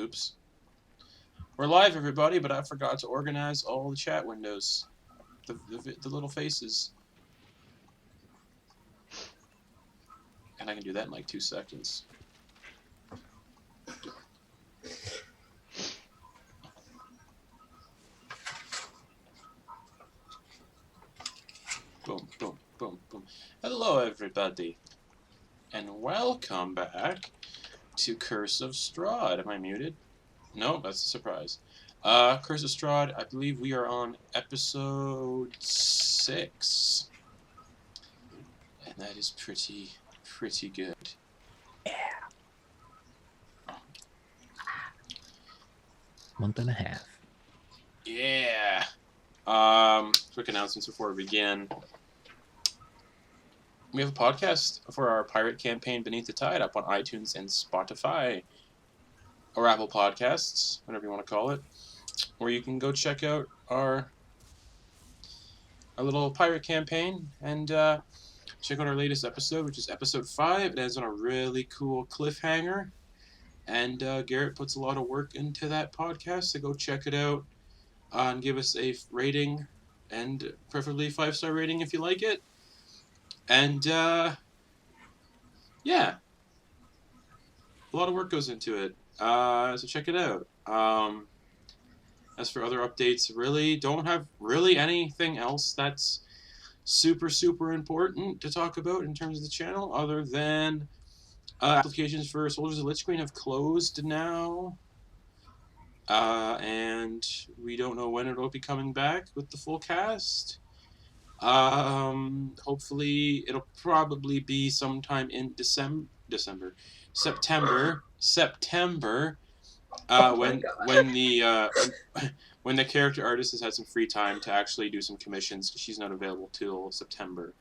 Oops. We're live, everybody, but I forgot to organize all the chat windows. The little faces. And I can do that in like 2 seconds. Boom, boom, boom, boom. Hello, everybody. And welcome back to Curse of Strahd. Am I muted? No, that's a surprise. Curse of Strahd, I believe we are on episode 6. And that is pretty good. Yeah. Month and a half. Yeah. Quick announcements before we begin. We have a podcast for our pirate campaign Beneath the Tide up on iTunes and Spotify. Or Apple Podcasts, whatever you want to call it. Where you can go check out our little pirate campaign and check out our latest episode, which is episode 5. It ends on a really cool cliffhanger. And Garrett puts a lot of work into that podcast, so go check it out and give us a rating, and preferably 5-star rating if you like it. And yeah, a lot of work goes into it, so check it out. As for other updates, really don't have anything else that's super important to talk about in terms of the channel, other than applications for Soldiers of Lich Queen have closed now, and we don't know when it'll be coming back with the full cast. Hopefully it'll probably be sometime in September. When the character artist has had some free time to actually do some commissions, because she's not available till September.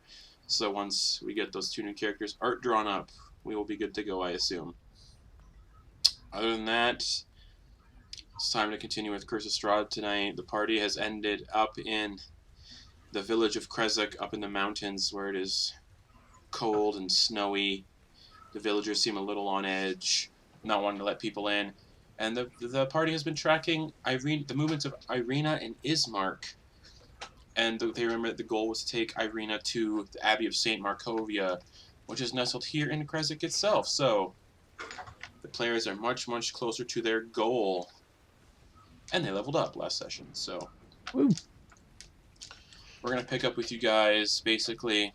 So once we get those 2 new characters art drawn up, we will be good to go, I assume. Other than that, it's time to continue with Curse of Strahd tonight. The party has ended up in the village of Krezk, up in the mountains, where it is cold and snowy. The villagers seem a little on edge, not wanting to let people in. And the party has been tracking the movements of Ireena and Ismark. And they remember that the goal was to take Ireena to the Abbey of Saint Markovia, which is nestled here in Krezk itself. So the players are much closer to their goal. And they leveled up last session, so Woo. We're going to pick up with you guys, basically,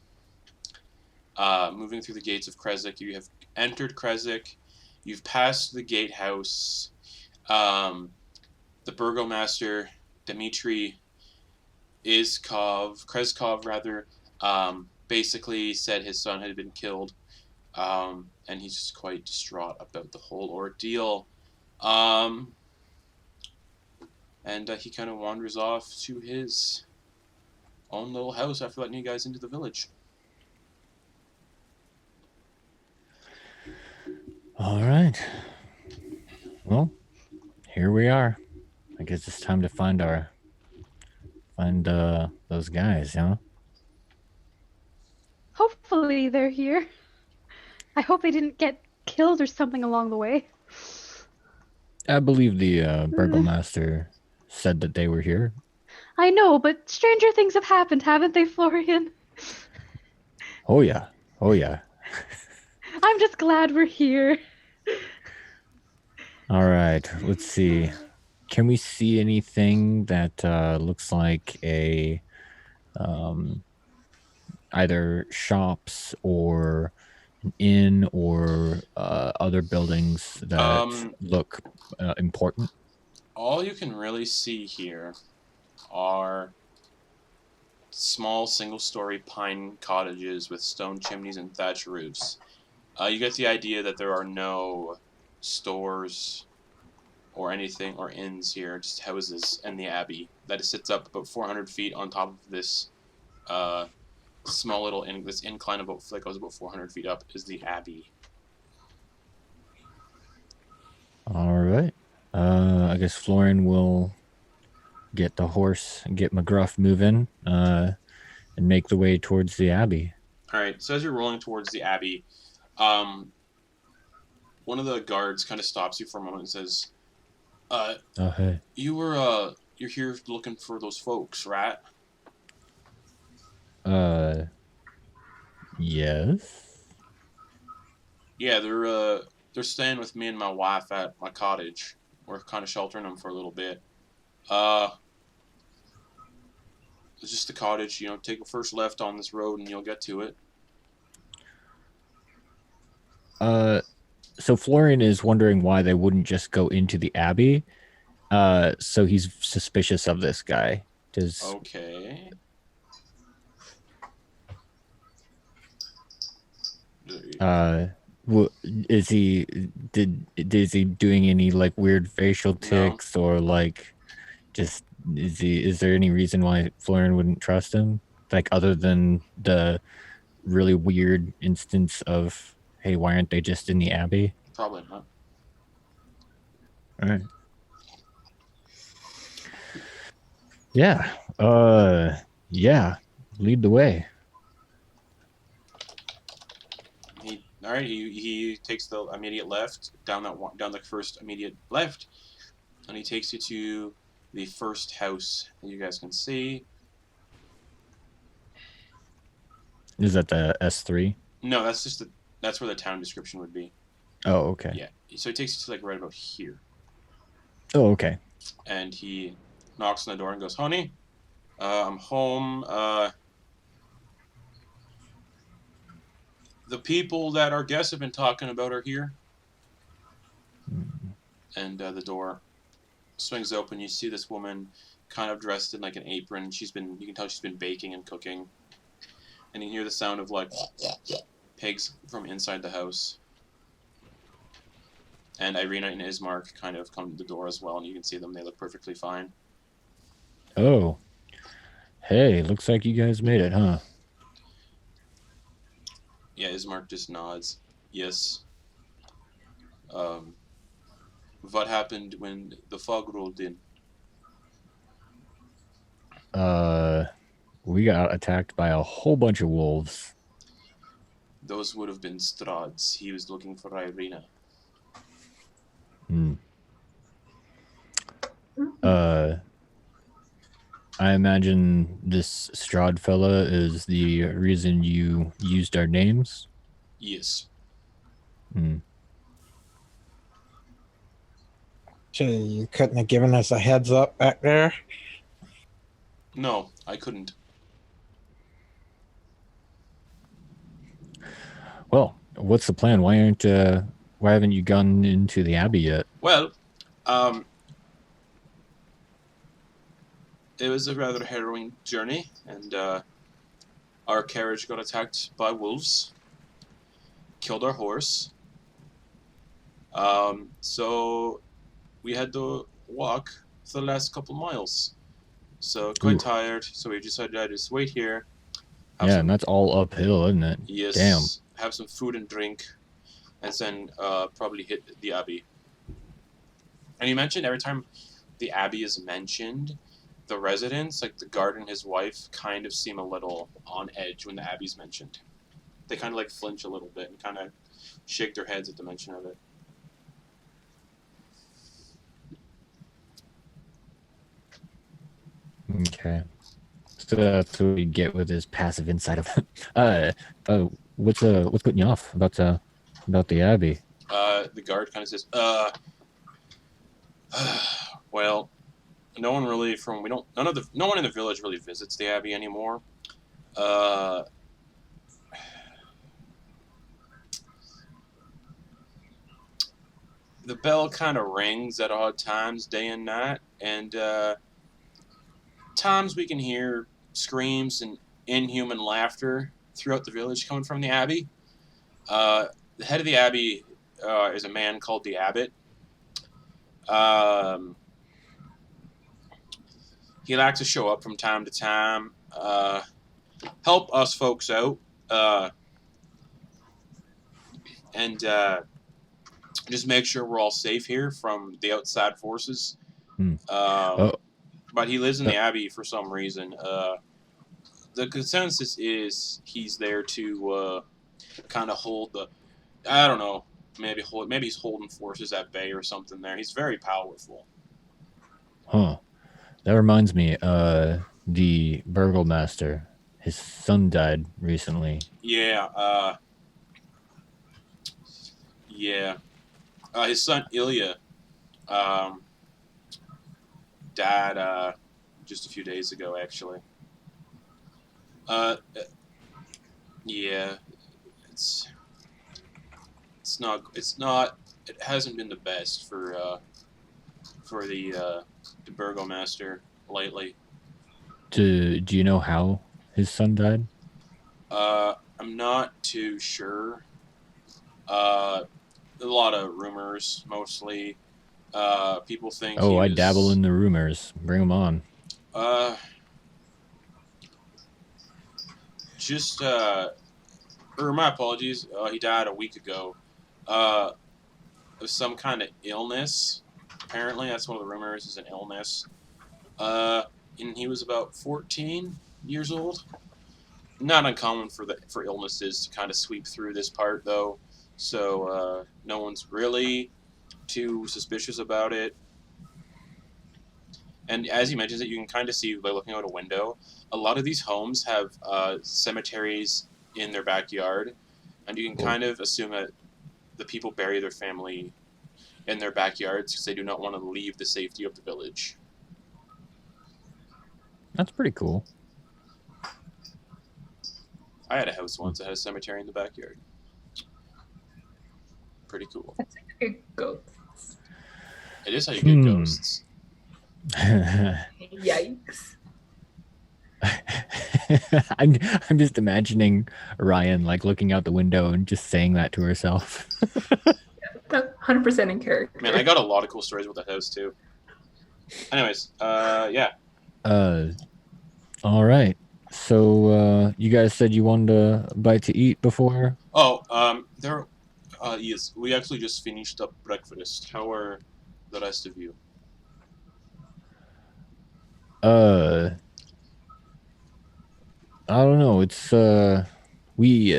moving through the gates of Krezk. You have entered Krezk. You've passed the gatehouse. The burgomaster, Dmitry Krezkov, basically said his son had been killed, and he's just quite distraught about the whole ordeal. And he kind of wanders off to his own little house after letting you guys into the village. All right. Well, here we are. I guess it's time to find those guys, you know? Hopefully they're here. I hope they didn't get killed or something along the way. I believe the burgomaster said that they were here. I know, but stranger things have happened, haven't they, Florian? Oh yeah. I'm just glad we're here. All right, let's see. Can we see anything that looks like a either shops or an inn or other buildings that look important? All you can really see here are small single-story pine cottages with stone chimneys and thatch roofs. You get the idea that there are no stores or anything, or inns here, just houses and the abbey that sits up about 400 feet on top of this small little this incline that goes about 400 feet up is the abbey. All right. I guess Florian will get the horse and get McGruff moving and make the way towards the abbey. All right. So as you're rolling towards the abbey, one of the guards kind of stops you for a moment and says, Uh, Oh, hey. you're here looking for those folks, right? Yes. Yeah, they're staying with me and my wife at my cottage. We're kind of sheltering them for a little bit. Uh, it's just the cottage. Take a first left on this road and you'll get to it. So Florian is wondering why they wouldn't just go into the Abbey. So he's suspicious of this guy. Does Okay. is he is he doing any like weird facial No, tics or like just is there any reason why Florian wouldn't trust him? Like other than the really weird instance of, hey, why aren't they just in the Abbey? probably not. All right. Yeah. Yeah. Lead the way. All right. He takes the immediate left down down the first immediate left, and he takes you to the first house that you guys can see. Is that the S3? No, that's where the town description would be. Oh, okay. Yeah. So he takes you to like right about here, Oh, okay. and he knocks on the door and goes, "Honey, I'm home. The people that our guests have been talking about are here." And the door swings open. You see this woman, kind of dressed in like an apron. You can tell she's been baking and cooking, and you hear the sound of like pigs from inside the house. And Ireena and Ismark kind of come to the door as well, and you can see them. They look perfectly fine. Oh. Hey, looks like you guys made it, huh? Yeah, Ismark just nods. Yes. What happened when the fog rolled in? We got attacked by a whole bunch of wolves. Those would have been Strahd's. He was looking for Ireena. I imagine this Strahd fella is the reason you used our names. Yes. So you couldn't have given us a heads up back there? No, I couldn't. Well, what's the plan? Why haven't you gone into the Abbey yet? Well, it was a rather harrowing journey, and our carriage got attacked by wolves, killed our horse. So we had to walk for the last couple miles. So quite tired. So we decided to just wait here. And that's all uphill, isn't it? Yes. Damn. Have some food and drink, and then probably hit the Abbey. And you mentioned every time the Abbey is mentioned, the residents, like the guard and his wife, kind of seem a little on edge when the Abbey's mentioned. They kind of like flinch a little bit and kind of shake their heads at the mention of it. Okay. So that's what we get with his passive insight of what's putting you off about the Abbey? The guard kind of says, well, no one really no one in the village really visits the Abbey anymore. The bell kind of rings at odd times, day and night, and times we can hear screams and inhuman laughter throughout the village coming from the Abbey. The head of the Abbey is a man called the Abbot. He likes to show up from time to time, help us folks out, and just make sure we're all safe here from the outside forces. But he lives in the Abbey for some reason. The consensus is he's there to kind of hold the, I don't know, maybe he's holding forces at bay or something there. He's very powerful. Huh. That reminds me, the Burgomaster, his son died recently. Yeah, yeah. His son Ilya um, died just a few days ago, actually. Uh, yeah, it's it hasn't been the best for the Burgomaster lately. Do you know how his son died? I'm not too sure. A lot of rumors, mostly. People think Oh, he I dabble was. in the rumors. Bring them on. Uh, just or my apologies. He died a week ago. Of some kind of illness. Apparently, that's one of the rumors. Is an illness. Uh, and he was about 14 years old. Not uncommon for illnesses to kind of sweep through this part, though. So no one's really too suspicious about it. And as he mentions it, you can kind of see by looking out a window, a lot of these homes have cemeteries in their backyard, and you can kind of assume that the people bury their family in their backyards because they do not want to leave the safety of the village. That's pretty cool. I had a house once that had a cemetery in the backyard. Pretty cool. That's like a goat. It is how you get ghosts. Yikes. I'm just imagining Ryan like looking out the window and just saying that to herself. That's 100% in character. Man, I got a lot of cool stories about that house too. Anyways, yeah. All right. So you guys said you wanted a bite to eat before? Oh, yes, we actually just finished up breakfast. How are the rest of you? I don't know. It's we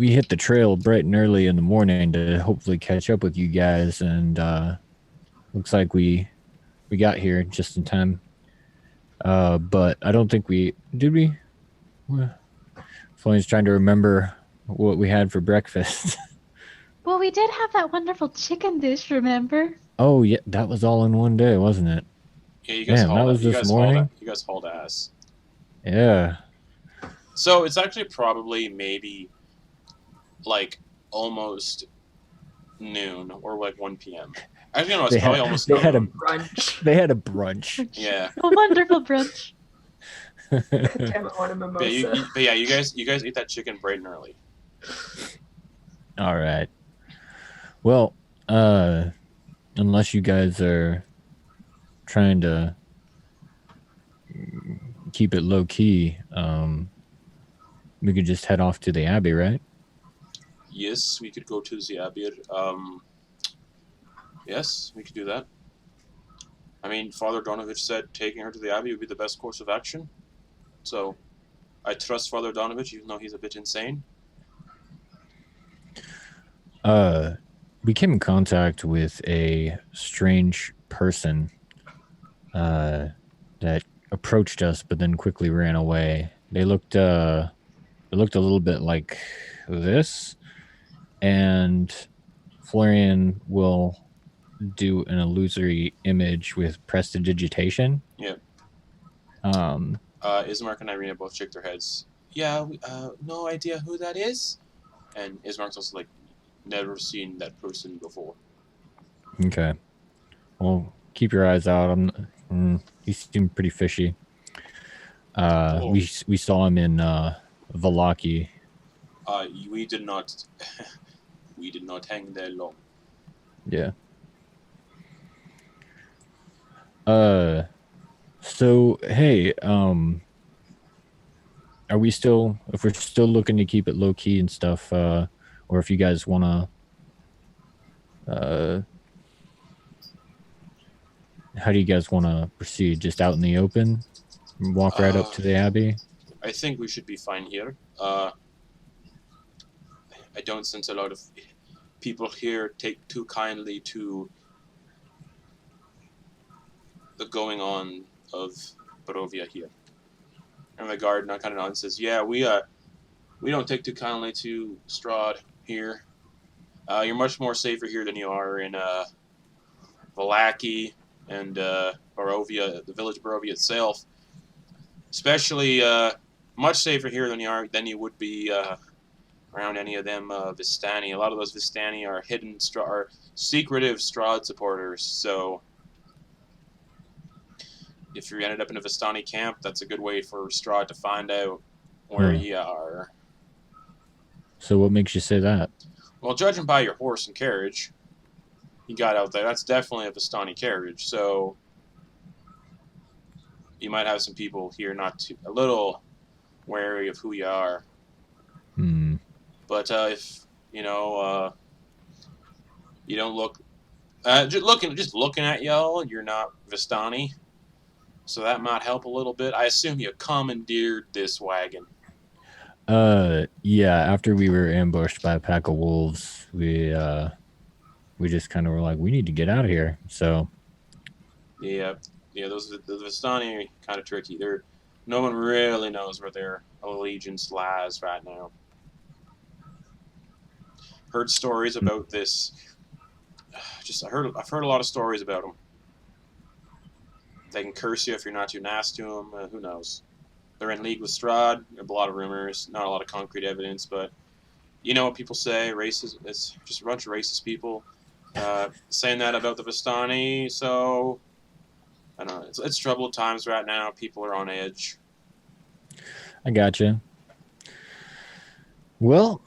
hit the trail bright and early in the morning to hopefully catch up with you guys, and looks like we got here just in time. But I don't think we did. We Flynn's trying to remember what we had for breakfast. Well, we did have that wonderful chicken dish, remember? Oh yeah, that was all in one day, wasn't it? Yeah, you guys Man, that was this morning. You guys hauled ass. Yeah. So it's actually probably maybe like almost noon or like 1 p.m. Actually, no, it's probably almost they had a noon. Brunch. They had a brunch. Yeah. A wonderful brunch. Damn, I want a mimosa. But yeah, you guys ate that chicken bright and early. All right. Well, unless you guys are trying to keep it low key, we could just head off to the Abbey, right? Yes, we could go to the Abbey. Yes, we could do that. I mean, Father Donovich said taking her to the Abbey would be the best course of action. So, I trust Father Donovich, even though he's a bit insane. We came in contact with a strange person that approached us, but then quickly ran away. They looked a little bit like this, and Florian will do an illusory image with prestidigitation. Yeah. Um, Ismark and Ireena both shake their heads. Yeah, no idea who that is. And Ismark's also like, never seen that person before. Okay. Well, keep your eyes out. He seemed pretty fishy. We saw him in Valaki. We did not hang there long. Yeah. So hey, are we still, if we're still looking to keep it low key and stuff, or if you guys wanna how do you guys wanna proceed? Just out in the open? Walk right up to the Abbey? I think we should be fine here. I don't sense a lot of people here take too kindly to the going on of Barovia here. And the guard kind of nods and says, "Yeah, we don't take too kindly to Strahd here. You're much more safer here than you are in Vallaki and Barovia, the village of Barovia itself. Especially much safer here than you would be around any of them Vistani. A lot of those Vistani are are secretive Strahd supporters. So if you ended up in a Vistani camp, that's a good way for Strahd to find out where you are." So what makes you say that? Well, judging by your horse and carriage you got out there, that's definitely a Vistani carriage. So you might have some people here a little wary of who you are. But if you don't look, just looking at y'all, you're not Vistani, so that might help a little bit. I assume you commandeered this wagon. Yeah. After we were ambushed by a pack of wolves, we just kind of were like, we need to get out of here. So. Yeah. The Vistani are kind of tricky. No one really knows where their allegiance lies right now. Heard stories about this. I've heard a lot of stories about them. They can curse you if you're not too nice to them. Who knows? They're in league with Strahd. There's a lot of rumors, not a lot of concrete evidence, but you know what people say. Racist. It's just a bunch of racist people saying that about the Vistani. So I don't know. It's troubled times right now. People are on edge. I gotcha. Well,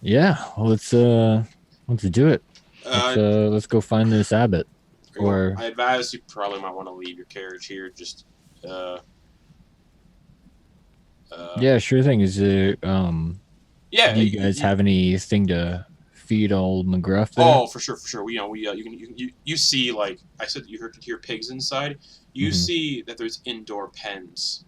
yeah. Let's do it. Let's go find this abbot. Or I advise you probably might want to leave your carriage here. Just yeah, sure thing. Is it yeah. Do you guys have anything to feed old McGruff there? Oh, for sure. You see, like I said, you hear pigs inside. You see that there's indoor pens,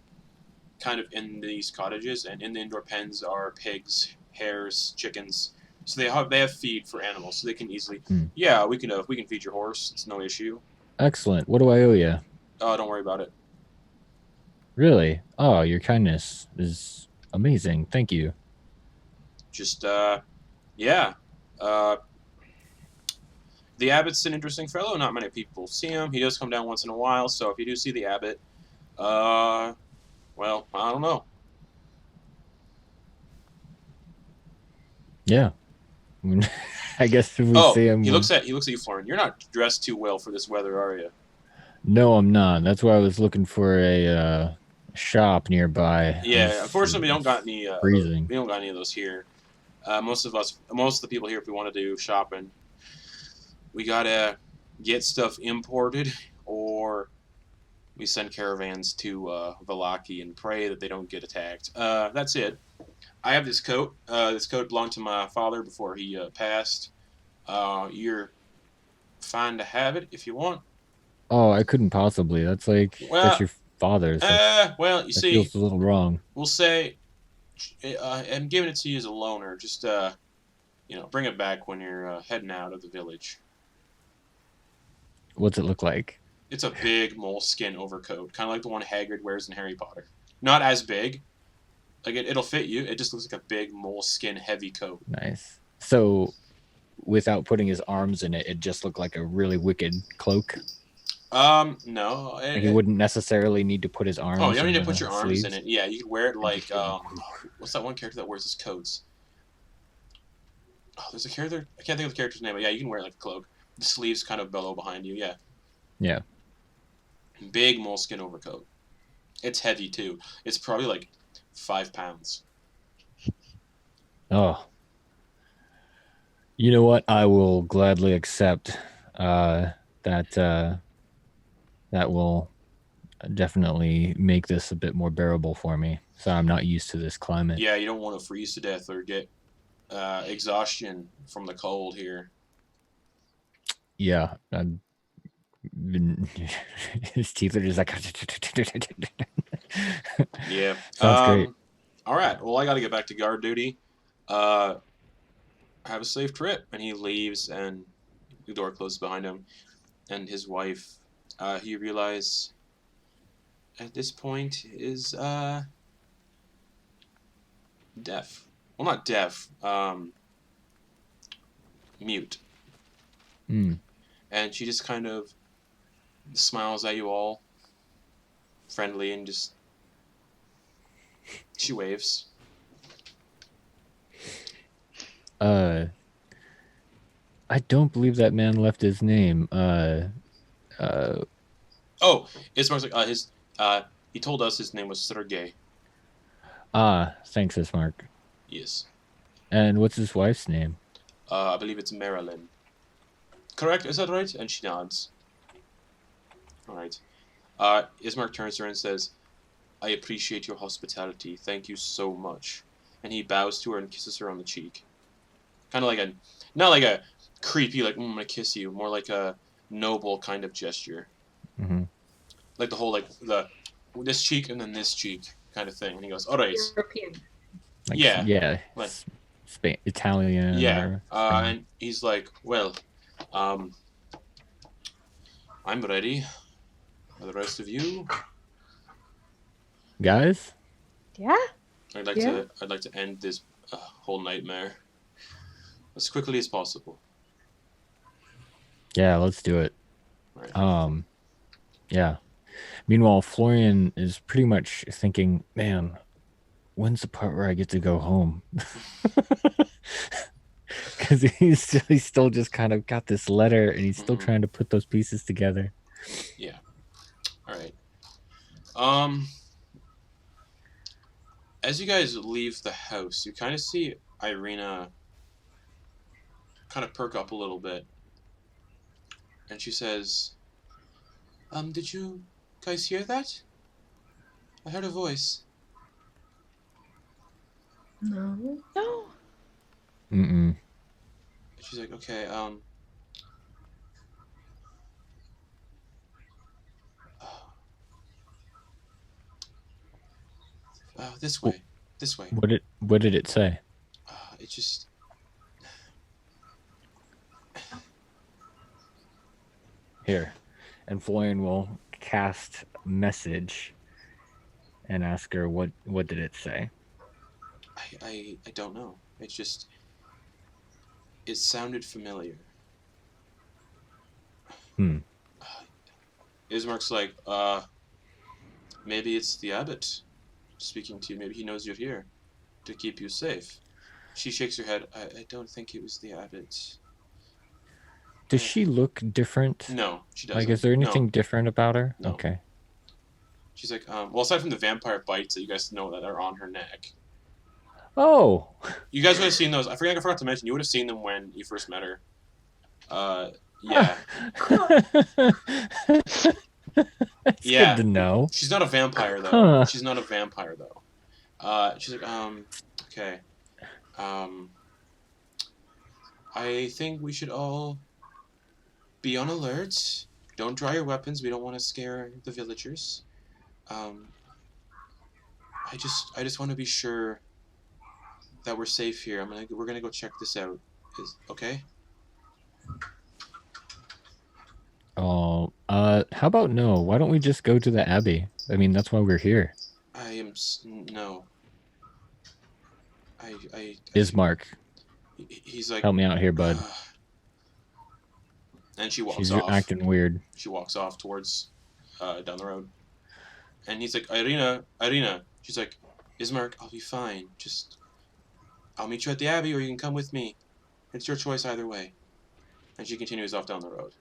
kind of in these cottages, and in the indoor pens are pigs, hares, chickens. So they have feed for animals, so they can easily. Yeah, we can feed your horse. It's no issue. Excellent. What do I owe you? Oh, don't worry about it. Really? Oh, your kindness is amazing. Thank you. Just yeah. The abbot's an interesting fellow. Not many people see him. He does come down once in a while. So if you do see the abbot, well, I don't know. Yeah. I guess if we see him. He looks at you, Florin. You're not dressed too well for this weather, are you? No, I'm not. That's why I was looking for a shop nearby. Yeah, unfortunately, we don't got any. Freezing. We don't got any of those here. Most of the people here, if we want to do shopping, we gotta get stuff imported, or we send caravans to Vallaki and pray that they don't get attacked. That's it. I have this coat. This coat belonged to my father before he passed. You're fine to have it if you want. Oh, I couldn't possibly. That's that's your father's. Well, you see, feels a little wrong. We'll say I'm giving it to you as a loaner. Just bring it back when you're heading out of the village. What's it look like? It's a big moleskin overcoat, kind of like the one Hagrid wears in Harry Potter. Not as big. Like it'll fit you. It just looks like a big moleskin heavy coat. Nice. So, without putting his arms in it, it just looked like a really wicked cloak. No. He wouldn't necessarily need to put his arms. Oh, you don't need to put your sleeves. arms in it. Yeah, you could wear it like what's that one character that wears his coats? Oh, there's a character. I can't think of the character's name, but yeah, you can wear it like a cloak. The sleeves kind of bellow behind you. Yeah. Yeah. Big moleskin overcoat. It's heavy too. It's probably like 5 pounds. Oh. You know what? I will gladly accept that will definitely make this a bit more bearable for me. So I'm not used to this climate. Yeah, you don't want to freeze to death or get exhaustion from the cold here. Yeah. His teeth are just like... Yeah. Sounds great. All right. Well, I got to get back to guard duty. Have a safe trip. And he leaves, and the door closes behind him. And his wife You realize at this point is deaf. Well, not deaf. Mute. Hmm. And she just kind of smiles at you all, friendly, and just she waves. I don't believe that man left his name. Oh, Ismark's like he told us his name was Sergey. Thanks, Ismark. Yes. And what's his wife's name? I believe it's Marilyn. Correct? Is that right? And she nods. All right. Ismark turns to her and says, "I appreciate your hospitality. Thank you so much." And he bows to her and kisses her on the cheek. Kind of like not like a creepy, like, I'm gonna kiss you, more like a noble kind of gesture. Mm-hmm. Like the whole, this cheek and then this cheek kind of thing. And he goes, all right. European. Like, yeah. Yeah. Like, Italian. Yeah. Or And he's like, well, I'm ready. Are the rest of you? Guys? Yeah? I'd like to end this whole nightmare as quickly as possible. Yeah, let's do it. Right. Yeah. Meanwhile, Florian is pretty much thinking, man, when's the part where I get to go home? Because he's still just kind of got this letter and he's still trying to put those pieces together. Yeah. All right. As you guys leave the house, you kind of see Ireena kind of perk up a little bit. And she says, did you guys hear that? I heard a voice. No. No. Mm-mm. She's like, okay, this way. This way. What did it say? It just... Here. And Florian will cast message and ask her what did it say. I don't know. It's just... It sounded familiar. Ismark's like, maybe it's the abbot speaking to you. Maybe he knows you're here to keep you safe. She shakes her head. I don't think it was the abbot. Does she look different? No, she doesn't. Like, is there anything different about her? No. Okay. She's like, well, aside from the vampire bites that you guys know that are on her neck. Oh! You guys would have seen those. I forgot to mention, you would have seen them when you first met her. Yeah. That's good to know. She's not a vampire, though. Huh. She's not a vampire, though. She's like, okay. I think we should all be on alert. Don't draw your weapons. We don't want to scare the villagers. I just want to be sure that we're safe here. We're gonna go check this out. Okay? Oh, how about no? Why don't we just go to the Abbey? I mean, that's why we're here. No. Ismark. He's like, help me out here, bud. And she walks She's off. acting weird. She walks off towards down the road. And he's like, Ireena. She's like, Ismark, I'll be fine. I'll meet you at the Abbey, or you can come with me. It's your choice either way. And she continues off down the road.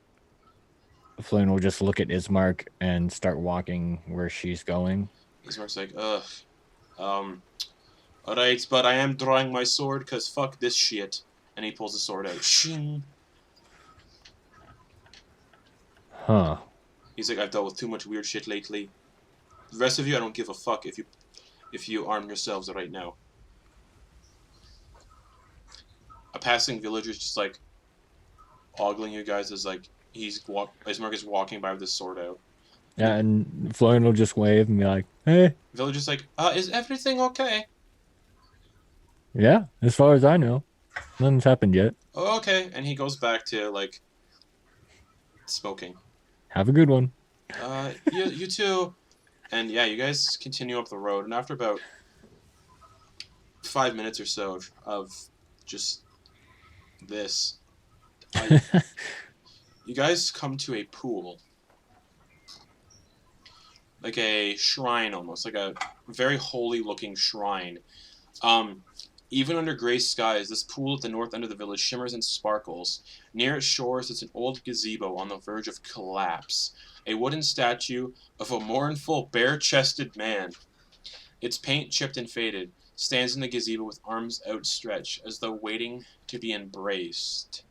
Flynn will just look at Ismark and start walking where she's going. Ismark's like, alright, but I am drawing my sword, because fuck this shit. And he pulls the sword out. Shing. Huh. He's like, I've dealt with too much weird shit lately. The rest of you, I don't give a fuck if you arm yourselves right now. A passing villager's just like ogling you guys as like Ismark is walking by with his sword out. Yeah, and Florian will just wave and be like, hey. Villager's like, is everything okay? Yeah, as far as I know. Nothing's happened yet. Oh, okay. And he goes back to like smoking. Have a good one. You too. And yeah, you guys continue up the road, and after about 5 minutes or so of just this, you guys come to a pool. Like a shrine almost, like a very holy-looking shrine. Even under gray skies, this pool at the north end of the village shimmers and sparkles. Near its shores is an old gazebo on the verge of collapse. A wooden statue of a mournful, bare-chested man, its paint chipped and faded, stands in the gazebo with arms outstretched, as though waiting to be embraced.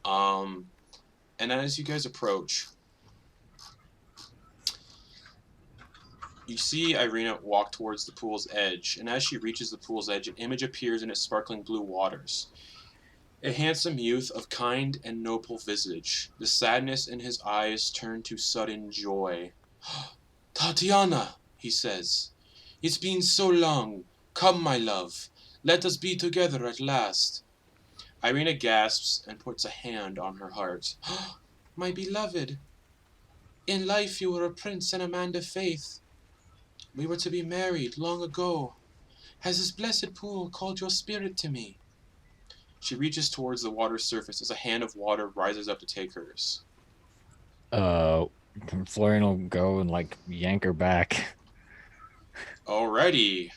And as you guys approach, you see Ireena walk towards the pool's edge, and as she reaches the pool's edge, an image appears in its sparkling blue waters. A handsome youth of kind and noble visage, the sadness in his eyes turned to sudden joy. "Tatiana," he says, "it's been so long. Come, my love, let us be together at last." Ireena gasps and puts a hand on her heart. "My beloved, in life you were a prince and a man of faith. We were to be married long ago. Has this blessed pool called your spirit to me?" She reaches towards the water's surface as a hand of water rises up to take hers. Florian will go and like yank her back. Alrighty.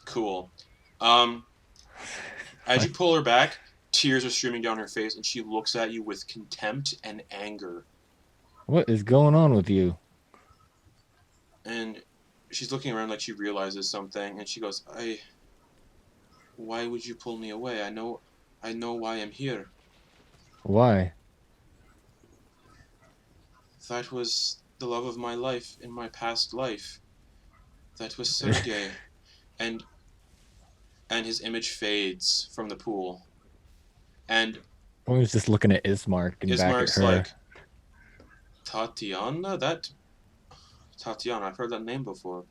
Cool. As you pull her back, tears are streaming down her face, and she looks at you with contempt and anger. What is going on with you? And she's looking around like she realizes something, and she goes, Why would you pull me away? I know why I'm here. Why? That was the love of my life in my past life. That was Sergei. and his image fades from the pool. And I was just looking at Ismark and Ismark's back at her. like, Tatiana? Tatiana, I've heard that name before.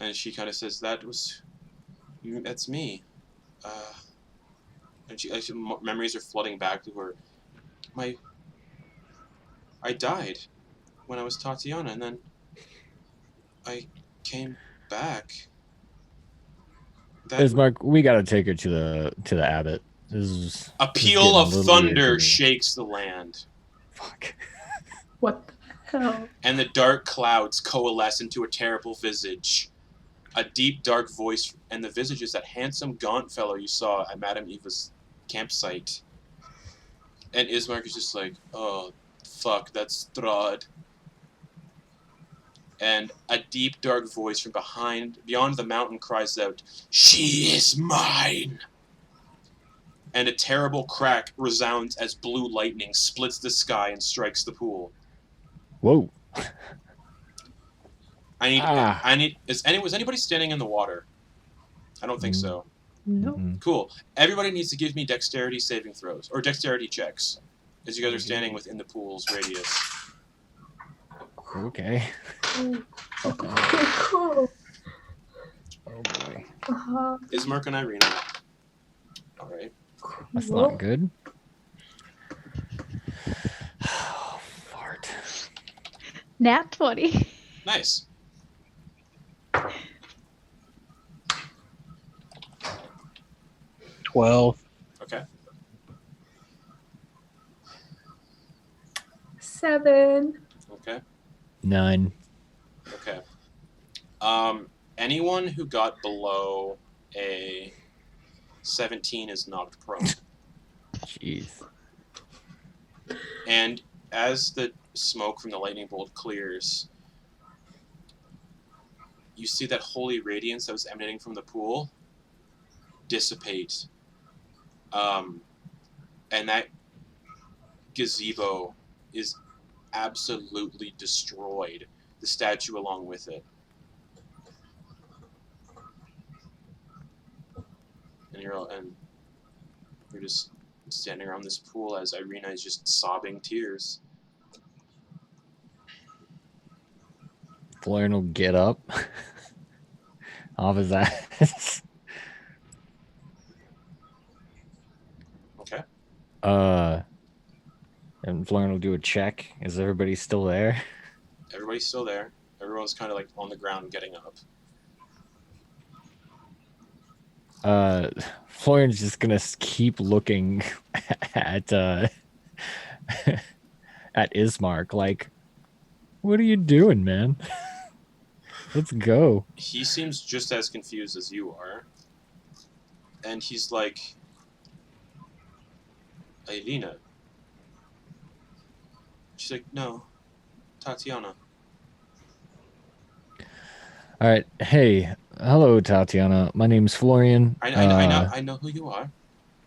And she kind of says, that's me. And she memories are flooding back to her. I died when I was Tatiana, and then I came back. Ismark, we gotta take her to the abbot. A peal of thunder shakes the land. Fuck. What the hell? And the dark clouds coalesce into a terrible visage. A deep, dark voice, and the visage is that handsome, gaunt fellow you saw at Madame Eva's campsite. And Ismark is just like, oh, fuck, that's Strahd. And a deep, dark voice from beyond the mountain cries out, "She is mine!" And a terrible crack resounds as blue lightning splits the sky and strikes the pool. Whoa. Was anybody standing in the water? I don't think so. No. Mm-hmm. Cool. Everybody needs to give me dexterity saving throws, or dexterity checks, as you guys are standing within the pool's radius. Okay. Cool. Oh boy. Ismark and Ireena. Alright. That's not good. Oh, fart. Nat 20. Nice. $12. Okay. 7. Okay. 9. Okay. Anyone who got below a 17 is knocked prone. Jeez. And as the smoke from the lightning bolt clears, you see that holy radiance that was emanating from the pool dissipate. And that gazebo is absolutely destroyed. The statue along with it. And you're just standing around this pool as Ireena is just sobbing tears. Florian will get up off his ass. Okay. And Florian will do a check. Is everybody still there? Everybody's still there. Everyone's kind of like on the ground getting up. Florian's just gonna keep looking at at Ismark like, what are you doing, man? Let's go. He seems just as confused as you are. And he's like, Ireena. She's like, no, Tatiana. All right. Hey, hello, Tatiana. My name's Florian. I know who you are.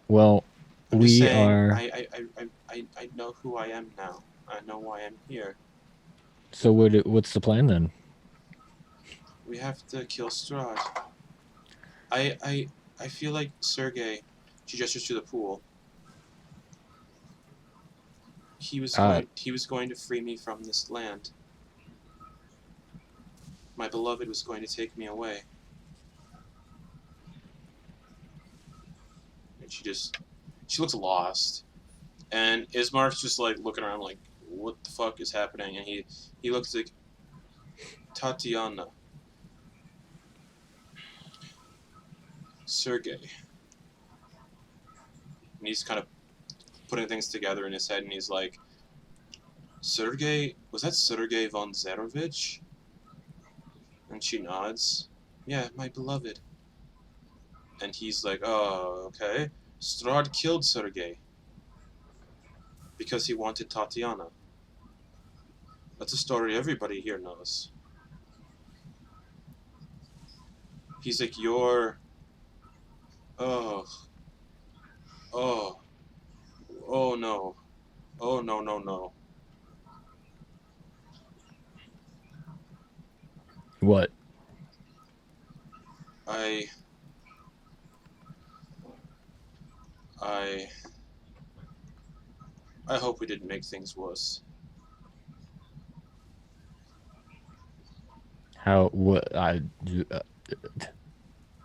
Well, I'm just we saying, are. I know who I am now. I know why I'm here. So what's the plan then? We have to kill Strahd. I feel like Sergey. She gestures to the pool. He was going to free me from this land. My beloved was going to take me away. And she looks lost. And Ismark's just like looking around like, what the fuck is happening? And he looks like, Tatiana. Sergey. And he's kind of putting things together in his head, and he's like, Sergey, was that Sergey von Zarovich? And she nods. Yeah, my beloved. And he's like, oh, okay. Strahd killed Sergey because he wanted Tatiana. That's a story everybody here knows. He's like, you're... Oh no. Oh, no. What? I hope we didn't make things worse. How? What?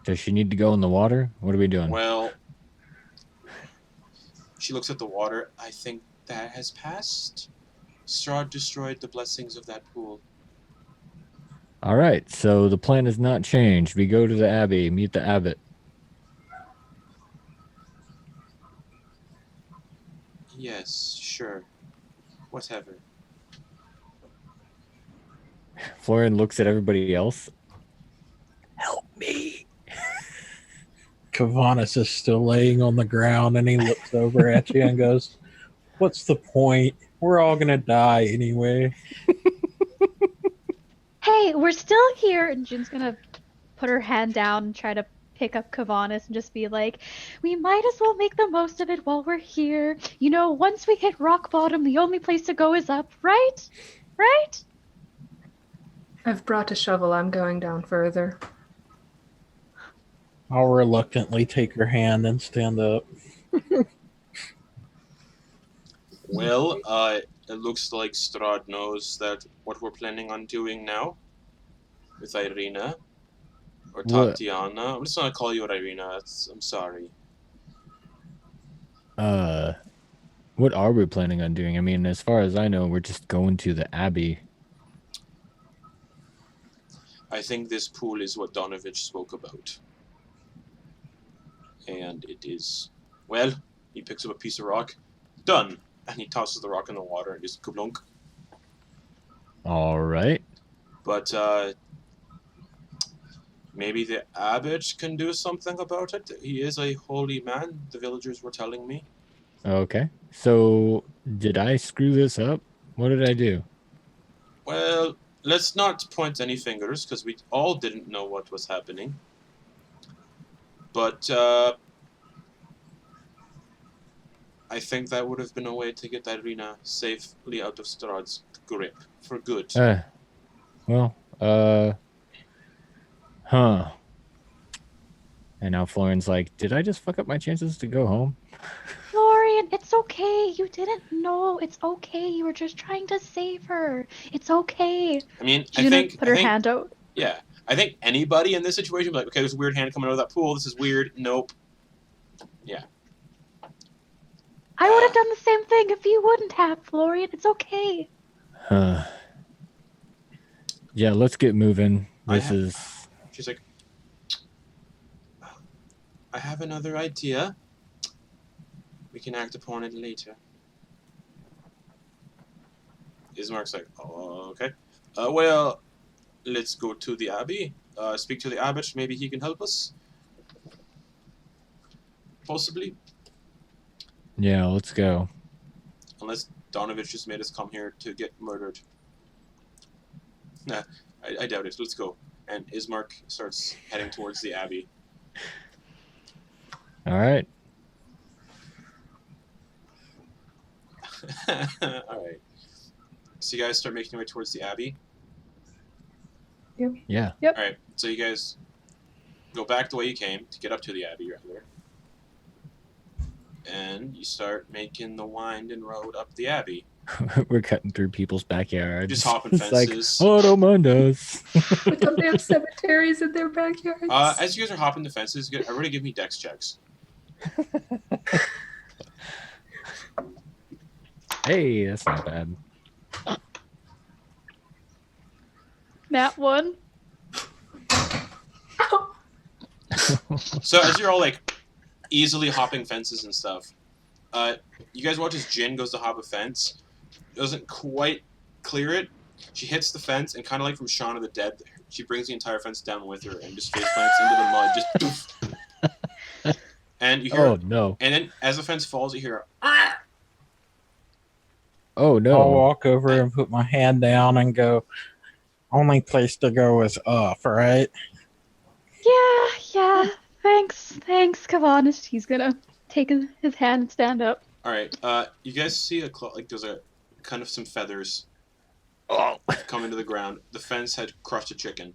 Does she need to go in the water? What are we doing? Well, she looks at the water. I think that has passed. Strahd destroyed the blessings of that pool. All right. So the plan has not changed. We go to the Abbey, meet the abbot. Yes, sure. Whatever. Florian looks at everybody else. Help me. Kevenas is still laying on the ground, and he looks over at you and goes, what's the point? We're all going to die anyway. Hey, we're still here. And June's gonna put her hand down and try to pick up Kevenas and just be like, we might as well make the most of it while we're here. You know, once we hit rock bottom, the only place to go is up, right? Right? I've brought a shovel. I'm going down further. I'll reluctantly take her hand and stand up. Well, it looks like Strahd knows that what we're planning on doing now with Ireena or What? Tatiana. I'm just gonna call you Ireena. I'm sorry. What are we planning on doing? I mean, as far as I know, we're just going to the Abbey. I think this pool is what Donovich spoke about. And it is, well, he picks up a piece of rock. Done. And he tosses the rock in the water and just kablunk. All right. But maybe the abbot can do something about it. He is a holy man, the villagers were telling me. Okay. So, did I screw this up? What did I do? Well, let's not point any fingers, because we all didn't know what was happening. But I think that would have been a way to get Ireena safely out of Strahd's grip for good. Huh. And now Florian's like, did I just fuck up my chances to go home? Florian, it's okay. You didn't know. It's okay. You were just trying to save her. It's okay. I mean, Juna put her hand out. Yeah, I think anybody in this situation would be like, okay, there's a weird hand coming out of that pool. This is weird. Nope. Yeah. I would have done the same thing if you wouldn't have, Florian. It's okay. Yeah, let's get moving. She's like, I have another idea. We can act upon it later. Ismark's like, oh, okay. Well, let's go to the Abbey. Speak to the abbot. Maybe he can help us. Possibly. Yeah, let's go. Unless Donovich just made us come here to get murdered. Nah, I doubt it. Let's go. And Ismark starts heading towards the Abbey. All right. Alright. So you guys start making your way towards the Abbey? Yeah. Alright, so you guys go back the way you came to get up to the Abbey, rather. And you start making the winding road up the Abbey. We're cutting through people's backyards. Just hopping It's fences. like, oh, don't mind us. But don't they have cemeteries in their backyards? As you guys are hopping the fences, everybody give me dex checks. Hey, that's not bad. Nat 1. So as you're all like easily hopping fences and stuff, you guys watch as Jin goes to hop a fence, doesn't quite clear it. She hits the fence and kind of like from Shaun of the Dead, she brings the entire fence down with her and just face plants into the mud, just doof. And you hear, Oh no! and then as the fence falls, you hear, Oh I'll no! walk over and put my hand down and go, only place to go is up, right? Yeah. Thanks, Kevenas. He's gonna take his hand and stand up. all right. You guys see there's a kind of some feathers coming to the ground. The fence had crushed a chicken.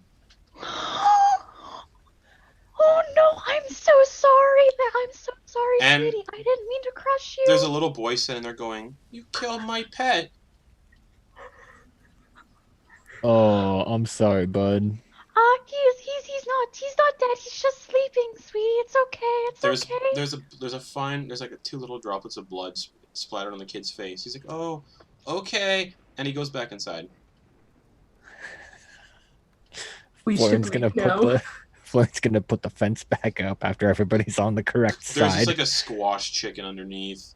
Oh no, I'm so sorry. I'm so sorry, And sweetie. I didn't mean to crush you. There's a little boy sitting there going, "You killed my pet." Oh, I'm sorry, bud. He's not dead. He's just sleeping, sweetie. It's okay. It's okay. There's like two little droplets of blood splattered on the kid's face. He's like, "Oh, okay," and he goes back inside. Florian's gonna put the fence back up after everybody's on the correct There's side. just like a squash chicken underneath.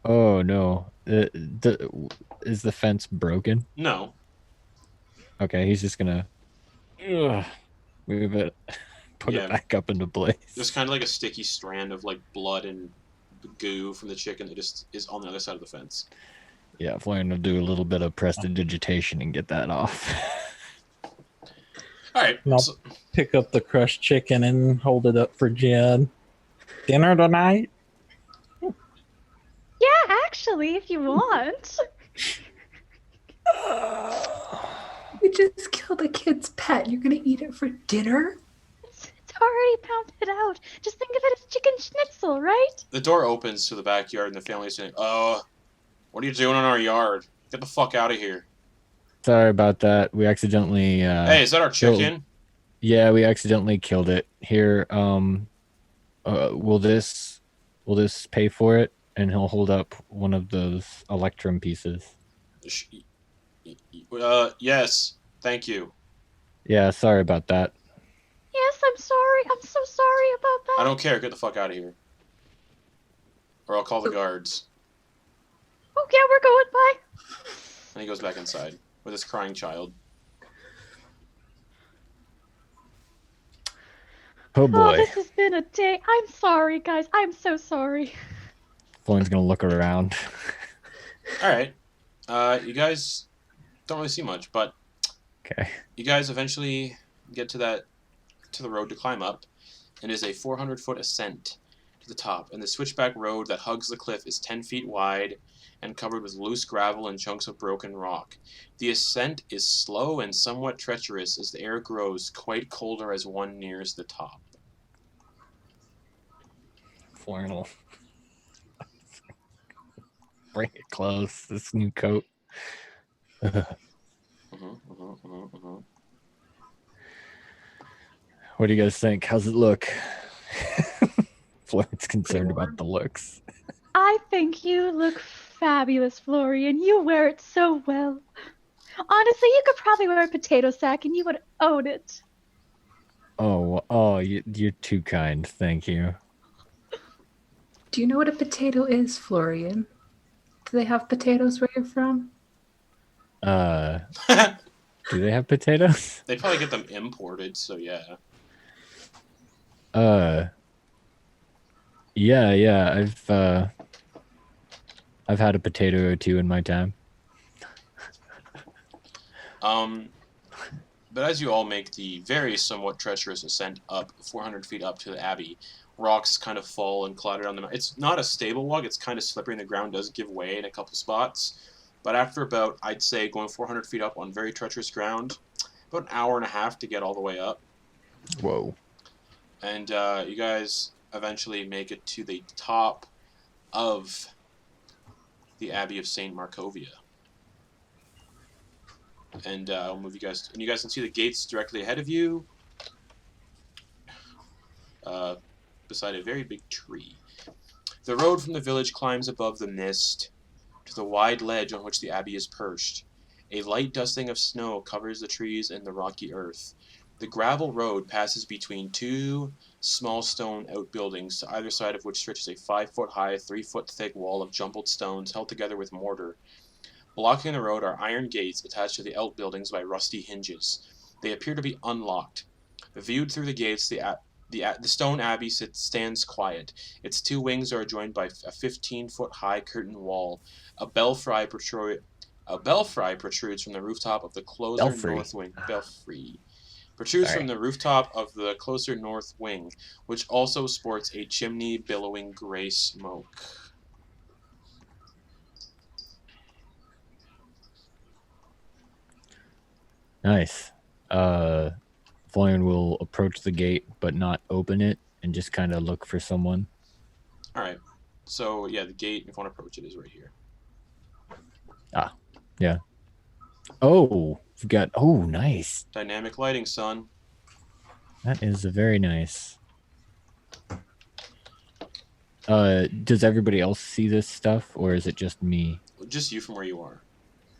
Oh no! Is the fence broken? No. Okay, he's just gonna move it, put Yeah. it back up into place. There's kind of like a sticky strand of like blood and goo from the chicken that just is on the other side of the fence. Yeah, Florian will do a little bit of prestidigitation and get that off. All right. No. Pick up the crushed chicken and hold it up for Jen. Dinner tonight? Yeah, actually, if you want. We just killed a kid's pet. You're gonna eat it for dinner? It's already pounded out. Just think of it as chicken schnitzel, right? The door opens to the backyard, and the family's saying, what are you doing in our yard? Get the fuck out of here." Sorry about that. We accidentally. Hey, is that our chicken? Yeah, we accidentally killed it. Here, will this pay for it? And he'll hold up one of those electrum pieces. Yes. Thank you. Yeah, sorry about that. Yes, I'm sorry. I'm so sorry about that. I don't care. Get the fuck out of here. Or I'll call the guards. Oh, yeah, we're going. Bye. And he goes back inside with his crying child. Oh boy. Oh, this has been a day. I'm sorry, guys. I'm so sorry. Florian's gonna look around. All right. You guys don't really see much, but Okay. you guys eventually get to the road to climb up, and it is a 400-foot ascent to the top. And the switchback road that hugs the cliff is 10 feet wide and covered with loose gravel and chunks of broken rock. The ascent is slow and somewhat treacherous as the air grows quite colder as one nears the top. Florian will bring it close. This new coat. What do you guys think? How's it look? Florian's concerned about the looks. I think you look fabulous, Florian. You wear it so well. Honestly, you could probably wear a potato sack and you would own it. Oh, you're too kind. Thank you. Do you know what a potato is, Florian? Do they have potatoes where you're from? Do they have potatoes? They probably get them imported, so yeah. Yeah. I've had a potato or two in my time. But as you all make the very somewhat treacherous ascent up 400 feet up to the Abbey, rocks kind of fall and clatter on them. It's not a stable walk, it's kind of slippery, and the ground does give way in a couple spots. But after about, I'd say, going 400 feet up on very treacherous ground, about an hour and a half to get all the way up. Whoa. And you guys eventually make it to the top of the Abbey of Saint Markovia. And I'll move you guys, and you guys can see the gates directly ahead of you, beside a very big tree. The road from the village climbs above the mist to the wide ledge on which the abbey is perched. A light dusting of snow covers the trees and the rocky earth. The gravel road passes between two small stone outbuildings, to either side of which stretches a 5-foot-high, 3-foot-thick wall of jumbled stones held together with mortar. Blocking the road are iron gates attached to the outbuildings by rusty hinges. They appear to be unlocked. Viewed through the gates, the stone abbey stands quiet. Its two wings are adjoined by a 15-foot-high curtain wall. A belfry protrudes from the rooftop of the closer north wing. Belfry protrudes from the rooftop of the closer north wing, which also sports a chimney billowing gray smoke. Nice. Florian will approach the gate but not open it and just kind of look for someone. Alright. So, yeah, the gate, if you want to approach it, is right here. Ah, yeah. Oh, we've got... Oh, nice. Dynamic lighting, son. That is very nice. Does everybody else see this stuff, or is it just me? Just you from where you are.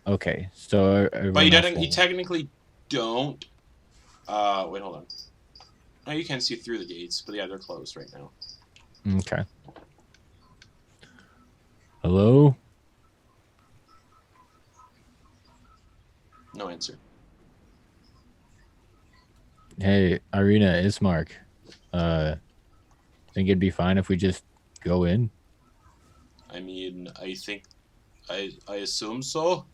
Okay, so... But you technically don't... wait, hold on. No, you can see through the gates, but yeah, they're closed right now. Okay. Hello? No answer. Hey, Ireena, Ismark. Think it'd be fine if we just go in? I mean, I assume so.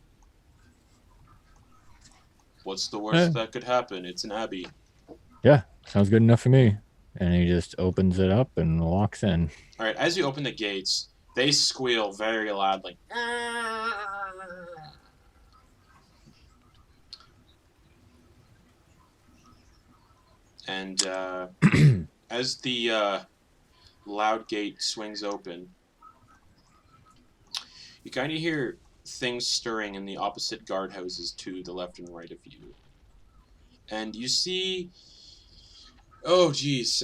What's the worst that could happen? It's an abbey. Yeah, sounds good enough for me. And he just opens it up and walks in. All right, as you open the gates, they squeal very loudly. And as the loud gate swings open, you kind of hear things stirring in the opposite guardhouses to the left and right of you. And you see... Oh, geez.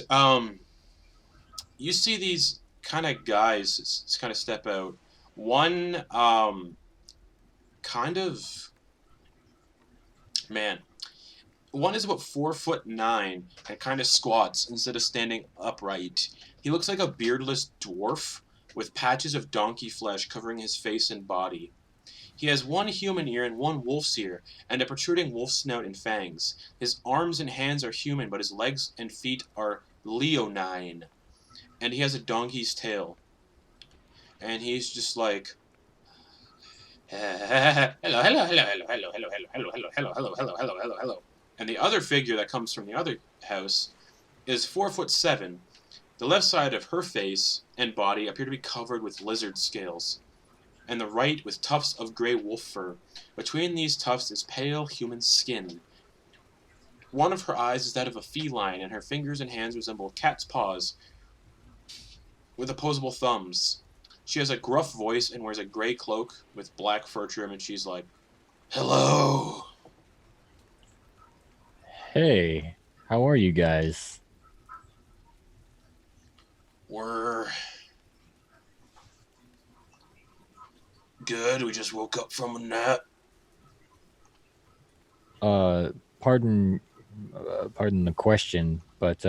You see these kind of guys kind of step out. One, kind of... Man. One is about 4'9" and kind of squats instead of standing upright. He looks like a beardless dwarf with patches of donkey flesh covering his face and body. He has one human ear and one wolf's ear, and a protruding wolf snout and fangs. His arms and hands are human, but his legs and feet are leonine. And he has a donkey's tail. And he's just like, hello, hello, hello, hello, hello, hello, hello, hello, hello, hello, hello, hello, hello, hello, hello. And the other figure that comes from the other house is 4'7". The left side of her face and body appear to be covered with lizard scales, and the right with tufts of gray wolf fur. Between these tufts is pale human skin. One of her eyes is that of a feline, and her fingers and hands resemble cat's paws with opposable thumbs. She has a gruff voice and wears a gray cloak with black fur trim, and she's like, hello. Hey, how are you guys? good? We just woke up from a nap. Pardon the question, but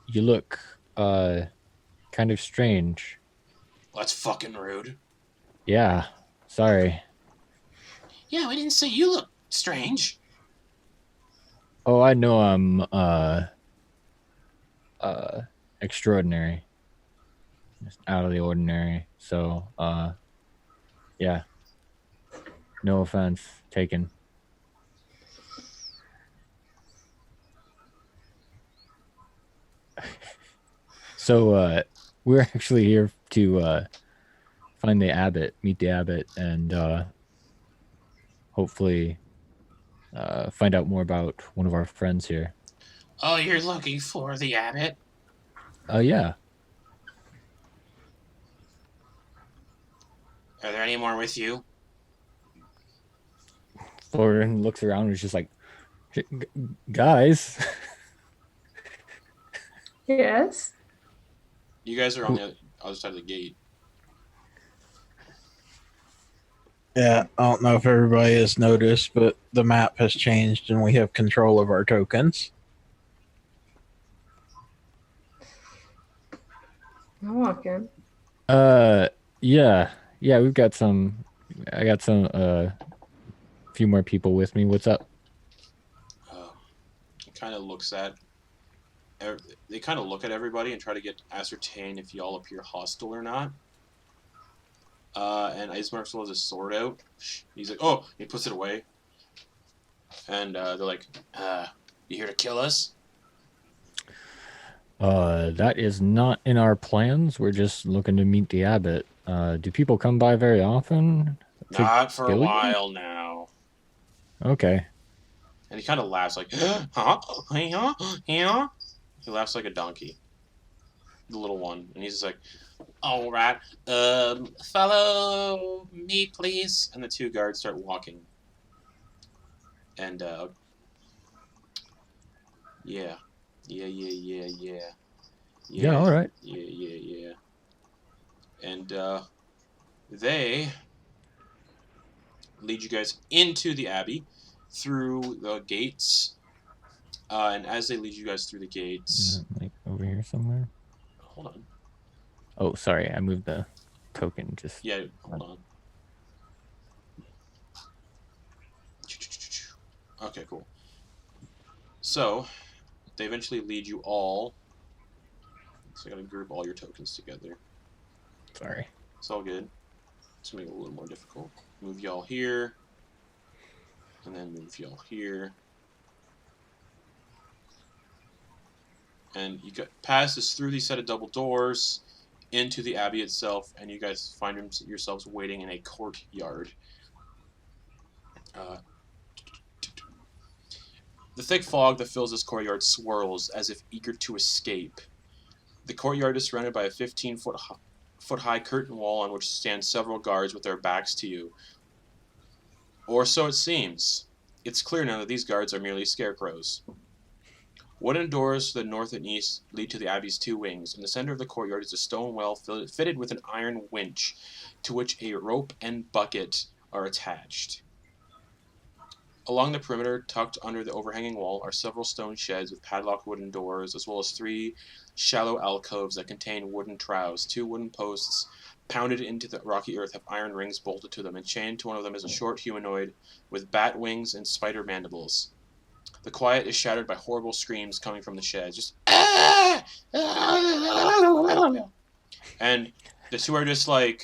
you look kind of strange. That's fucking rude. Yeah, sorry. Yeah, we didn't say you look strange. Oh, I know I'm extraordinary. Just out of the ordinary. So, yeah. No offense taken. So, we're actually here to find the abbot, meet the abbot, and hopefully find out more about one of our friends here. Oh, you're looking for the abbot? Yeah. Are there any more with you? Florian looks around and is just like, guys. Yes. You guys are on the other side of the gate. Yeah, I don't know if everybody has noticed, but the map has changed and we have control of our tokens. I'll walk in. Yeah, we've got some. I got some. Few more people with me. What's up? Kind of looks at. They kind of look at everybody and try to ascertain if y'all appear hostile or not. And Ismark still has his sword out. He's like, oh, he puts it away. And they're like, you here to kill us? That is not in our plans. We're just looking to meet the abbot. Do people come by very often? Not for a kill you? while now. Okay. And he kind of laughs like, huh? Yeah? He laughs like a donkey. The little one. And he's just like, all right, follow me, please. And the two guards start walking. And, yeah, all right. Yeah. And, they lead you guys into the Abbey through the gates. And as they lead you guys through the gates... Like over here somewhere? Hold on. Oh, sorry. I moved the token. Just Yeah, hold on. Okay, cool. So, they eventually lead you all. So I gotta group all your tokens together. Sorry. It's all good. Just make it a little more difficult. Move y'all here. And then move y'all here. And you got past this through these set of double doors into the Abbey itself, and you guys find yourselves waiting in a courtyard. The thick fog that fills this courtyard swirls as if eager to escape. The courtyard is surrounded by a 15-foot high curtain wall on which stand several guards with their backs to you. Or so it seems. It's clear now that these guards are merely scarecrows. Wooden doors to the north and east lead to the Abbey's two wings. In the center of the courtyard is a stone well fitted with an iron winch, to which a rope and bucket are attached. Along the perimeter, tucked under the overhanging wall, are several stone sheds with padlocked wooden doors, as well as 3 shallow alcoves that contain wooden troughs. 2 wooden posts pounded into the rocky earth have iron rings bolted to them, and chained to one of them is a short humanoid with bat wings and spider mandibles. The quiet is shattered by horrible screams coming from the sheds. Just and the two are just like,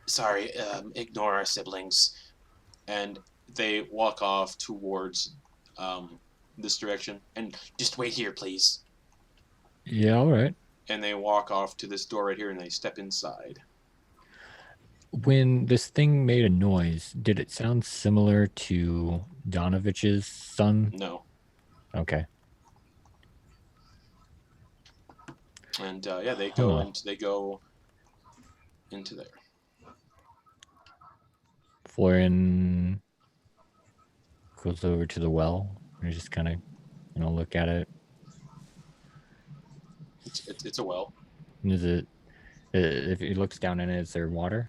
sorry, ignore our siblings. And they walk off towards this direction. And just wait here, please. Yeah, all right. And they walk off to this door right here, and they step inside. When this thing made a noise, did it sound similar to Donovich's son? No. Okay. And yeah, they go into there. Florian goes over to the well and just kind of, look at it. It's a well. Is it? If he looks down in it, is there water?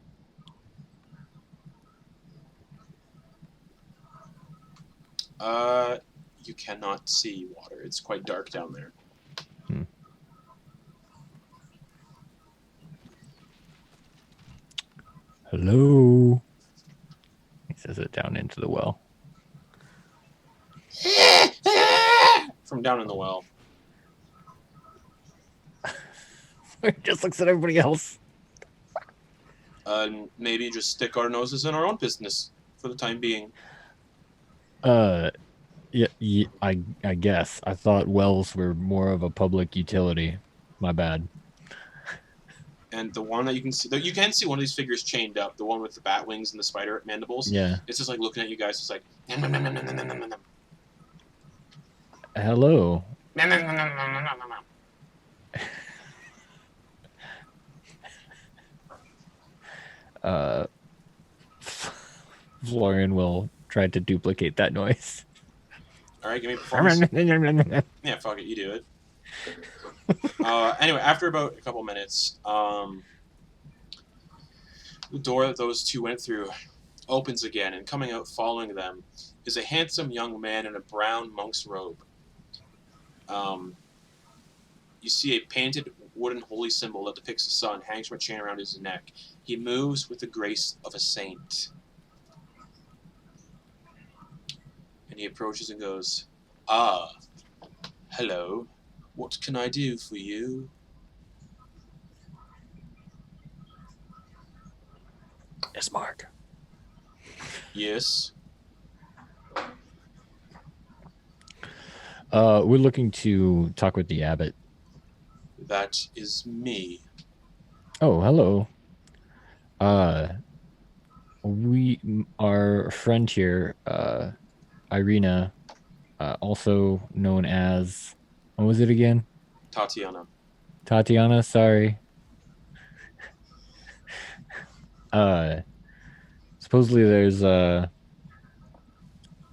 You cannot see water. It's quite dark down there. Hello. He says it down into the well. From down in the well. He just looks at everybody else. Maybe just stick our noses in our own business for the time being. Yeah, I guess. I thought wells were more of a public utility. My bad. And the one that you can see one of these figures chained up, the one with the bat wings and the spider mandibles. Yeah. It's just like looking at you guys. It's like, nom, nom, nom, nom, nom, nom, nom, nom, nom. Hello. Nom, nom, nom, nom, nom, nom, nom, nom. Florian will try to duplicate that noise. All right, give me a performance. Yeah, fuck it, you do it. Anyway, after about a couple minutes, the door that those two went through opens again, and coming out following them is a handsome young man in a brown monk's robe. You see a painted wooden holy symbol that depicts the sun hangs from a chain around his neck. He moves with the grace of a saint. And he approaches and goes, "Ah, hello. What can I do for you?" Ismark. Yes. We're looking to talk with the abbot. That is me. Oh, hello. Our friend here, Ireena, also known as, what was it again? Tatiana. Tatiana, sorry. Supposedly there's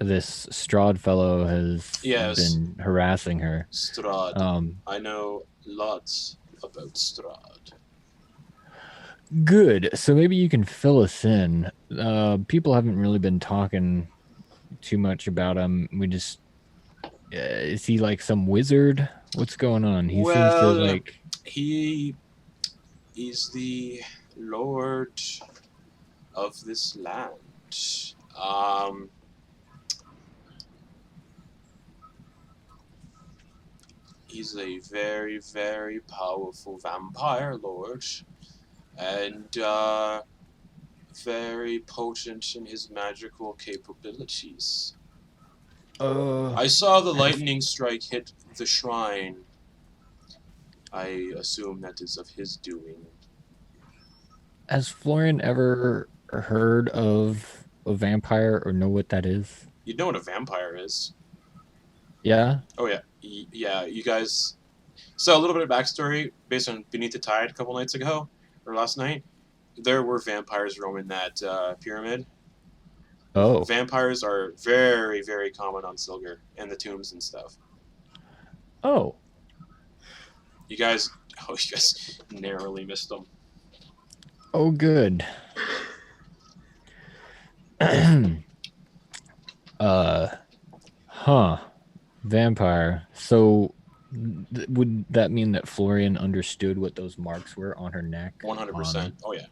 this Strahd fellow has been harassing her. Strahd. I know lots about Strahd. Good. So maybe you can fill us in. People haven't really been talking too much about him. We just is he like some wizard? What's going on? He seems to like he is the lord of this land. He's a very, very powerful vampire lord, and very potent in his magical capabilities. I saw the lightning strike hit the shrine. I assume that is of his doing. Has Florian ever heard of a vampire or know what that is? You know what a vampire is. Yeah? Oh, yeah. Yeah, you guys... So, a little bit of backstory based on Beneath the Tide a couple nights ago, or last night. There were vampires roaming that pyramid. Oh. Vampires are very, very common on Silgar and the tombs and stuff. Oh. You guys narrowly missed them. Oh, good. Vampire. So would that mean that Florian understood what those marks were on her neck? 100%. Oh, yeah.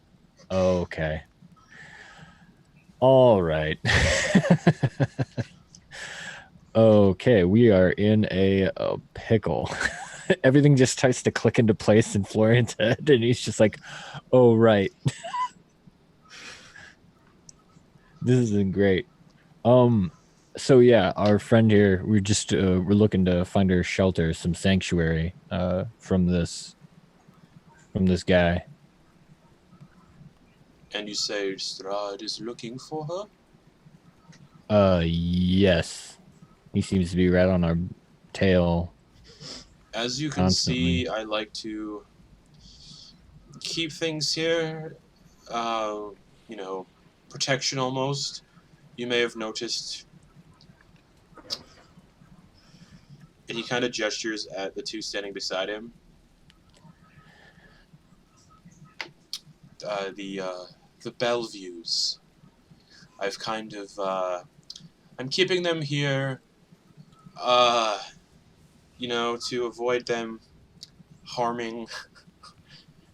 Okay. All right. Okay, we are in a pickle. Everything just starts to click into place in Florian's head, and he's just like, oh, right. This isn't great. So yeah, our friend here, we're just we're looking to find her shelter, some sanctuary from this guy. And you say Strahd is looking for her? Yes. He seems to be right on our tail. As you can see, I like to keep things here, protection almost. You may have noticed. And he kind of gestures at the two standing beside him. The Belleviews. I'm I'm keeping them here, to avoid them harming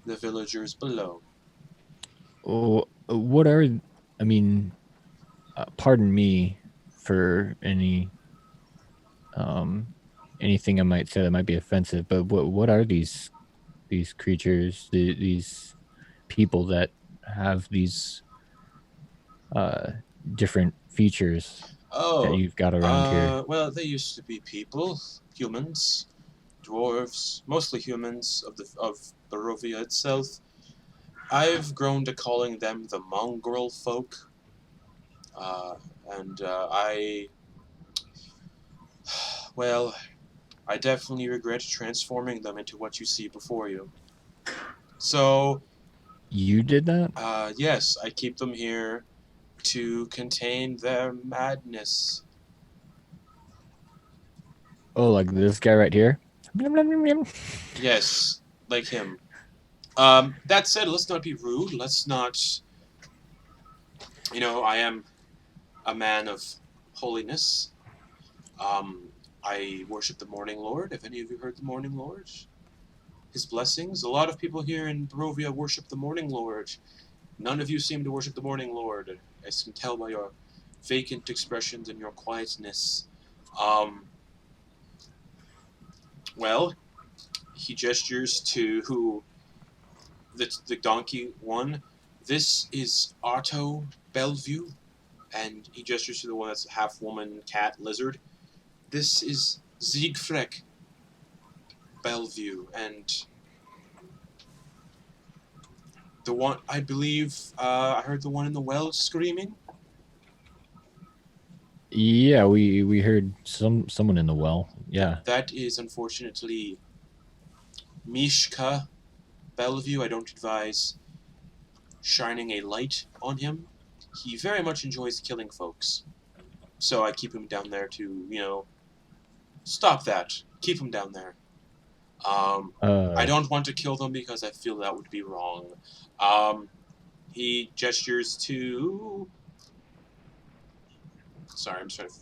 the villagers below. Oh, what are? I mean, pardon me for anything I might say that might be offensive, but what are these creatures, these people that have these different features that Oh, you've got around here? well, they used to be people, humans, dwarves, mostly humans of Barovia itself. I've grown to calling them the mongrel folk, uh, and well, I definitely regret transforming them into what you see before you. So, You did that? yes, I keep them here to contain their madness. Oh, like this guy right here? Yes, like him. That said, let's not be rude. Let's not, I am a man of holiness. I worship the Morning Lord. Have any of you heard the Morning Lord? His blessings. A lot of people here in Barovia worship the Morning Lord. None of you seem to worship the Morning Lord. I can tell by your vacant expressions and your quietness. Well, he gestures to the donkey one. This is Otto Bellevue, and he gestures to the one that's half woman, cat, lizard. This is Siegfried Bellevue, and the one, I believe, I heard the one in the well screaming. Yeah, we heard someone in the well. Yeah. That is unfortunately Mishka Bellevue. I don't advise shining a light on him. He very much enjoys killing folks. So I keep him down there to, stop that. Keep him down there. I don't want to kill them because I feel that would be wrong. He gestures to... Sorry, I'm just trying to...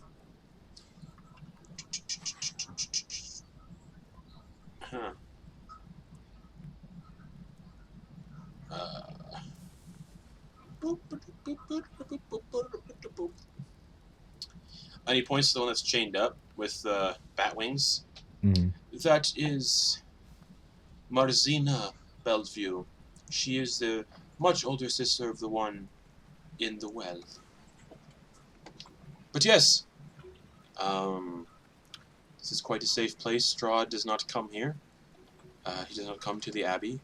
Huh. And he points to the one that's chained up with bat wings. Mhm. That is Marzina Bellevue. She is the much older sister of the one in the well. But yes, this is quite a safe place. Strahd does not come here. He does not come to the Abbey.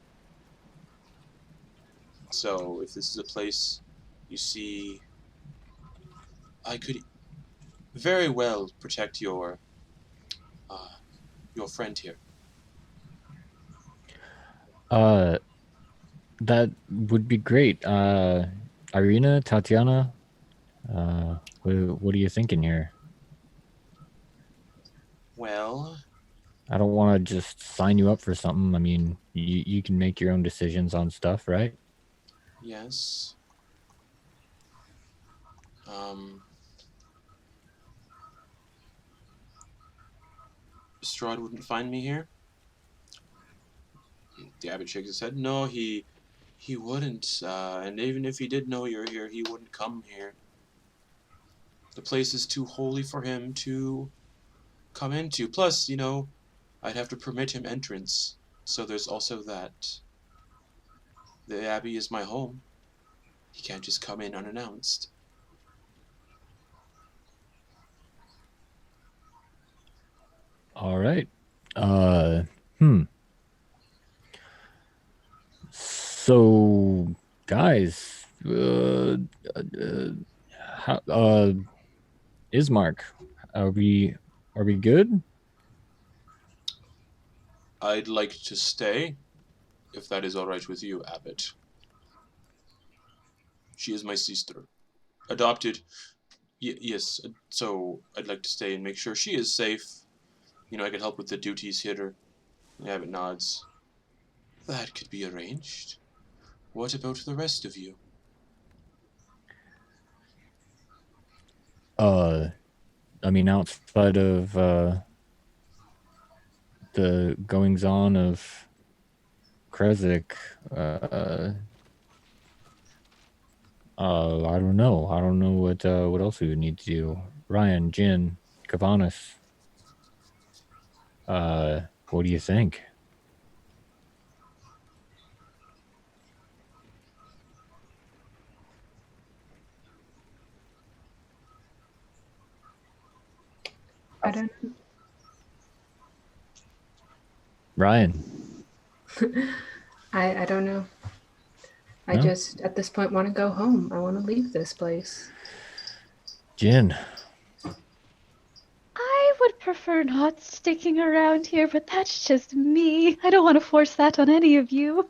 So if this is a place you see, I could very well protect your friend here. That would be great. Ireena, Tatiana, what are you thinking here? Well, I don't want to just sign you up for something. I mean, you can make your own decisions on stuff, right? yes. Strahd wouldn't find me here? The abbot shakes his head. No, he wouldn't. And even if he did know you're here, he wouldn't come here. The place is too holy for him to come into. Plus, I'd have to permit him entrance. So there's also that. The Abbey is my home. He can't just come in unannounced. All right. So, guys, Ismark, are we good? I'd like to stay, if that is all right with you, Abbot. She is my sister. Adopted. Yes, so I'd like to stay and make sure she is safe. I could help with the duties here. The Abbot nods. That could be arranged. What about the rest of you? I mean, outside of the goings on of Krezk, I don't know. I don't know what else we would need to do. Ryan, Jin, Kevenas, what do you think? I don't Ryan, I don't know. I No? just at this point want to go home. I want to leave this place. Jin, I would prefer not sticking around here, but that's just me. I don't want to force that on any of you.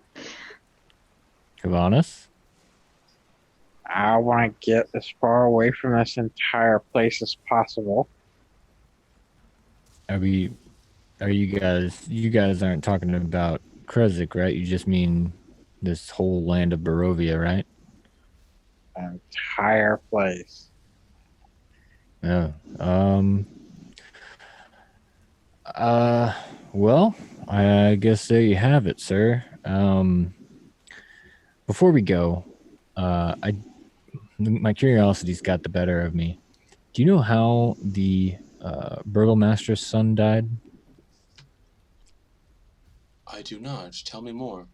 Kevenas, I want to get as far away from this entire place as possible. are you guys aren't talking about Krezk, right? You just mean this whole land of Barovia, right? The entire place. Yeah. Well, I guess there you have it, sir. Before we go, my curiosity's got the better of me. Do you know how the burgomaster's son died? I do not. Tell me more.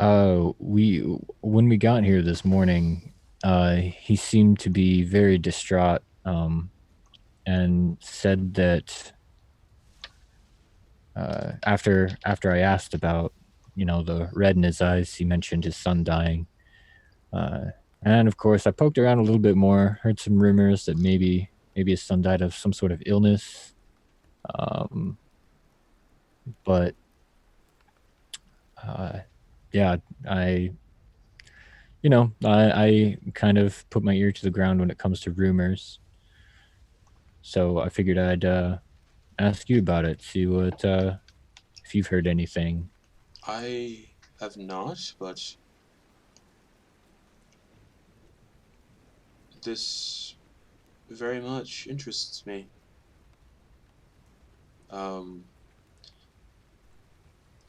When we got here this morning, he seemed to be very distraught, and said that after I asked about, the red in his eyes, he mentioned his son dying. And of course, I poked around a little bit more, heard some rumors that maybe his son died of some sort of illness. But yeah, I kind of put my ear to the ground when it comes to rumors. So I figured I'd ask you about it, see what if you've heard anything. I have not, but this very much interests me.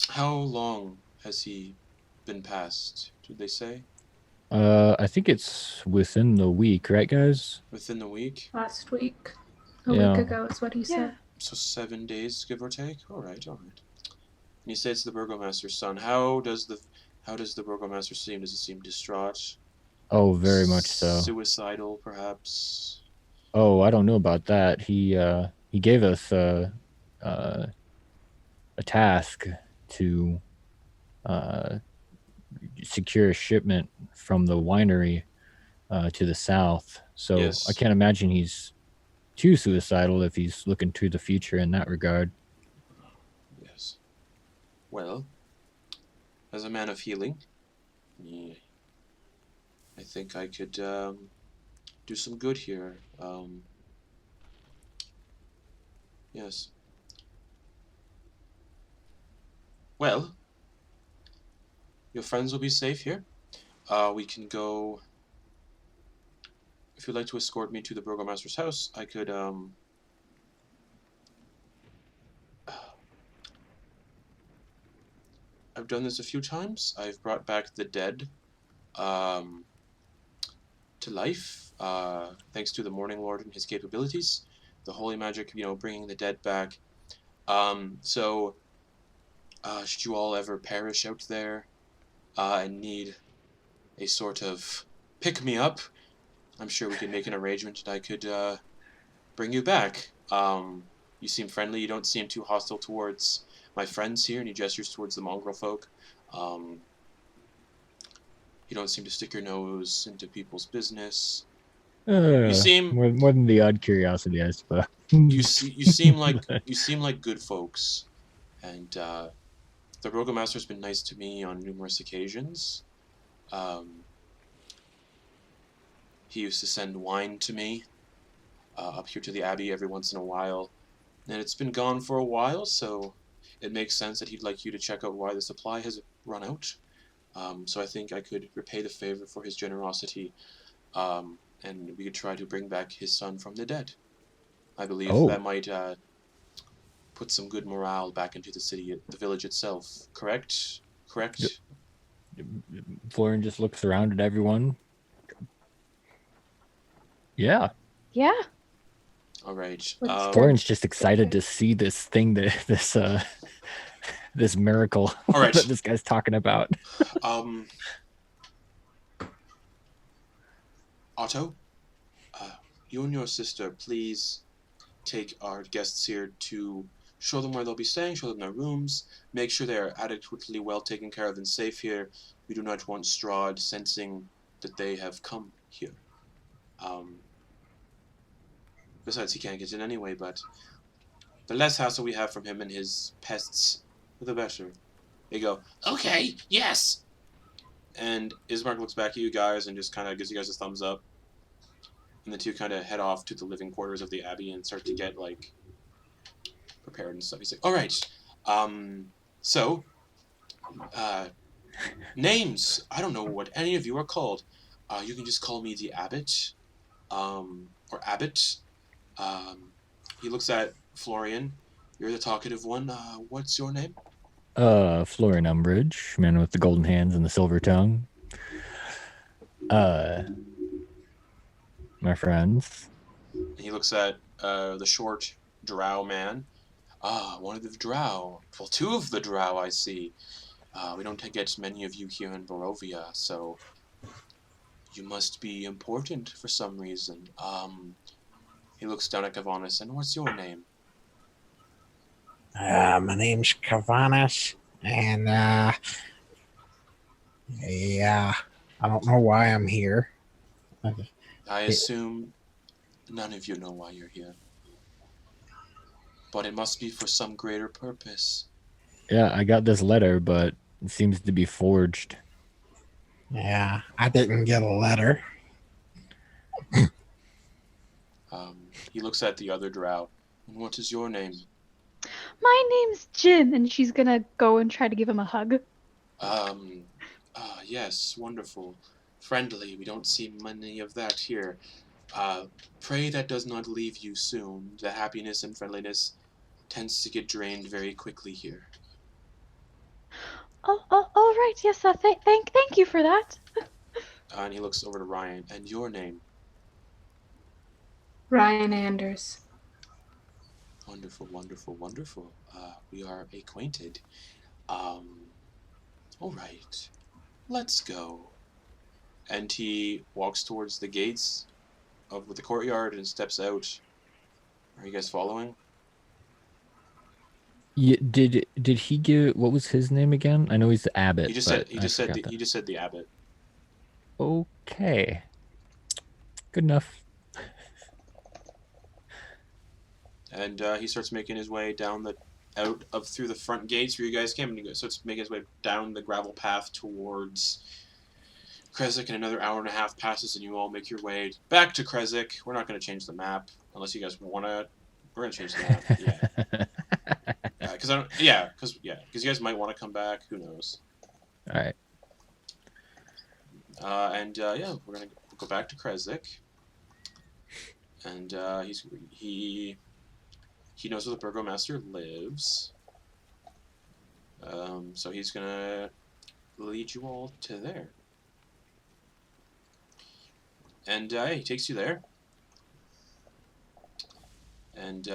How long has he been passed? Did they say? I think it's within the week, right, guys? Within the week? Last week, a Yeah. week ago is what he said. So 7 days, give or take? Alright. And you say it's the burgomaster's son. How does the burgomaster seem? Does he seem distraught? Oh, very much so. Suicidal, perhaps? Oh, I don't know about that. He gave us a task to secure a shipment from the winery to the south. So Yes. I can't imagine he's too suicidal if he's looking to the future in that regard. Yes. Well, as a man of healing, I think I could do some good here. Yes. Well, your friends will be safe here. We can go. If you'd like to escort me to the burgomaster's house, I could. I've done this a few times. I've brought back the dead to life, thanks to the Morning Lord and his capabilities. The holy magic, bringing the dead back. So, should you all ever perish out there and need a sort of pick-me-up, I'm sure we can make an arrangement that I could bring you back. You seem friendly. You don't seem too hostile towards my friends here, and he gestures towards the mongrel folk. You don't seem to stick your nose into people's business. You seem more than the odd curiosity, I suppose. you seem like good folks, and the burgomaster's been nice to me on numerous occasions. He used to send wine to me up here to the Abbey every once in a while, and it's been gone for a while, so it makes sense that he'd like you to check out why the supply has run out. So I think I could repay the favor for his generosity and we could try to bring back his son from the dead. I believe Oh. that might put some good morale back into the village itself. Correct? Correct? Florian just looks around at everyone. Yeah. Yeah. All right. Florian's just excited to see this thing this miracle All right. that this guy's talking about. Otto, you and your sister, please take our guests here to show them where they'll be staying, show them their rooms, make sure they are adequately well taken care of and safe here. We do not want Strahd sensing that they have come here. Besides, he can't get in anyway, but the less hassle we have from him and his pests, the better. They go, okay, yes! And Ismark looks back at you guys and just kind of gives you guys a thumbs up. And the two kind of head off to the living quarters of the Abbey and start to get, like, prepared and stuff. He's like, all right, names. I don't know what any of you are called. You can just call me the Abbot, or Abbot. He looks at Florian. You're the talkative one. What's your name? Florian Umbridge, man with the golden hands and the silver tongue. My friends. And he looks at the short drow man. One of the drow. Well, two of the drow, I see. We don't get many of you here in Barovia, so you must be important for some reason. He looks down at Kevenas, and what's your name? My name's Kevenas, and yeah, I don't know why I'm here. I assume none of you know why you're here. But it must be for some greater purpose. Yeah, I got this letter, but it seems to be forged. Yeah, I didn't get a letter. He looks at the other drow. And what is your name? My name's Jin, and she's gonna go and try to give him a hug. Yes, wonderful. Friendly, we don't see many of that here. Pray that does not leave you soon. The happiness and friendliness tends to get drained very quickly here. Oh, all right. Yes, thank you for that. And he looks over to Ryan. And your name? Ryan Anders. Wonderful, wonderful, wonderful. We are acquainted. All right. Let's go. And he walks towards the gates of the courtyard and steps out. Are you guys following? Yeah, did he give, what was his name again? I know he's the Abbot. He just said the Abbot. Okay. Good enough. And he starts making his way down through the front gates where you guys came, and he starts making his way down the gravel path towards Krezk, and another hour and a half passes, and you all make your way back to Krezk. We're not going to change the map unless you guys want to. We're going to change the map. Yeah. Because you guys might want to come back. Who knows? All right. We're going to go back to Krezk. And he knows where the burgomaster lives. So he's going to lead you all to there. And he takes you there. And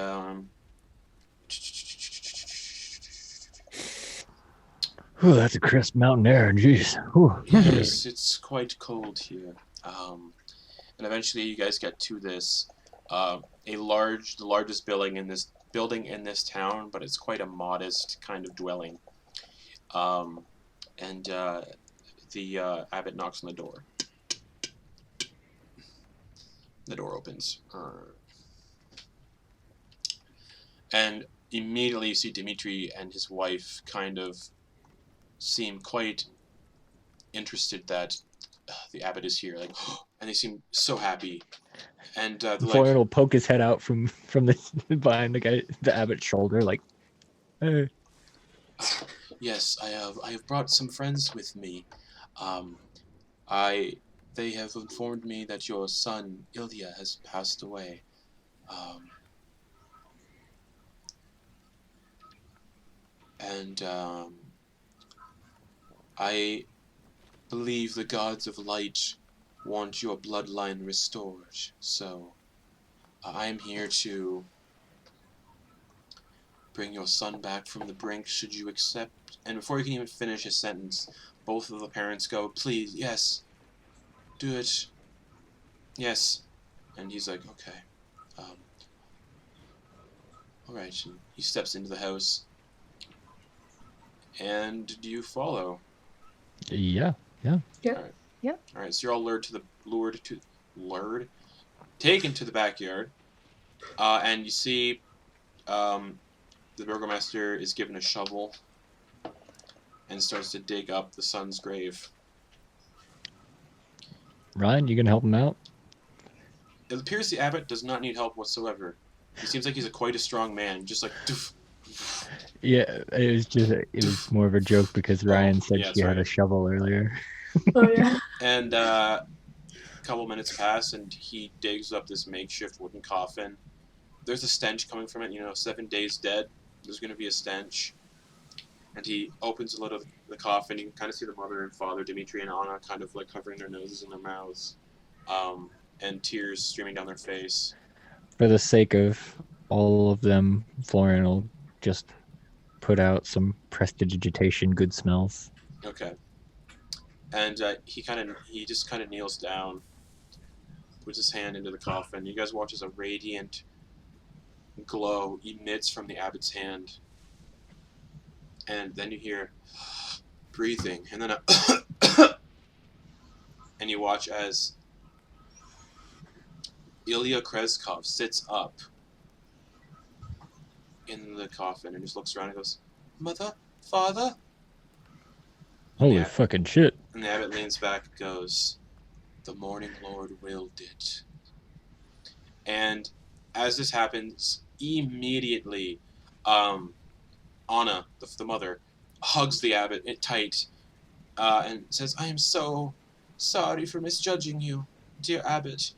That's a crisp mountain air. Jeez. yes, it's quite cold here. And eventually, you guys get to this the largest building in this town, but it's quite a modest kind of dwelling. The abbot knocks on the door. The door opens. And immediately you see Dimitri and his wife kind of seem quite interested that the abbot is here, and they seem so happy. And Florian will poke his head out from the behind the abbot's shoulder, like, hey. Yes, I have brought some friends with me. they have informed me that your son, Ilya, has passed away. And I believe the gods of light want your bloodline restored. So I am here to bring your son back from the brink, should you accept? And before he can even finish his sentence, both of the parents go, please, yes, do it. Yes. And he's like, okay. Alright. And he steps into the house. And do you follow? Yeah. Yep. Alright. Yep. Alright, so you're all taken to the backyard. And you see the burgomaster is given a shovel and starts to dig up the son's grave. Ryan, you gonna help him out? It appears the abbot does not need help whatsoever. He seems like he's quite a strong man, just like doof. Yeah, it was more of a joke because Ryan said yeah, she had sorry. a shovel earlier. Oh yeah. And a couple minutes pass, and he digs up this makeshift wooden coffin. There's a stench coming from it. 7 days dead. There's going to be a stench. And he opens a lid of the coffin. You can kind of see the mother and father, Dimitri and Anna, kind of like covering their noses and their mouths, and tears streaming down their face. For the sake of all of them, Florian will just put out some prestidigitation good smells. Okay. And he just kind of kneels down, puts his hand into the coffin. You guys watch as a radiant glow emits from the abbot's hand. And then you hear breathing, and then and you watch as Ilya Krezkov sits up in the coffin and just looks around and goes, "Mother? Father?" Holy fucking shit. And the abbot leans back and goes, "The morning Lord willed it." And as this happens, immediately, Anna, the mother, hugs the abbot tight and says, "I am so sorry for misjudging you, dear abbot.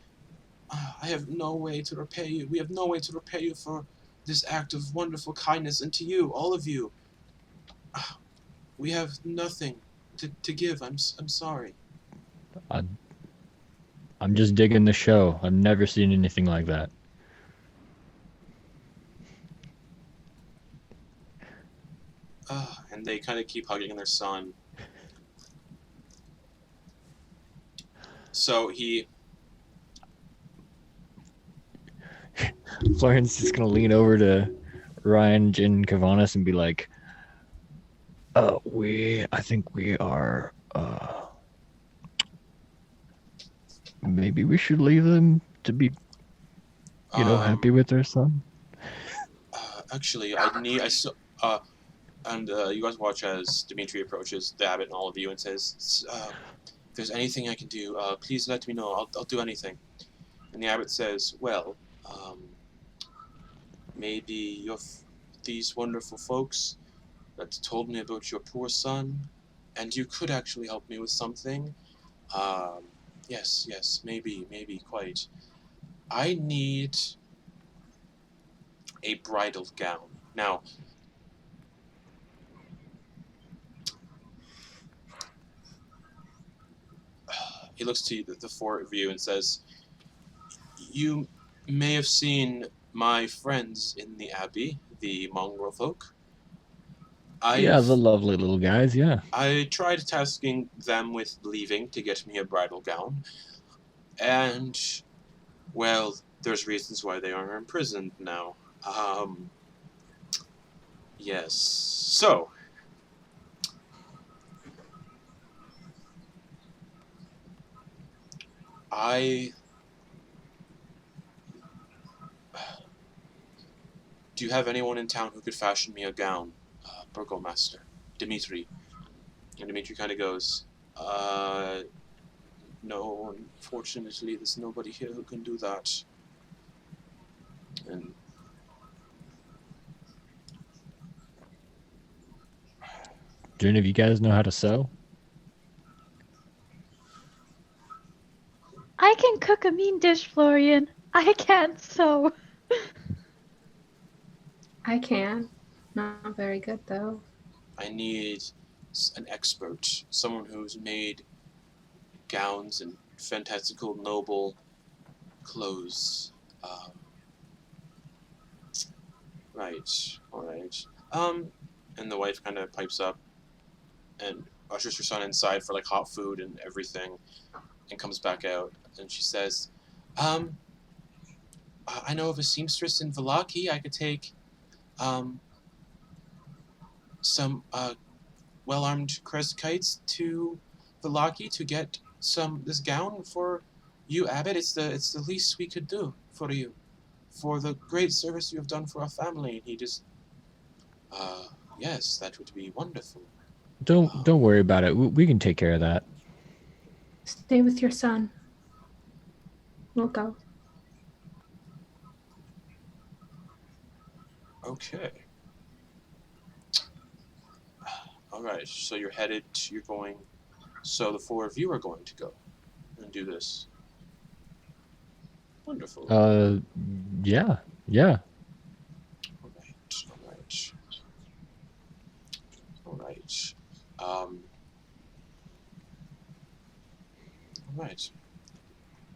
I have no way to repay you. We have no way to repay you for this act of wonderful kindness, and to you, all of you, we have nothing to give. I'm sorry." I'm just digging the show. I've never seen anything like that. And they kind of keep hugging their son. So Florian's just gonna lean over to Ryan, Jin, and Kevenas and be like, I think we are, maybe we should leave them to be, happy with their son. Actually, and you guys watch as Dimitri approaches the abbot and all of you and says, "If there's anything I can do, please let me know. I'll do anything." And the abbot says, "Well, maybe these wonderful folks that told me about your poor son, and you could actually help me with something. Yes, maybe quite. I need a bridal gown. Now, he looks to the four of you and says, "You may have seen my friends in the Abbey, the mongrel folk. Yeah, the lovely little guys, yeah. I tried tasking them with leaving to get me a bridal gown, and, well, there's reasons why they are imprisoned now. Yes. So, do you have anyone in town who could fashion me a gown, Burgomaster? Dimitri." And Dimitri kind of goes, "No, unfortunately, there's nobody here who can do that." And Do any of you guys know how to sew? a mean dish, Florian. I can't sew. I can. Not very good, though. I need an expert, someone who's made gowns and fantastical, noble clothes. Right, all right. And the wife kind of pipes up and ushers her son inside for like hot food and everything, and comes back out. And she says, I know of a seamstress in Vallaki. I could take some well-armed Krezkites to Vallaki to get this gown for you, Abbot. It's the least we could do for you, for the great service you have done for our family. And he just, yes, that would be wonderful. Don't worry about it. We can take care of that. Stay with your son. We'll go. Okay. All right. So you're going. So the four of you are going to go and do this. Wonderful. Yeah. All right. All right.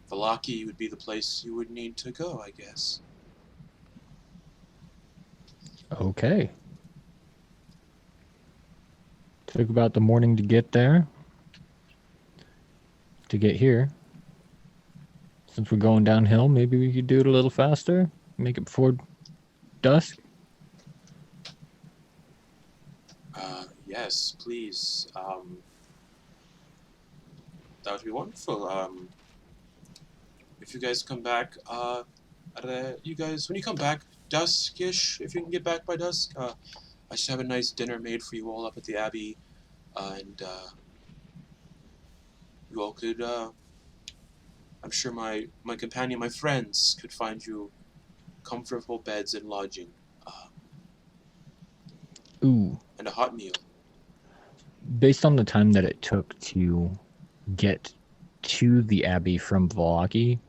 Vallaki would be the place you would need to go, I guess. Okay. Took about the morning to get there. To get here. Since we're going downhill, maybe we could do it a little faster. Make it before dusk. Yes, please. That would be wonderful. If you guys come back, when you come back, duskish, if you can get back by dusk, I should have a nice dinner made for you all up at the Abbey, and you all could, I'm sure my companion, my friends, could find you comfortable beds and lodging. Ooh. And a hot meal. Based on the time that it took to get to the Abbey from Vallaki,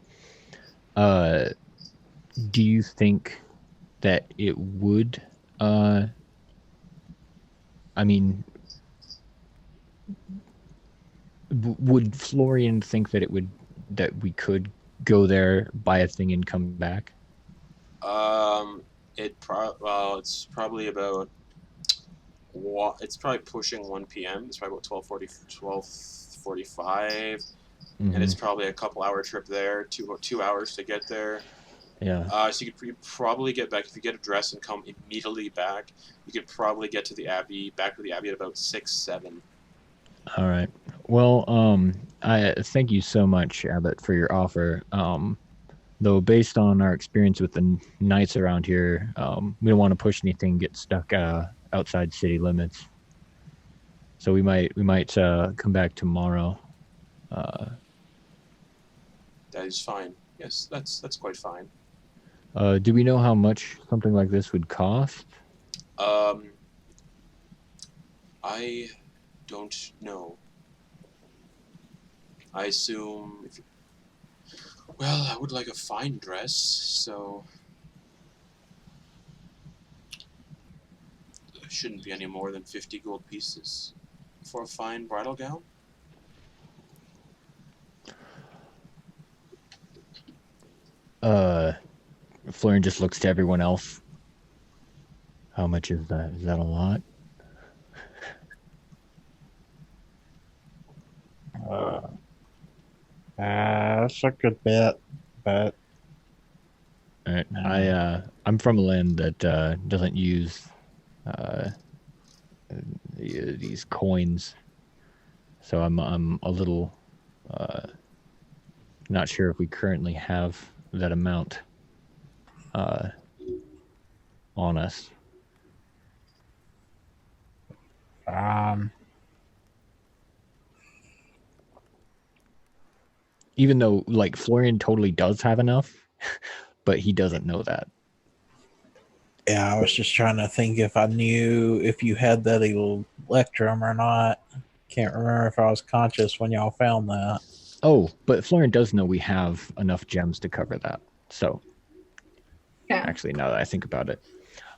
do you think that it would, I mean, would Florian think that that we could go there, buy a thing, and come back? It's probably about. It's probably pushing 1 p.m. It's probably about 12:45, and it's probably a couple-hour trip there. 2 hours to get there. Yeah. So you could probably get back if you get a dress and come immediately back. You could probably get to the Abbey, back to the Abbey at about 6-7. All right. Well, I thank you so much, Abbott, for your offer. Though based on our experience with the knights around here, we don't want to push anything, get stuck outside city limits. So we might come back tomorrow. That is fine. Yes, that's quite fine. Do we know how much something like this would cost? I don't know. I assume well, I would like a fine dress, so it shouldn't be any more than 50 gold pieces for a fine bridal gown. Florian just looks to everyone else. How much is that? Is that a lot? That's a good bit, but All right. I'm from a land that doesn't use these coins, so I'm a little not sure if we currently have that amount on us. Even though, like, Florian totally does have enough, but he doesn't know that. Yeah, I was just trying to think if I knew if you had that electrum or not. Can't remember if I was conscious when y'all found that. Oh, but Florian does know we have enough gems to cover that. So, Yeah. actually, now that I think about it.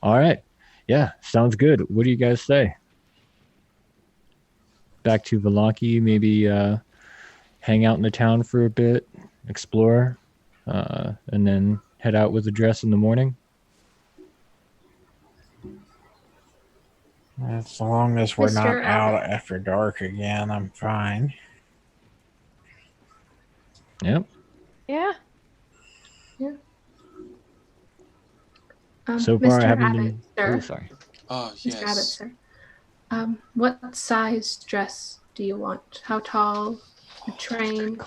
All right. Yeah, sounds good. What do you guys say? Back to Valaki, maybe hang out in the town for a bit, explore, and then head out with a dress in the morning? As long as we're not Mr. out after dark again, I'm fine. Yep. Yeah. So far, I Mr. haven't Abbott, been. sir. Oh, sorry. Mr. Abbott, Yes. sir. What size dress do you want? How tall? A train?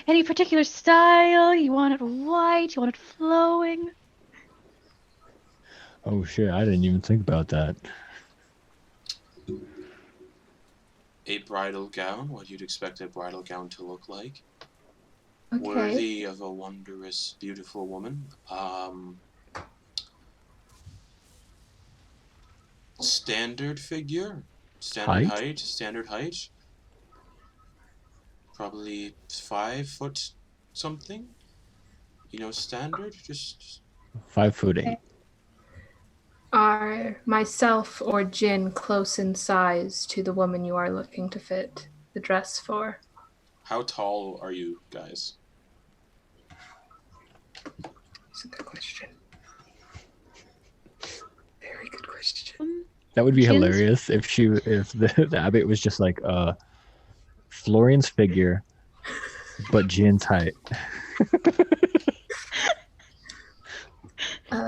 Any particular style? You want it white? You want it flowing? Oh shit! I didn't even think about that. A bridal gown, what you'd expect a bridal gown to look like. Okay. Worthy of a wondrous, beautiful woman. Standard figure, standard height. Probably 5 foot something. Standard. Just 5'8". Are myself or Jin close in size to the woman you are looking to fit the dress for? how tall are you guys? That's a good question. Very good question. That would be Jin's- hilarious if the abbot was just like Florian's figure, but Jin's height.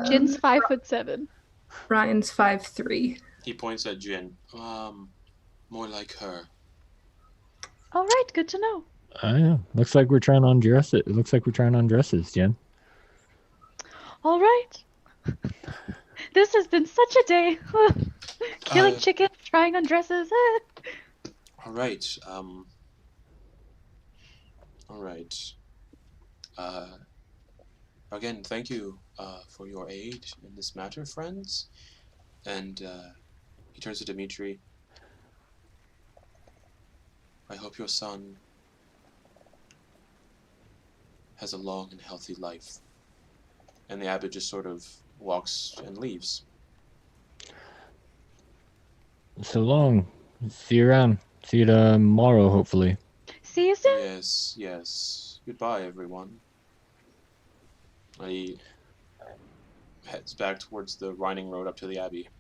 Jin's 5'7". Ryan's 5'3". He points at Jin. More like her. All right, good to know. Yeah. Looks like we're trying on dresses. It looks like we're trying on dresses, Jen. All right. This has been such a day. Killing chickens, trying on dresses. All right. All right. Again, thank you for your aid in this matter, friends. And he turns to Dimitri. I hope your son has a long and healthy life. And the abbot just sort of walks and leaves. So long. See you around. See you tomorrow, hopefully. See you soon. Yes. Goodbye, everyone. And he heads back towards the winding road up to the abbey.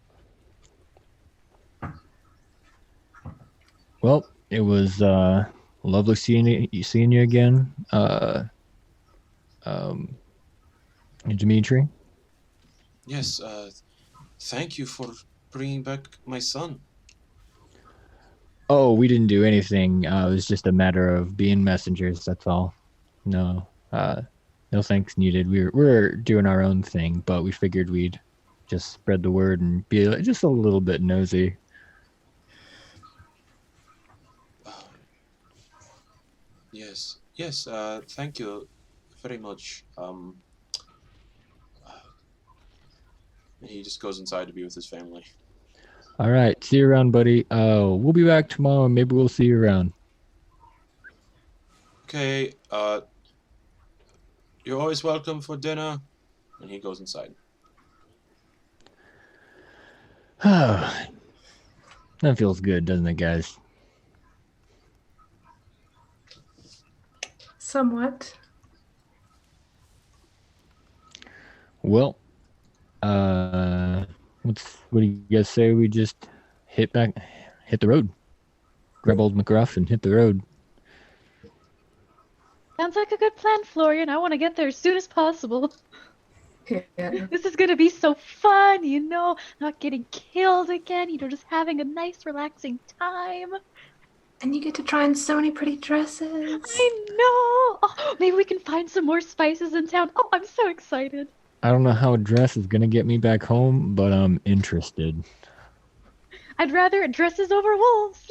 Well, it was lovely seeing you again, Dimitri. Yes, thank you for bringing back my son. Oh, we didn't do anything. It was just a matter of being messengers. That's all. No thanks needed. We're doing our own thing, but we figured we'd just spread the word and be just a little bit nosy. Yes, thank you very much. He just goes inside to be with his family. All right, see you around, buddy. We'll be back tomorrow. Maybe we'll see you around. Okay, you're always welcome for dinner. And he goes inside. That feels good, doesn't it, guys? Somewhat. Well, what do you guys say we just hit the road, grab old McGruff and hit the road? Sounds like a good plan, Florian. I want to get there as soon as possible. Yeah. This is gonna be so fun, not getting killed again, just having a nice, relaxing time. And you get to try on so many pretty dresses. I know! Oh, maybe we can find some more spices in town. Oh, I'm so excited. I don't know how a dress is gonna get me back home, but I'm interested. I'd rather dresses over wolves.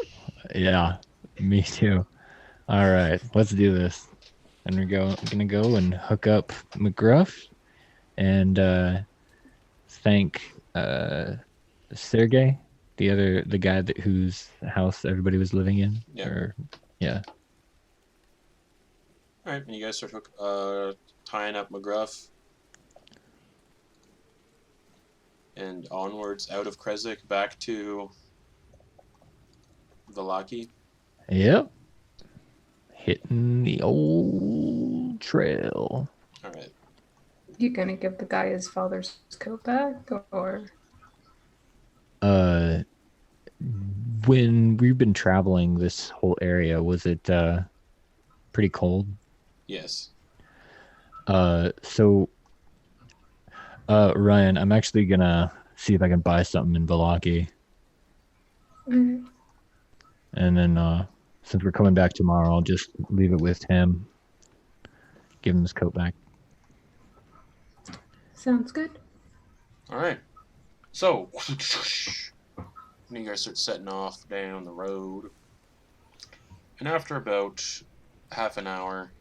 Yeah, me too. All right, let's do this. And we're gonna go and hook up McGruff and thank Sergey, the guy whose house everybody was living in. Yeah. All right, and you guys start tying up McGruff and onwards out of Krezk back to Valaki. Yep. Hitting the old trail. All right. You gonna give the guy his father's coat back, or? When we've been traveling this whole area, was it pretty cold? Yes. So Ryan, I'm actually gonna see if I can buy something in Valaki. Mm, And then since we're coming back tomorrow, I'll just leave it with him. Give him his coat back. sounds good. All right. So, you guys start setting off down the road. And after about half an hour,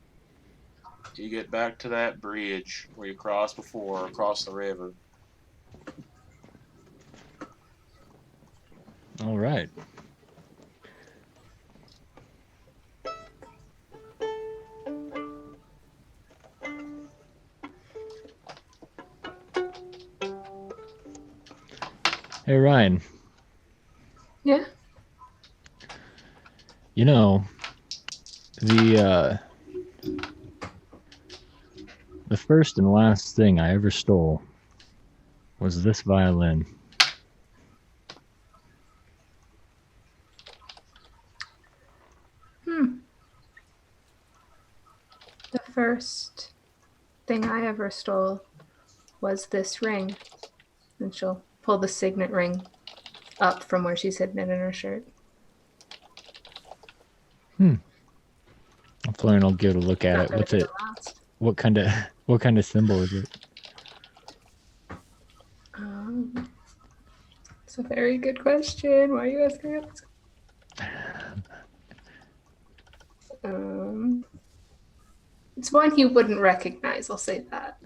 you get back to that bridge where you crossed before, across the river. All right. Hey Ryan, Yeah. you know the first and last thing I ever stole was this violin. The first thing I ever stole was this ring. And she'll pull the signet ring up from where she's hidden it in her shirt. Florian will give it a look at Not it. gonna What's be it? the last. What kind of symbol is it? It's a very good question. Why are you asking me this? It's one you wouldn't recognize, I'll say that.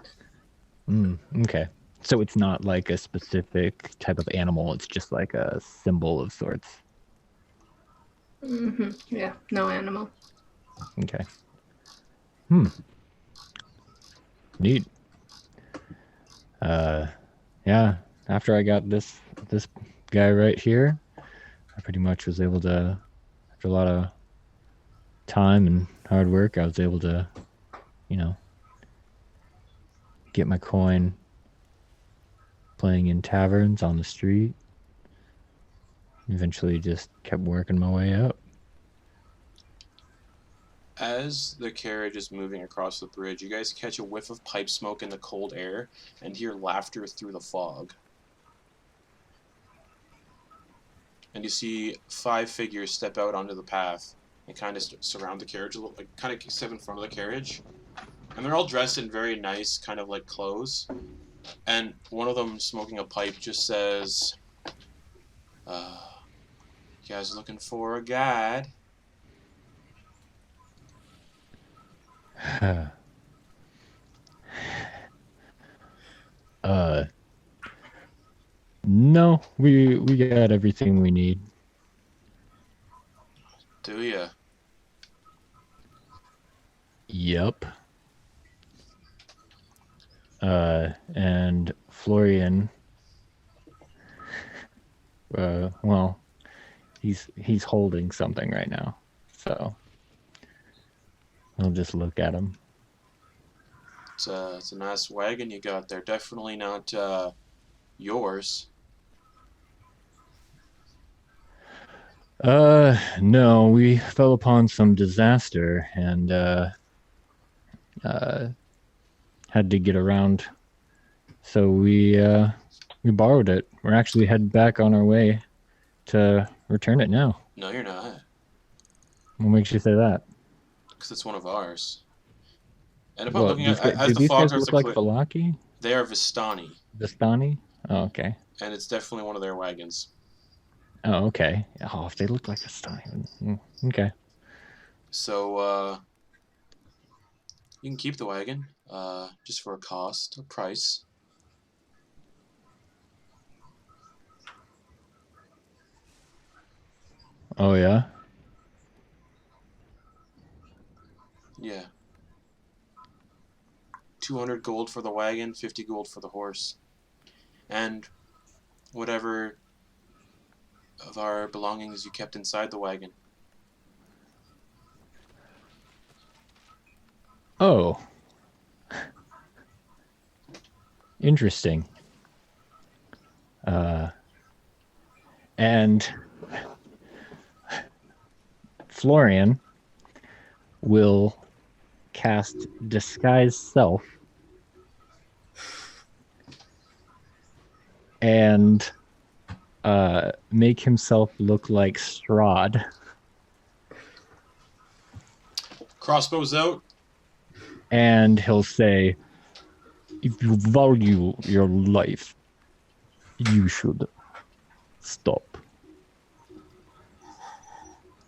Okay. So it's not like a specific type of animal, it's just like a symbol of sorts. Yeah, no animal. Okay. Neat. Yeah, after I got this guy right here, I pretty much was able to, after a lot of time and hard work, I was able to, get my coin playing in taverns on the street. Eventually just kept working my way up. As the carriage is moving across the bridge, you guys catch a whiff of pipe smoke in the cold air and hear laughter through the fog. And you see 5 figures step out onto the path and kind of surround the carriage, like kind of step in front of the carriage. And they're all dressed in very nice kind of like clothes. And one of them, smoking a pipe, just says, "You guys looking for a guide?" No, we got everything we need. Do ya? Yep. And Florian, well, he's holding something right now, so I'll just look at him. It's a nice wagon you got there. Definitely not yours. No, we fell upon some disaster and had to get around, so we borrowed it. We're actually headed back on our way to return it now. No, you're not. What makes you say that? Because it's one of ours. And upon What, looking at, as do the these fog guys starts look to like clear, Valaki? they are Vistani, Vistani? Oh, okay. and it's definitely one of their wagons. Oh, okay. Oh, if they look like Vistani. Okay. So, you can keep the wagon, just for a price. Oh, yeah? Yeah. 200 gold for the wagon, 50 gold for the horse. And whatever of our belongings you kept inside the wagon. Oh. Interesting. And Florian will cast Disguise Self and make himself look like Strahd. Crossbows out. And he'll say, if you value your life, you should stop.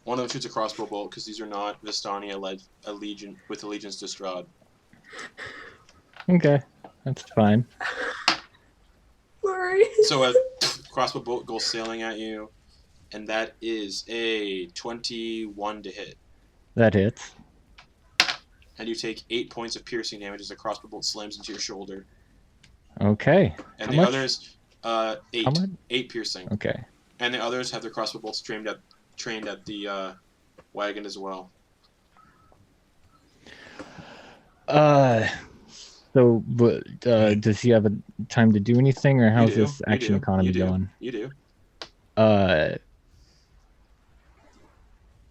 One of them shoots a crossbow bolt because these are not Vistani with allegiance to Strahd. Okay, that's fine. Sorry. So a crossbow bolt goes sailing at you, and that is a 21 to hit. That hits. And you take 8 points of piercing damage as a crossbow bolt slams into your shoulder. Okay. And How the much? others, 8. How much? 8 piercing. Okay. And the others have their crossbow bolts trained at the wagon as well. So, but does he have a time to do anything, or how's do. this action You economy do. going? You do.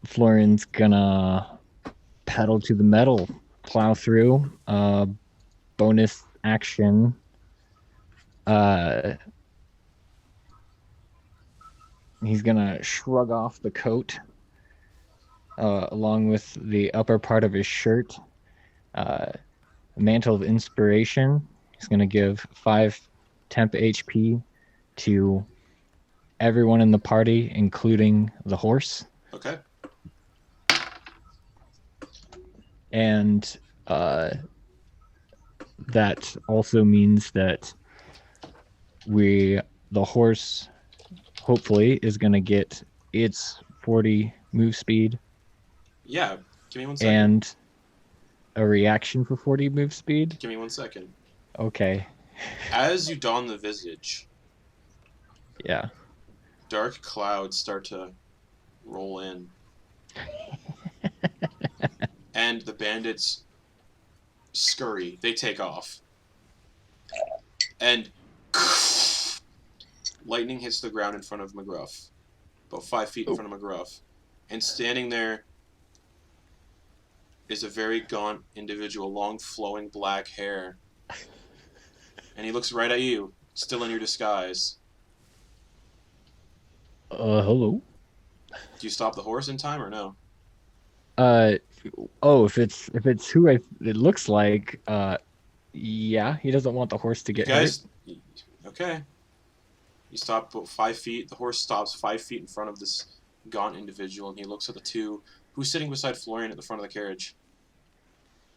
Florian's gonna pedal to the metal, plow through. Bonus action. He's gonna shrug off the coat, along with the upper part of his shirt. Mantle of Inspiration. He's gonna give 5 temp HP to everyone in the party, including the horse. Okay. And that also means that the horse hopefully is going to get its 40 move speed. Yeah. Give me 1 second. And a reaction for 40 move speed. Give me 1 second. Okay. As you don the visage, Yeah. dark clouds start to roll in. And the bandits scurry. They take off. And lightning hits the ground in front of McGruff. About 5 feet in front of McGruff. And standing there is a very gaunt individual, long flowing black hair. And he looks right at you, still in your disguise. Hello. Do you stop the horse in time or no? If it's who it looks like, yeah, he doesn't want the horse to get hurt. Okay. You stop about 5 feet. The horse stops 5 feet in front of this gaunt individual, and he looks at the two. Who's sitting beside Florian at the front of the carriage?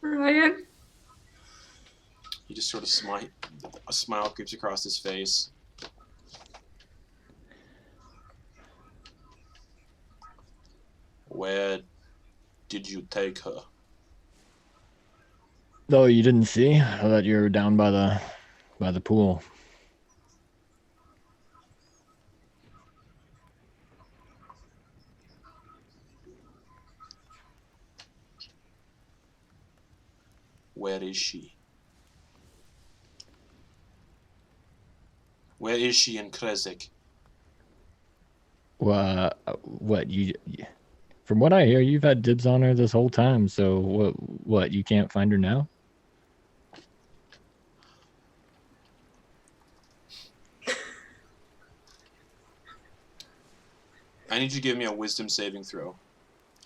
Ryan. He just sort of a smile creeps across his face. Where did you take her? Oh, you didn't see? I thought you were down by the pool. Where is she? Where is she in Krezk? What you? From what I hear, you've had dibs on her this whole time. So what? You can't find her now? I need you to give me a wisdom saving throw.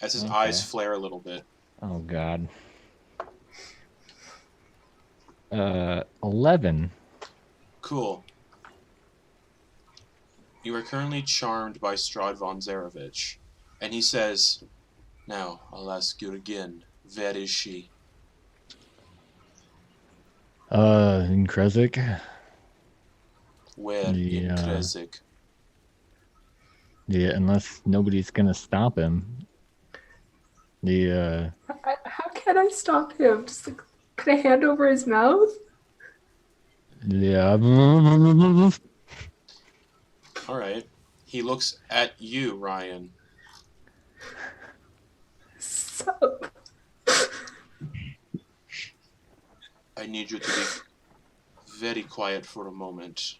As his eyes flare a little bit. Oh God. 11. Cool. You are currently charmed by Strahd von Zarevich. And he says, now, I'll ask you again, where is she? In Krezk? Where in Krezk? Yeah, unless nobody's gonna stop him. How can I stop him? Just like, Can I hand over his mouth? Yeah. All right. He looks at you, Ryan. Sup? I need you to be very quiet for a moment.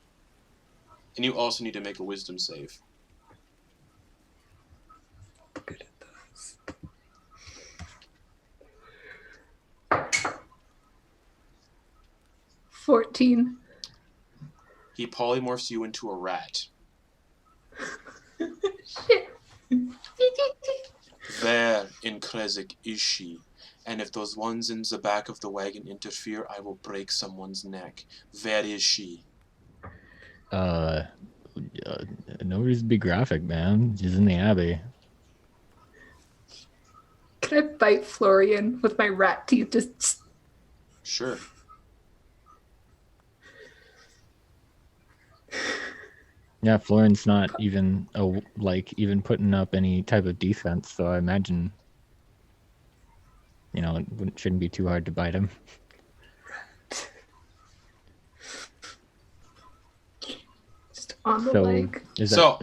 And you also need to make a wisdom save. Good at those. 14. He polymorphs you into a rat. Shit. Where in Krezk is she? And if those ones in the back of the wagon interfere, I will break someone's neck. Where is she? No reason to be graphic, man. She's in the Abbey. Can I bite Florian with my rat teeth? Just Sure. Yeah, Florian's not even even putting up any type of defense, so I imagine it shouldn't be too hard to bite him. just on the So leg.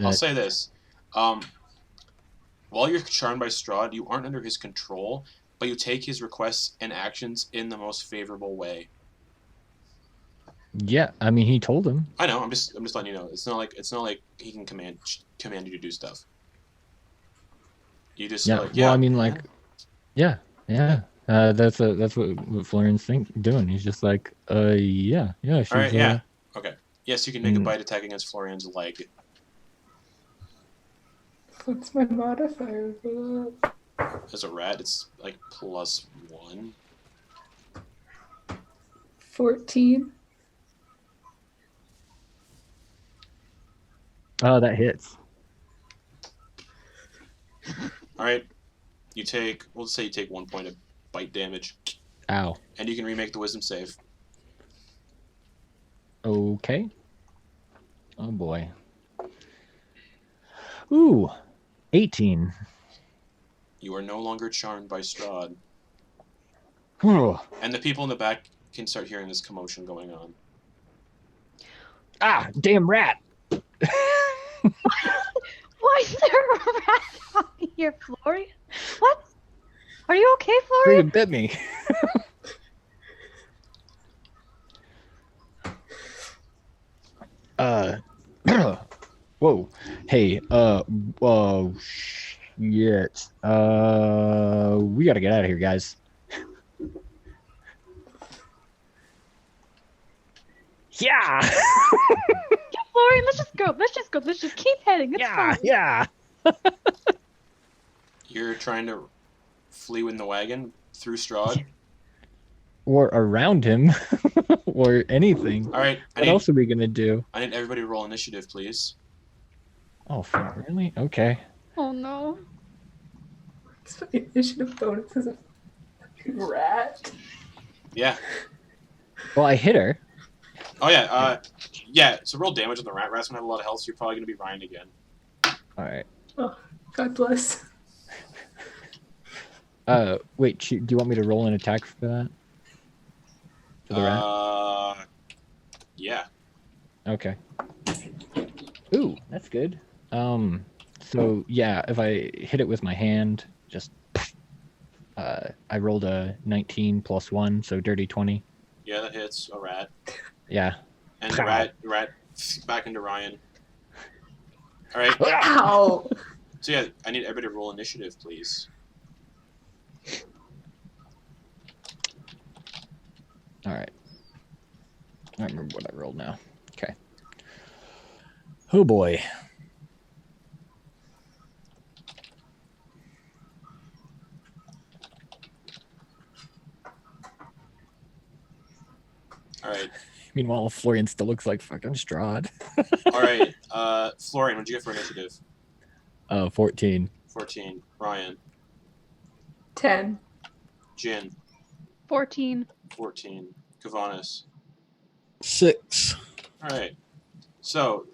I'll say this. While you're charmed by Strahd, you aren't under his control, but you take his requests and actions in the most favorable way. Yeah, I mean, he told him. I know. I'm just letting you know. It's not like he can command you to do stuff. You just Well, I mean, yeah. That's what Florian's doing. He's just like, yeah. She's, all right, yeah. Okay. Yes, you can make a bite attack against Florian's leg. What's my modifier for that? As a rat, it's like +1. 14. Oh, that hits. All right. We'll say you take 1 point of bite damage. Ow. And you can remake the wisdom save. Okay. Oh boy. Ooh, 18. You are no longer charmed by Strahd. Oh. And the people in the back can start hearing this commotion going on. Ah, damn rat. Why is there a rat out here, Florian? What? Are you okay, Florian? It bit me. Whoa. Hey, whoa, shit. We gotta get out of here, guys. Yeah! Yeah, Florian, let's just go. Let's just keep heading. It's fine. Yeah! You're trying to flee in the wagon through Strahd? Or around him. Or anything. All right. What else are we gonna do? I need everybody to roll initiative, please. Oh, really? Okay. Oh no. It's my initiative bonus is a fucking rat. Yeah. Well, I hit her. Oh, yeah. Yeah, so roll damage on the rat. Rat's gonna have a lot of health, so you're probably gonna be Ryan again. Alright. Oh, God bless. Wait, do you want me to roll an attack for that? For the rat? Yeah. Okay. Ooh, that's good. So yeah, if I hit it with my hand, just I rolled a 19 plus 1, so dirty 20. Yeah, that hits a rat. Yeah. And the rat back into Ryan. All right. Ow! So yeah, I need everybody to roll initiative, please. All right. I don't remember what I rolled now. Okay. Oh boy. All right. Meanwhile, Florian still looks like fucking Strahd. All right. Florian, what'd you get for initiative? 14. 14. Ryan. 10. Jin. 14. 14. Kevenas. 6. All right. So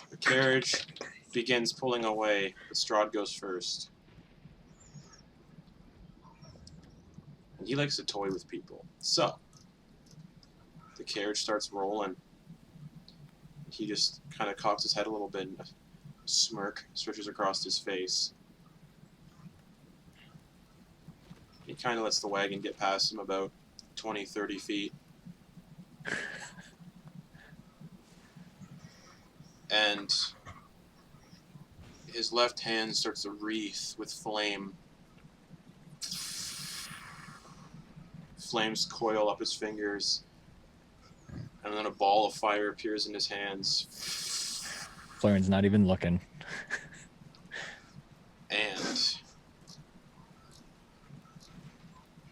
the carriage begins pulling away. The Strahd goes first. He likes to toy with people. So, the carriage starts rolling. He just kind of cocks his head a little bit and a smirk stretches across his face. He kind of lets the wagon get past him about 20, 30 feet. And his left hand starts to wreath with flame. Flames coil up his fingers. And then a ball of fire appears in his hands. Florian's not even looking. And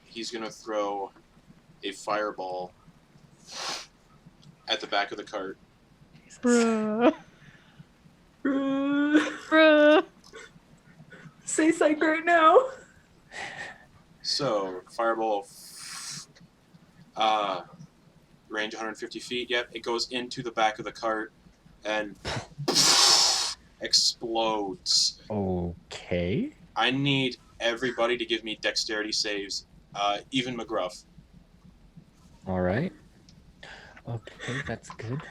he's going to throw a fireball at the back of the cart. Bruh. Bruh. Bruh. Say psych right now. So, fireball, range 150 feet. Yep, it goes into the back of the cart and explodes. Okay. I need everybody to give me dexterity saves, even McGruff. All right. Okay, that's good.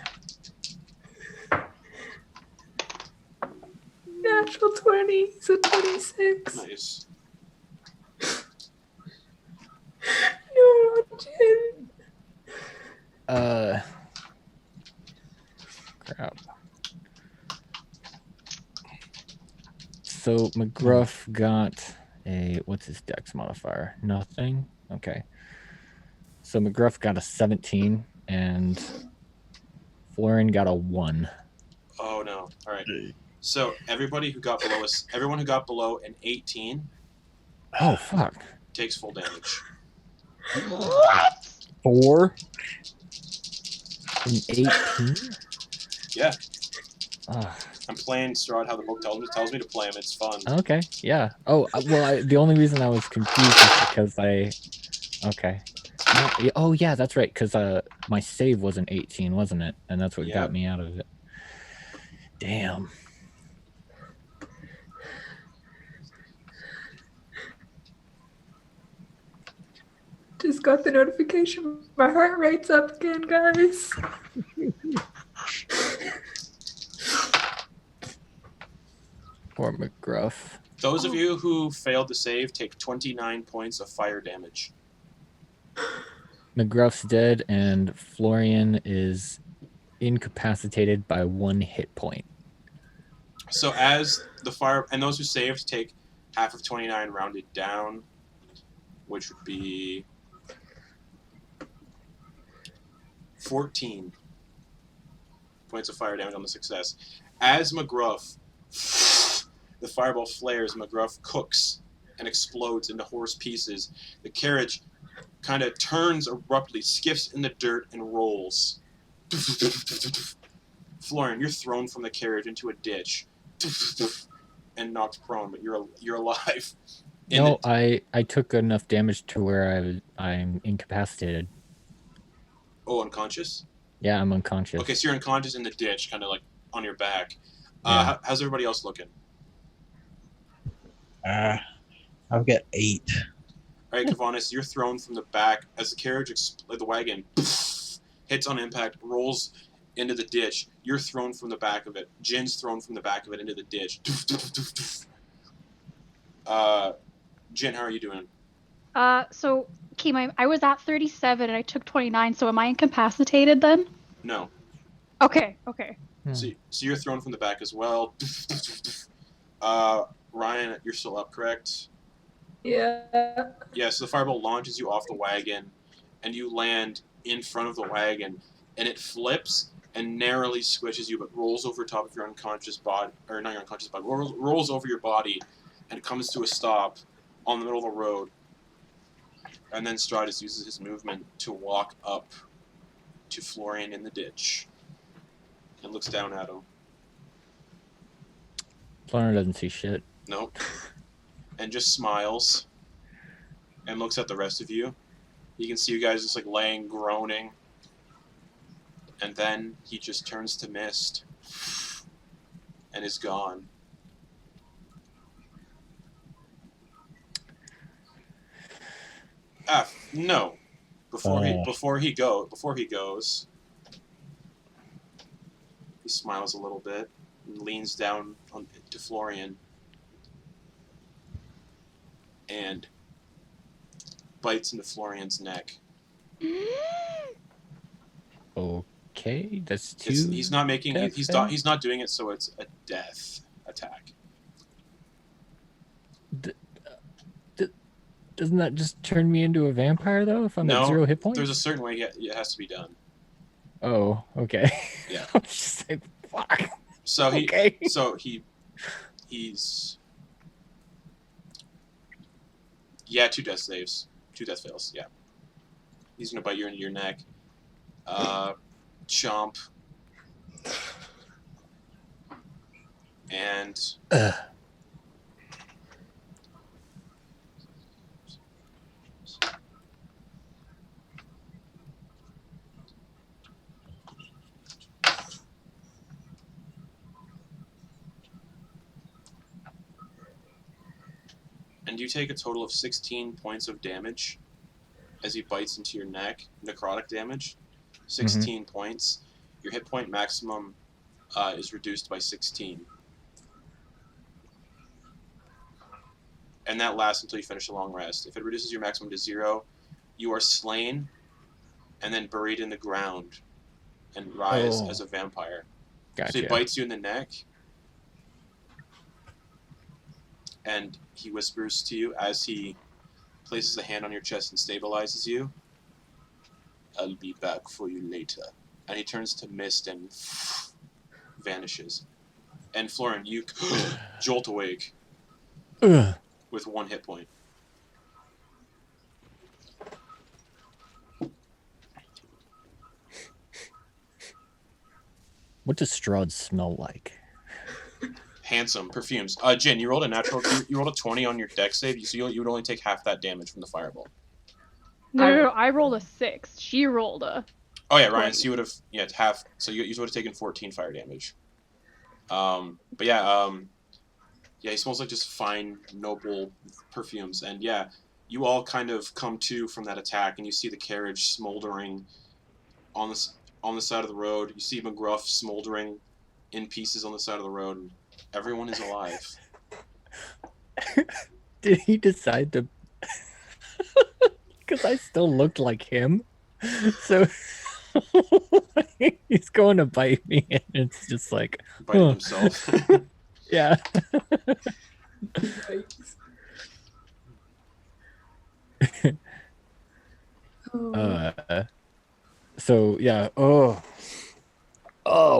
Natural 20, so 26. Nice. No, Jin. Crap. So McGruff got a, what's his dex modifier? Nothing. Okay. So McGruff got a 17 and Florian got a 1. Oh no! All right. So everyone who got below an 18 Oh fuck. takes full damage. What? 4. An 18? Yeah, Ah, I'm playing Strahd how the book tells me to play him. It's fun. okay. Yeah. Oh, well, the only reason I was confused is because okay. Oh yeah, that's right. Because my save was an 18, wasn't it? And that's what Yeah. got me out of it. Damn. Just got the notification. My heart rate's up again, guys. Poor McGruff. Those of you who failed to save take 29 points of fire damage. McGruff's dead, and Florian is incapacitated by 1 hit point. So as the fire, and those who saved take half of 29 rounded down, which would be 14 points of fire damage on the success. As McGruff, the fireball flares, McGruff cooks and explodes into horse pieces. The carriage kind of turns abruptly, skips in the dirt, and rolls. Florian, you're thrown from the carriage into a ditch and knocked prone, but you're alive. No, I took enough damage to where I'm incapacitated. Oh, unconscious? Yeah, I'm unconscious. Okay, so you're unconscious in the ditch, kind of like on your back. Yeah. How's everybody else looking? I've got 8. All right, Kevenas, you're thrown from the back as the carriage, the wagon, hits on impact, rolls into the ditch. You're thrown from the back of it. Jin's thrown from the back of it into the ditch. Jin, how are you doing? So, Kim, I was at 37 and I took 29, so am I incapacitated then? No. Okay. So you're thrown from the back as well. Ryan, you're still up, correct? Yeah. Yeah, so the fireball launches you off the wagon, and you land in front of the wagon, and it flips and narrowly squishes you, but rolls over top of your unconscious body, or not your unconscious body, rolls over your body, and comes to a stop on the middle of the road. And then Strahd uses his movement to walk up to Florian in the ditch, and looks down at him. Florian doesn't see shit. Nope. And just smiles and looks at the rest of you. You can see you guys just like laying, groaning. And then he just turns to mist and is gone. Ah, No. Before he goes, he smiles a little bit and leans down to Florian and bites into Florian's neck. Okay, that's two. He's not making. He's not doing it, so it's a death attack. Doesn't that just turn me into a vampire though? If I'm at 0 hit points? There's a certain way it has to be done. Oh, okay. Yeah. I was just like, fuck. So he's 2 death saves, 2 death fails. Yeah. He's gonna bite you into your neck. Chomp. And you take a total of 16 points of damage as he bites into your neck. Necrotic damage. 16 points. Your hit point maximum is reduced by 16. And that lasts until you finish a long rest. If it reduces your maximum to 0, you are slain and then buried in the ground and rise as a vampire. Gotcha. So he bites you in the neck, and he whispers to you as he places a hand on your chest and stabilizes you. I'll be back for you later. And he turns to mist and vanishes. And Florian, you jolt awake with 1 hit point. What does Strahd smell like? Handsome perfumes. Jin, you rolled a 20 on your dex save, so you would only take half that damage from the fireball. No, I rolled a 6. She rolled a. Oh yeah, Ryan. So you would have half. So you would have taken 14 fire damage. But yeah, he smells like just fine, noble perfumes, and yeah, you all kind of come to from that attack, and you see the carriage smoldering on the side of the road. You see McGruff smoldering in pieces on the side of the road, and everyone is alive. Did he decide to? Because I still looked like him, so he's going to bite me, and it's just like biting himself. Yeah. So yeah. Oh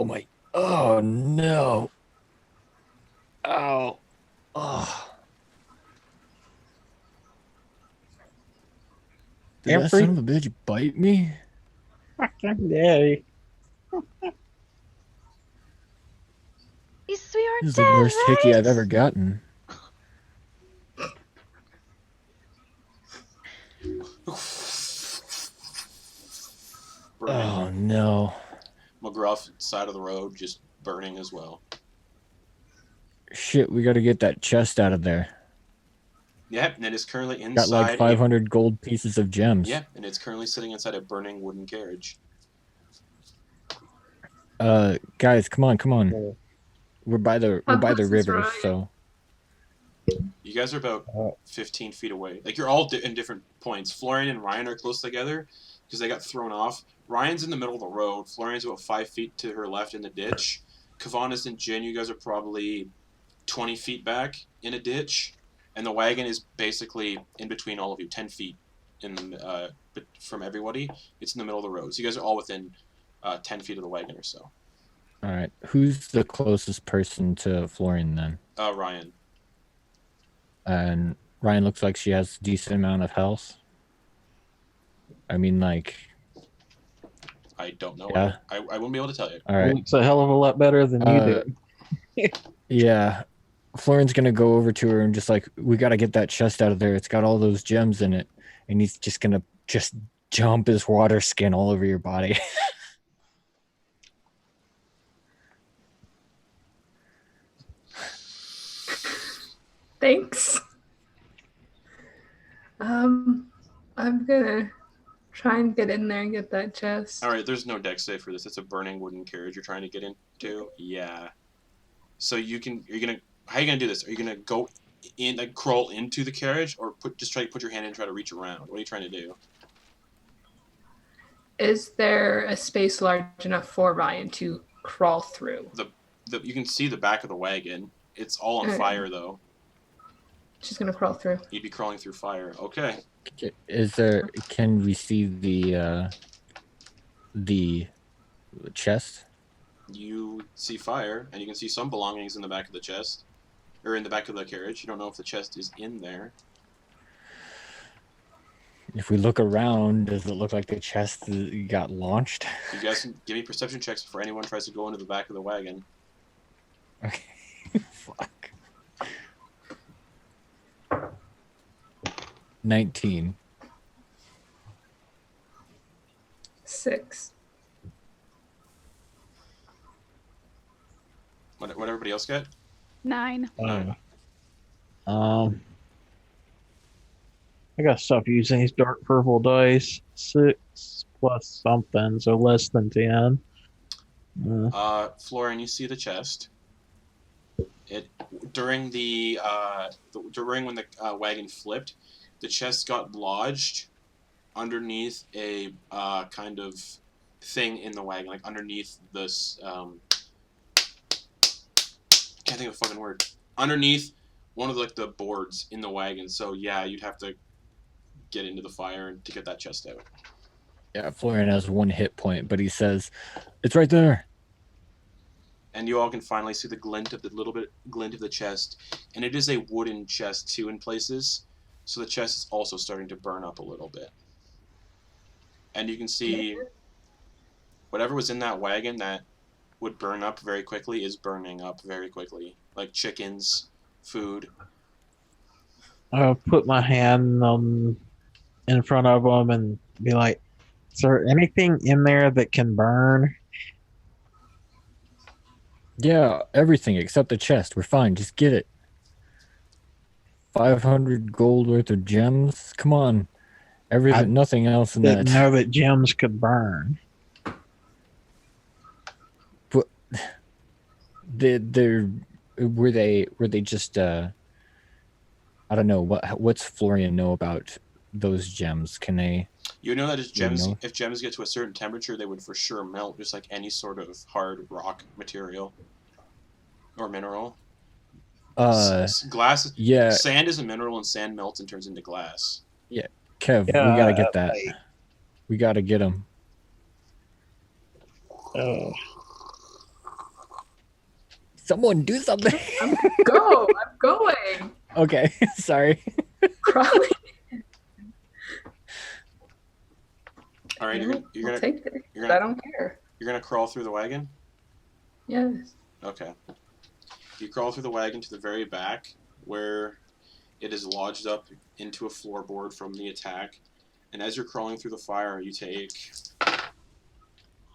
my. Oh no. Ow. Oh. Did that son of a bitch bite me? Fucking day. We are This is dead, the worst right? hickey I've ever gotten. Oh no. McGruff, side of the road, just burning as well. Shit, we gotta get that chest out of there. Yep, and it is currently inside. Got like 500 gold pieces of gems. Yeah, and it's currently sitting inside a burning wooden carriage. Guys, come on. We're by the river, so. You guys are about 15 feet away. Like, you're all in different points. Florian and Ryan are close together because they got thrown off. Ryan's in the middle of the road. Florian's about 5 feet to her left in the ditch. Kevenas and Jin, you guys are probably 20 feet back in a ditch. And the wagon is basically in between all of you, 10 feet from everybody. It's in the middle of the road. So you guys are all within 10 feet of the wagon or so. All right. Who's the closest person to Florian then? Ryan. And Ryan looks like she has a decent amount of health. I mean, like... I don't know. Yeah. I won't be able to tell you. All right. It's a hell of a lot better than you do. Yeah. Florian's going to go over to her and just like, we got to get that chest out of there. It's got all those gems in it. And he's just going to just jump his water skin all over your body. Thanks. I'm gonna try and get in there and get that chest. All right, there's no deck save for this. It's a burning wooden carriage you're trying to get into. Yeah. So how are you gonna do this? Are you gonna go in, like crawl into the carriage, or just try to put your hand in and try to reach around? What are you trying to do? Is there a space large enough for Ryan to crawl through? You can see the back of the wagon. It's all on fire though. She's gonna crawl through. You'd be crawling through fire. Okay. Can we see the chest? You see fire, and you can see some belongings in the back of the chest, or in the back of the carriage. You don't know if the chest is in there. If we look around, does it look like the chest got launched? You guys can give me perception checks before anyone tries to go into the back of the wagon. Okay. Fuck. 19. 6. What everybody else get? 9. I gotta stop using these dark purple dice. 6 plus something, so less than 10. Florian, you see the chest. During when the wagon flipped, the chest got lodged underneath a kind of thing in the wagon, like underneath this. Can't think of a fucking word. Underneath one of the boards in the wagon. So yeah, you'd have to get into the fire to get that chest out. Yeah, Florian has 1 hit point, but he says, "It's right there." And you all can finally see the glint of the chest, and it is a wooden chest too in places. So the chest is also starting to burn up a little bit. And you can see whatever was in that wagon that would burn up very quickly is burning up very quickly. Like chickens, food. I'll put my hand in front of them and be like, "Is there anything in there that can burn?" Yeah, everything except the chest. We're fine. Just get it. 500 gold worth of gems. Come on. Nothing else in that. Didn't know that gems could burn. But were they just I don't know what's Florian know about those gems? Can they? You know that if gems get to a certain temperature, they would for sure melt, just like any sort of hard rock material or mineral. Glass. Yeah. Sand is a mineral, and sand melts and turns into glass. Yeah, Kev, we gotta get that. We gotta get them. Someone do something. I'm going. Okay, sorry. Crawling. All right, you're gonna take it. I don't care. You're gonna crawl through the wagon. Yes. Okay. You crawl through the wagon to the very back, where it is lodged up into a floorboard from the attack. And as you're crawling through the fire, you take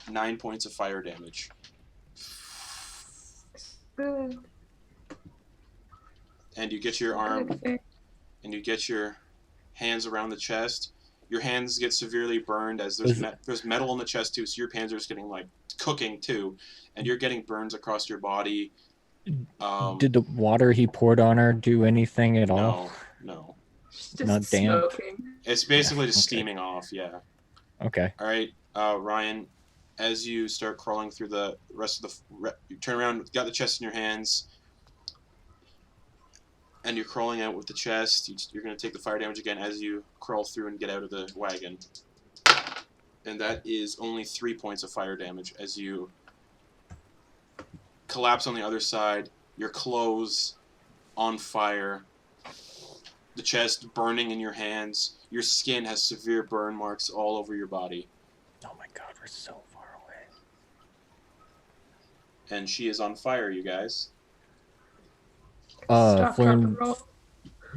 9 points of fire damage. Good. And you get your arm, and you get your hands around the chest. Your hands get severely burned as there's metal in the chest too, so your hands are just getting like cooking too, and you're getting burns across your body. Did the water he poured on her do anything at all? No. Just not damp. smoking. It's basically just steaming off. Yeah. Okay. All right, Ryan. As you start crawling through the rest of you turn around, got the chest in your hands, and you're crawling out with the chest. You're going to take the fire damage again as you crawl through and get out of the wagon. And that is only 3 points of fire damage as you collapse on the other side, your clothes on fire, the chest burning in your hands, your skin has severe burn marks all over your body. Oh my god, we're so far away. And she is on fire, you guys.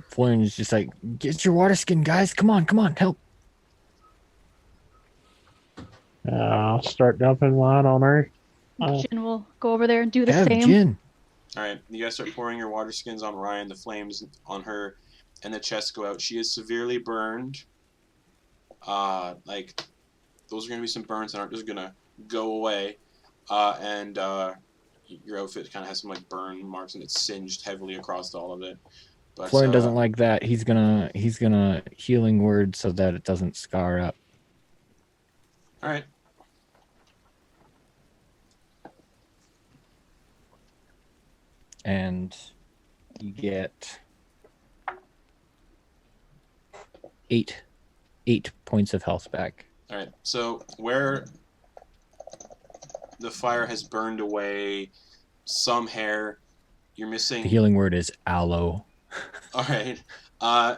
Florian's just like, "Get your water skin, guys. Come on, help." I'll start dumping mine on her. Jin will go over there and do the same. Jin. All right, you guys start pouring your water skins on Ryan, the flames on her, and the chest go out. She is severely burned. Like, those are going to be some burns that aren't just going to go away. And your outfit kind of has some like burn marks, and it's singed heavily across all of it. But Florian doesn't like that. He's gonna healing word so that it doesn't scar up. All right. And you get 8 points of health back. All right. So where the fire has burned away some hair, you're missing. The healing word is aloe. All right.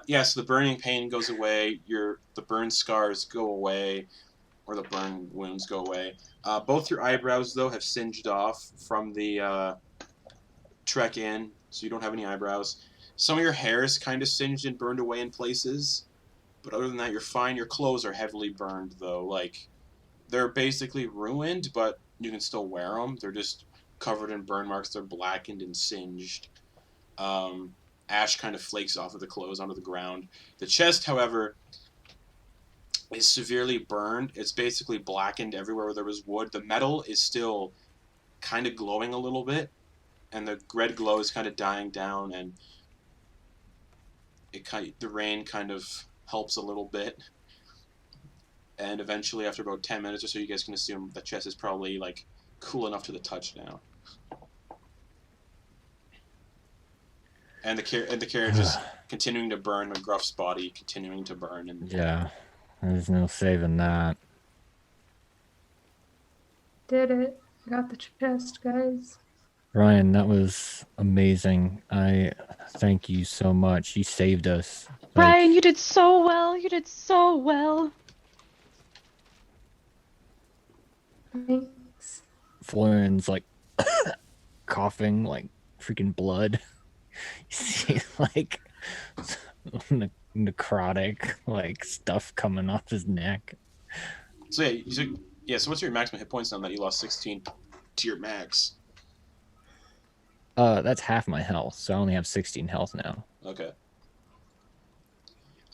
Yeah. So the burning pain goes away. The burn scars go away, or the burn wounds go away. Both your eyebrows though have singed off from the trek in, so you don't have any eyebrows. Some of your hair is kind of singed and burned away in places, but other than that, you're fine. Your clothes are heavily burned though. Like, they're basically ruined, but you can still wear them. They're just covered in burn marks. They're blackened and singed. Ash kind of flakes off of the clothes onto the ground. The chest, however, is severely burned. It's basically blackened everywhere where there was wood. The metal is still kind of glowing a little bit, and the red glow is kind of dying down, and the rain kind of helps a little bit. And eventually, after about 10 minutes or so, you guys can assume the chest is probably like cool enough to the touch now. And the carriage is continuing to burn. McGruff's body continuing to burn. And yeah, there's no saving that. Did it. Got the chest, guys. Ryan, that was amazing. I thank you so much. You saved us. Brian, you did so well. You did so well. Thanks. Florian's like coughing like freaking blood. You see like necrotic like stuff coming off his neck. So so what's your maximum hit points now that you lost 16 to your max? That's half my health, so I only have 16 health now. Okay.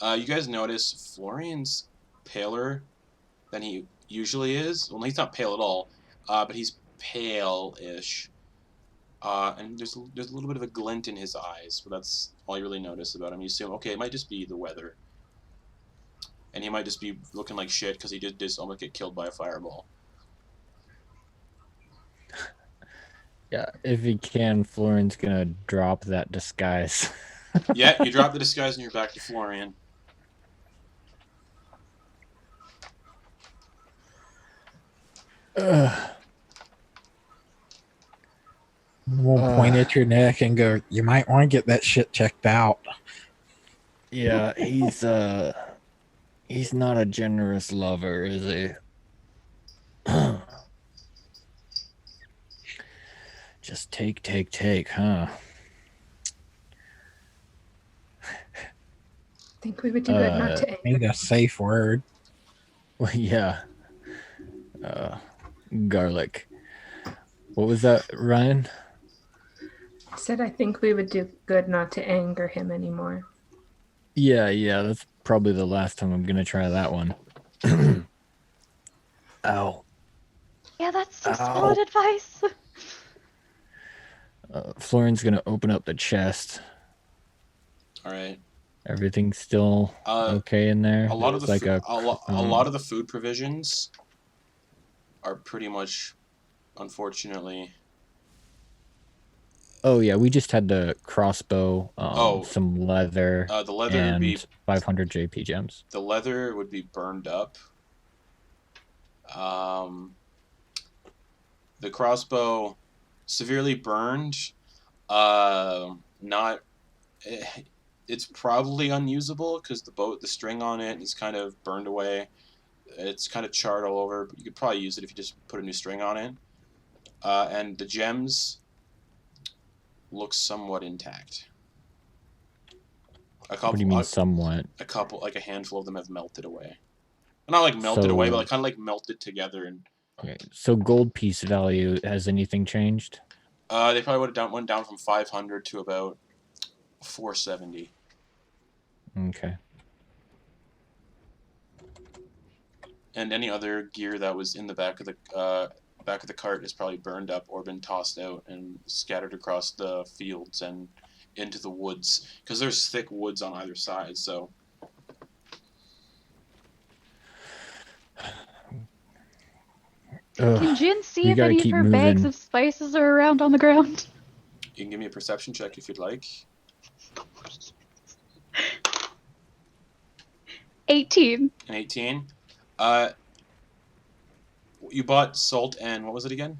You guys notice Florian's paler than he usually is. Well, he's not pale at all, but he's pale-ish. And there's a little bit of a glint in his eyes, but that's all you really notice about him. You assume, okay, it might just be the weather. And he might just be looking like shit because he did just almost get killed by a fireball. Yeah, if he can, Florian's gonna drop that disguise. Yeah, you drop the disguise and you're back to Florian. We'll point at your neck and go, you might want to get that shit checked out. Yeah, he's not a generous lover, is he? Just take, huh? Think we would do good not to Need a safe word. Well, yeah. Garlic. What was that, Ryan? I said I think we would do good not to anger him anymore. Yeah, that's probably the last time I'm gonna try that one. Ow. Yeah, that's some solid advice. Florian's gonna open up the chest. All right. Everything's still okay in there. A lot of There's a lot of the food provisions are pretty much, unfortunately. Oh yeah, we just had the crossbow, some leather, the leather and would be 500 JP gems. The leather would be burned up. The crossbow, severely burned. It's probably unusable because the string on it is kind of burned away. It's kind of charred all over, but you could probably use it if you just put a new string on it. And the gems look somewhat intact. What do you mean somewhat? Like a handful of them have melted away. Not like melted away, but like kind of like melted together. And okay, so gold piece value, has anything changed? they probably went down from 500 to about 470. Okay. And any other gear that was in the back of the cart is probably burned up or been tossed out and scattered across the fields and into the woods, because there's thick woods on either side. So Can Jin see we if gotta any of keep her bags moving. of spices are around on the ground? you can give me a perception check if you'd like. 18. An 18. You bought salt and what was it again?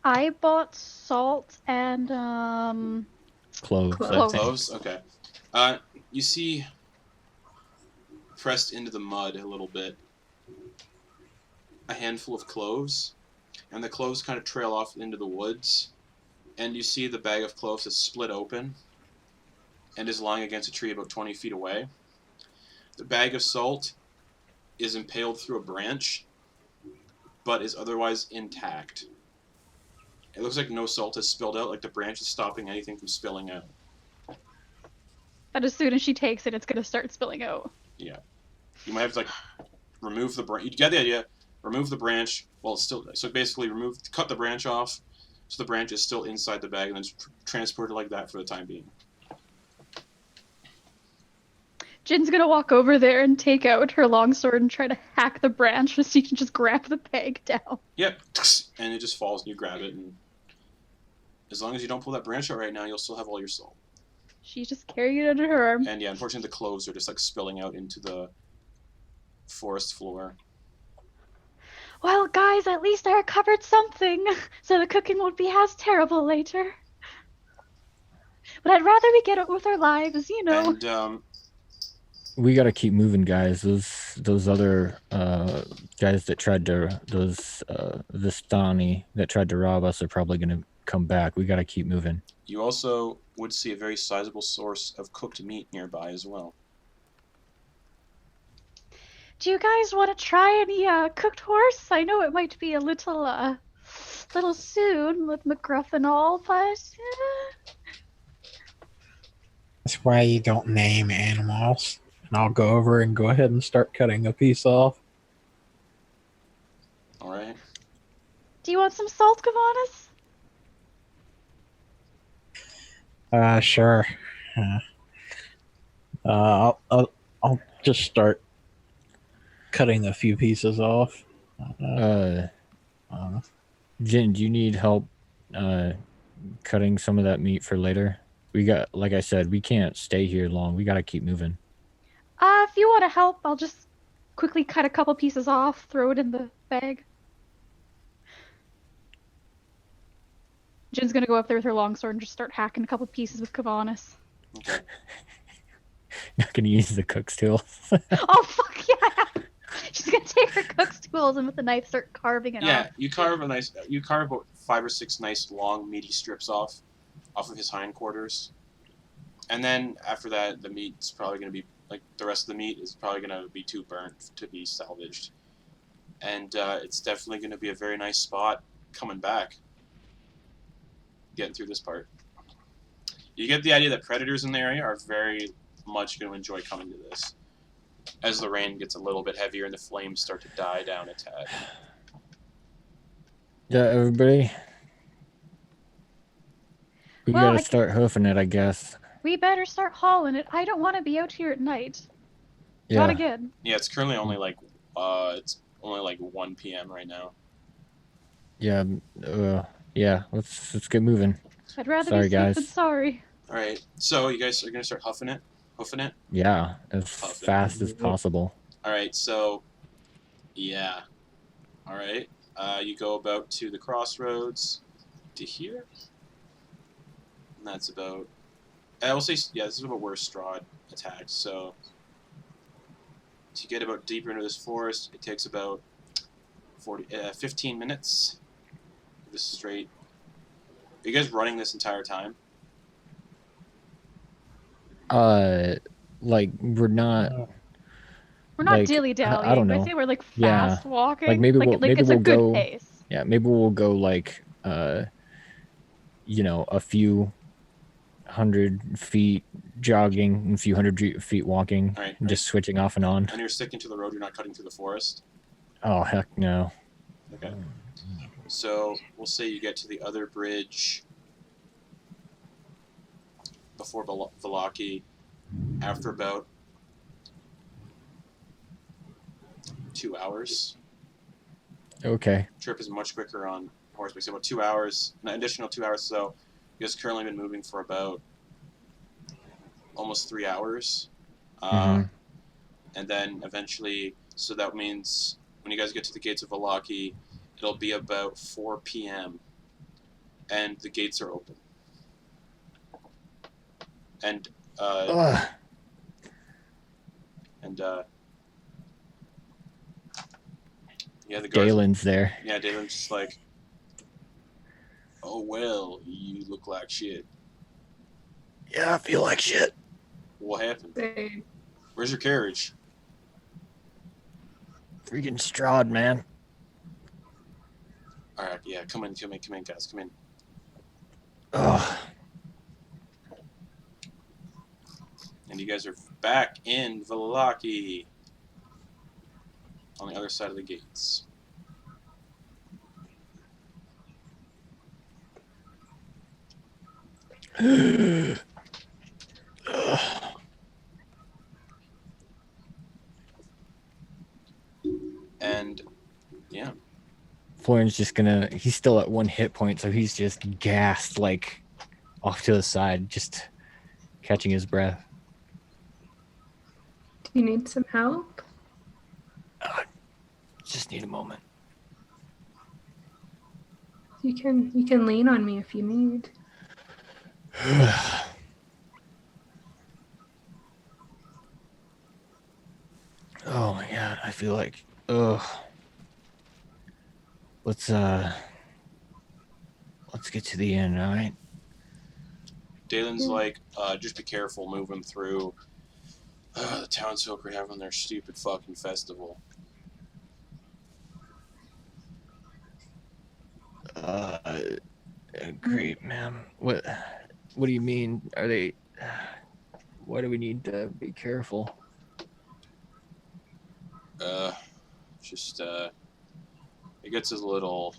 I bought salt and Cloves. I Cloves. think. Cloves. Okay. You see, pressed into the mud a little bit, a handful of cloves, and the cloves kind of trail off into the woods, and you see the bag of cloves is split open and is lying against a tree about 20 feet away. The bag of salt is impaled through a branch, but is otherwise intact. It looks like no salt has spilled out, like the branch is stopping anything from spilling out. but as soon as she takes it, it's gonna start spilling out. Yeah. You might have to, like, remove the branch. You get the idea. Remove the branch while it's still... So basically cut the branch off so the branch is still inside the bag and then just transport it like that for the time being. Jin's gonna walk over there and take out her longsword and try to hack the branch so she can just grab the bag down. Yep. And it just falls and you grab it. And as long as you don't pull that branch out right now, you'll still have all your salt. She's just carrying it under her arm. And yeah, unfortunately the cloves are just like spilling out into the forest floor. Well, guys, at least I recovered something, so the cooking won't be as terrible later. But I'd rather we get on with our lives, you know. And We gotta keep moving, guys. Those other guys that tried to Vistani that tried to rob us are probably gonna come back. We gotta keep moving. you also would see a very sizable source of cooked meat nearby as well. Do you guys want to try any cooked horse? I know it might be a little soon with McGruff and all, but That's why you don't name animals. And I'll go over and go ahead and start cutting a piece off. All right. do you want some salt, Kevenas? Sure. I'll just start cutting a few pieces off. Jin, do you need help cutting some of that meat for later? We got, like I said, we can't stay here long. We gotta keep moving. If you want to help, I'll just quickly cut a couple pieces off, throw it in the bag. Jin's gonna go up there with her longsword and just start hacking a couple pieces with Kevenas. Okay. Not gonna use the cook's tool. Oh fuck yeah! She's gonna take her cook's tools and with the knife start carving it Yeah, off. you carve about 5 or 6 nice long meaty strips off of his hindquarters, and then after that the meat's probably going to be like the rest of the meat is probably going to be too burnt to be salvaged, and it's definitely going to be a very nice spot coming back, getting through this part. You get the idea that predators in the area are very much going to enjoy coming to this as the rain gets a little bit heavier and the flames start to die down a tad. Yeah, everybody. We Well, gotta start hoofing it, I guess. We better start hauling it. I don't want to be out here at night. Yeah. Not again. Yeah, it's currently only like 1 p.m. right now. Yeah. Yeah. Let's get moving. I'd rather Sorry, be safe than guys. All sorry. right, so you guys are gonna start hoofing it. Yeah, as Perfect. fast as possible. All right, so yeah, all right. You go about to the crossroads to here, and that's about. I will say, yeah, this is about where Strahd attacked. So to get about deeper into this forest, it takes about 15 minutes. This straight. Are you guys running this entire time? Like we're not. We're not Like, dilly dallying. I don't I know. say we're like Yeah. fast walking. Like, maybe we'll- maybe it's a we'll good go- pace. Yeah, maybe we'll go like a few 100 feet jogging and a few 100 feet walking, All right, and just switching off and on. And you're sticking to the road. You're not cutting through the forest. Oh, heck no. Okay. So we'll say you get to the other bridge before Valaki after about 2 hours. Okay. Trip is much quicker on horseback. So about 2 hours, an additional 2 hours. So you guys currently been moving for about almost 3 hours. Mhm. And then eventually, so that means when you guys get to the gates of Valaki, it'll be about 4 p.m. and the gates are open. And Ugh. yeah, the guards. Dalen's there. Yeah, Dalen's just like, oh well, you look like shit. Yeah, I feel like shit. What happened? They, Where's your carriage? Freaking Strahd, man. All right, yeah, come in, guys, come in. Ugh. And you guys are back in Valaki on the other side of the gates. And yeah, Florian's just gonna. He's still at 1 hit point, so he's just gassed, like off to the side, just catching his breath. do you need some help? Just need a moment. You can lean on me if you need. Oh my god, I feel like. Ugh. Let's get to the end, all right? Dalen's like, just be careful moving through. The townsfolk are having their stupid fucking festival. Great, ma'am. What do you mean? Are they? Why do we need to be careful? Just it gets a little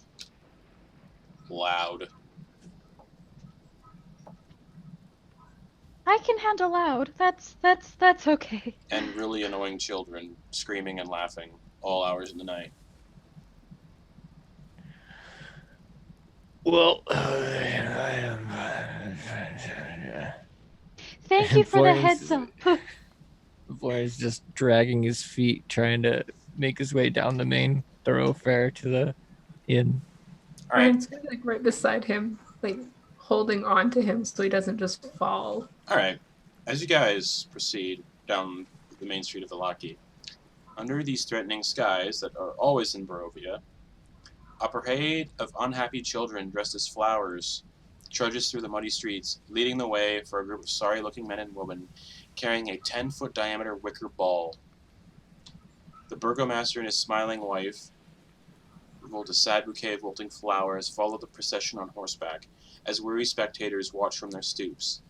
loud. I can handle loud. That's okay. And really annoying children screaming and laughing all hours of the night. Well, Thank you for the Florian's- heads up. Florian's just dragging his feet, trying to make his way down the main thoroughfare to the inn. All right, Ryan's like right beside him, like holding on to him so he doesn't just fall. all right. As you guys proceed down the main street of Valaki, under these threatening skies that are always in Barovia, a parade of unhappy children dressed as flowers trudges through the muddy streets, leading the way for a group of sorry-looking men and women carrying a 10-foot diameter wicker ball. The burgomaster and his smiling wife, who hold a sad bouquet of wilting flowers, follow the procession on horseback, as weary spectators watch from their stoops.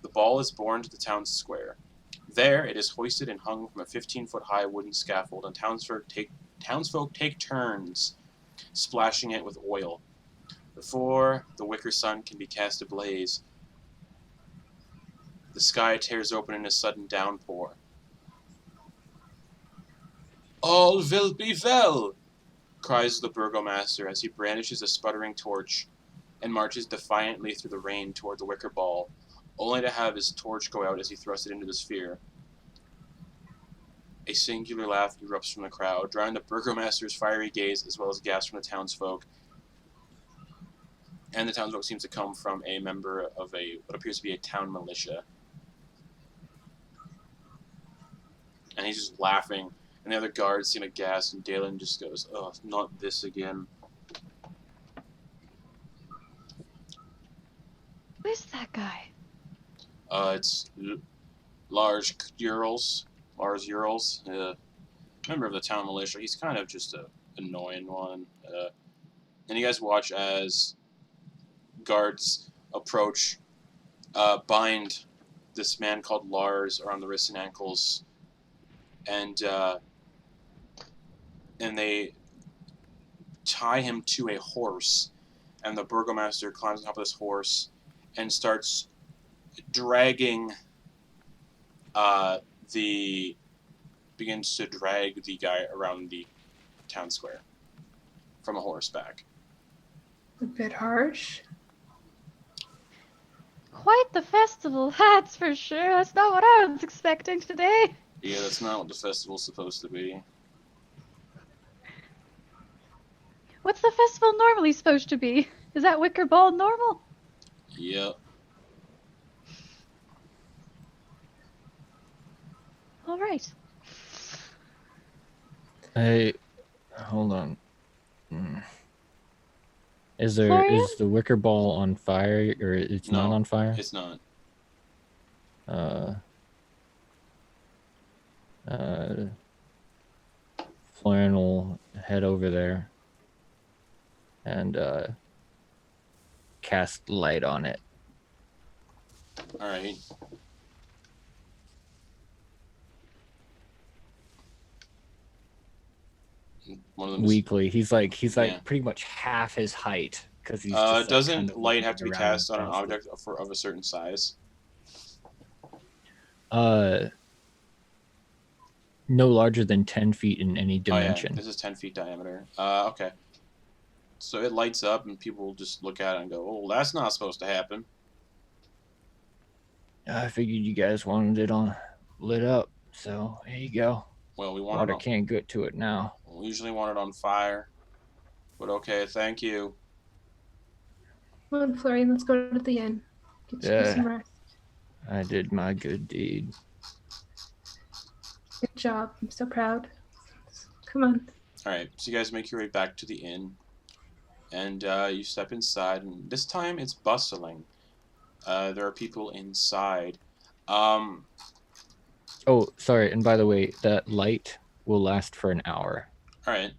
The ball is borne to the town square. There, it is hoisted and hung from a 15-foot-high wooden scaffold, and townsfolk take turns splashing it with oil. Before the wicker sun can be cast ablaze, the sky tears open in a sudden downpour. All will be well, cries the burgomaster as he brandishes a sputtering torch and marches defiantly through the rain toward the wicker ball, only to have his torch go out as he thrusts it into the sphere. A singular laugh erupts from the crowd, drawing the burgomaster's fiery gaze as well as gasps from the townsfolk. And the townsfolk seems to come from a member of what appears to be a town militia. And he's just laughing, and the other guards seem aghast, and Dalen just goes, "Oh, not this again." Who is that guy? It's Lars Urals, member of the town militia. He's kind of just a annoying one. And you guys watch as guards approach, bind this man called Lars around the wrists and ankles, and and they tie him to a horse, and the burgomaster climbs on top of this horse and starts dragging begins to drag the guy around the town square from a horseback. A bit harsh. Quite the festival, that's for sure. That's not what I was expecting today. Yeah, that's not what the festival's supposed to be. What's the festival normally supposed to be? Is that wicker ball normal? Yep. All right. Hey, hold on. Is Florian? the wicker ball on fire, or it's No, not on fire? It's not. Florian will head over there and cast light on it. All right. One of them is, Weakly, he's like Yeah. pretty much half his height because he's just, like, doesn't kind of light have to be around cast on an across object of a certain size? no larger than 10 feet in any dimension. Oh, yeah. This is 10 feet diameter. Okay. So it lights up, and people just look at it and go, "Oh, that's not supposed to happen." I figured you guys wanted it on lit up, so here you go. Well, we want Water it on, can't get to it now. we usually want it on fire. But okay, thank you. Come on, Florian, let's go to the inn. Get you Yeah. some rest. I did my good deed. Good job. I'm so proud. Come on. All right, so you guys make your way back to the inn, and you step inside, and this time it's bustling. There are people inside. Oh, sorry. And by the way, that light will last for an hour. All right.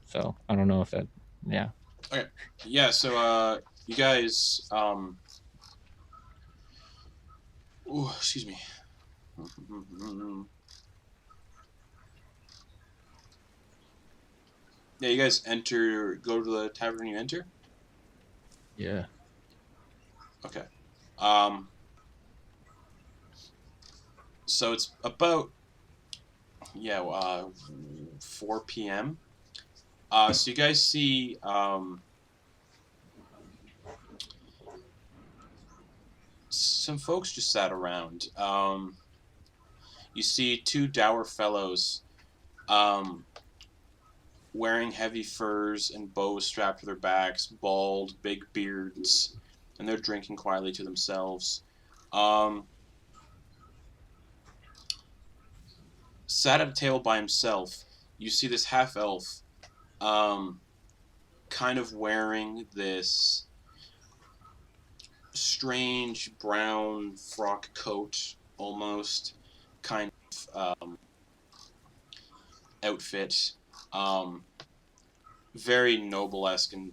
So I don't know if that. Yeah. Okay. Yeah. So you guys. Ooh, excuse me. Yeah, you guys go to the tavern you enter? Yeah. Okay. So it's about, 4 p.m. So you guys see, some folks just sat around. You see two dour fellows, wearing heavy furs and bows strapped to their backs, bald, big beards, and they're drinking quietly to themselves. Sat at a table by himself, you see this half-elf, kind of wearing this strange brown frock coat, almost, kind of outfit. Very noble-esque and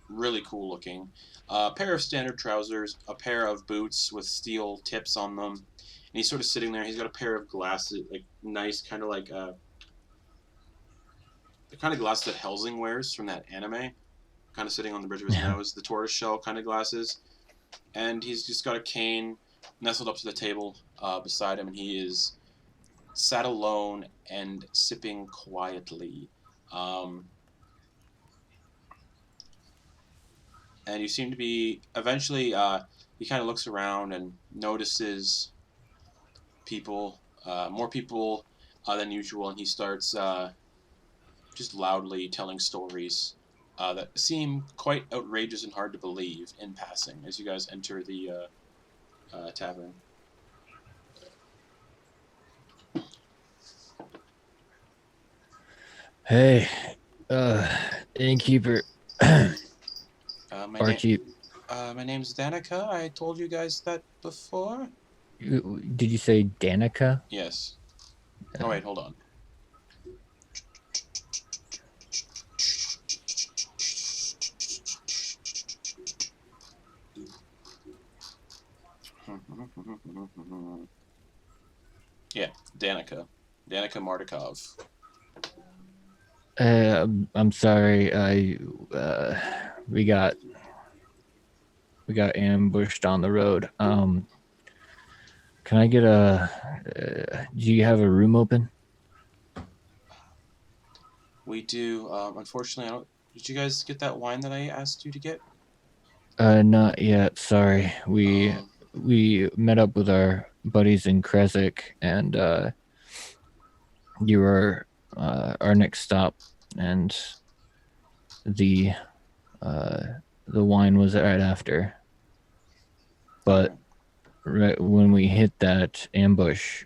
really cool looking. A pair of standard trousers, a pair of boots with steel tips on them, and he's sort of sitting there. He's got a pair of glasses, like nice, kind of like the kind of glasses that Helsing wears from that anime, kind of sitting on the bridge of his nose, the tortoiseshell kind of glasses, and he's just got a cane nestled up to the table beside him, and he is sat alone and sipping quietly. And you seem to be, eventually, he kind of looks around and notices people, more people than usual, and he starts just loudly telling stories that seem quite outrageous and hard to believe in passing as you guys enter the tavern. Hey, innkeeper. Barkeep. My name's Danica. I told you guys that before. Did you say Danica? Yes. Oh wait, hold on. Yeah, Danica. Danica Martikov. I'm sorry. We got ambushed on the road. Can I get do you have a room open? We do. Unfortunately, I don't. Did you guys get that wine that I asked you to get? Not yet. Sorry. We met up with our buddies in Krezk, and you were our next stop, and the wine was right after. But right when we hit that ambush,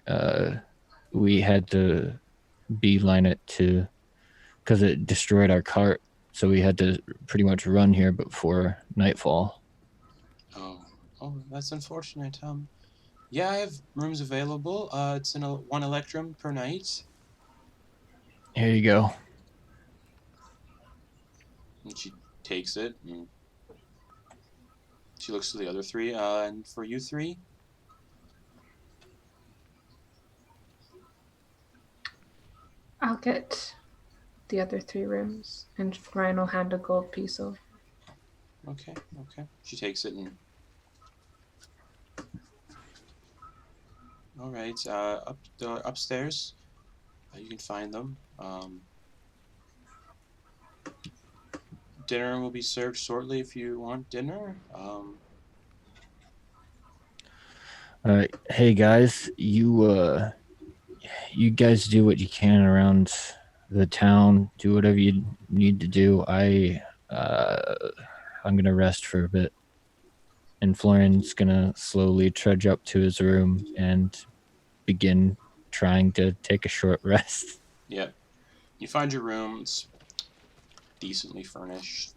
we had to beeline it to, because it destroyed our cart, so we had to pretty much run here before nightfall. Oh, that's unfortunate. Yeah, I have rooms available. It's in one electrum per night. Here you go. And she takes it, and she looks to the other three. And for you three? I'll get the other 3 rooms, and Ryan will hand a gold piece over. Okay. She takes it and... All right, upstairs, you can find them. Dinner will be served shortly if you want dinner. Hey guys, you guys do what you can around the town. Do whatever you need to do. I'm gonna rest for a bit, and Florian's gonna slowly trudge up to his room and begin trying to take a short rest. Yep. You find your room. It's decently furnished.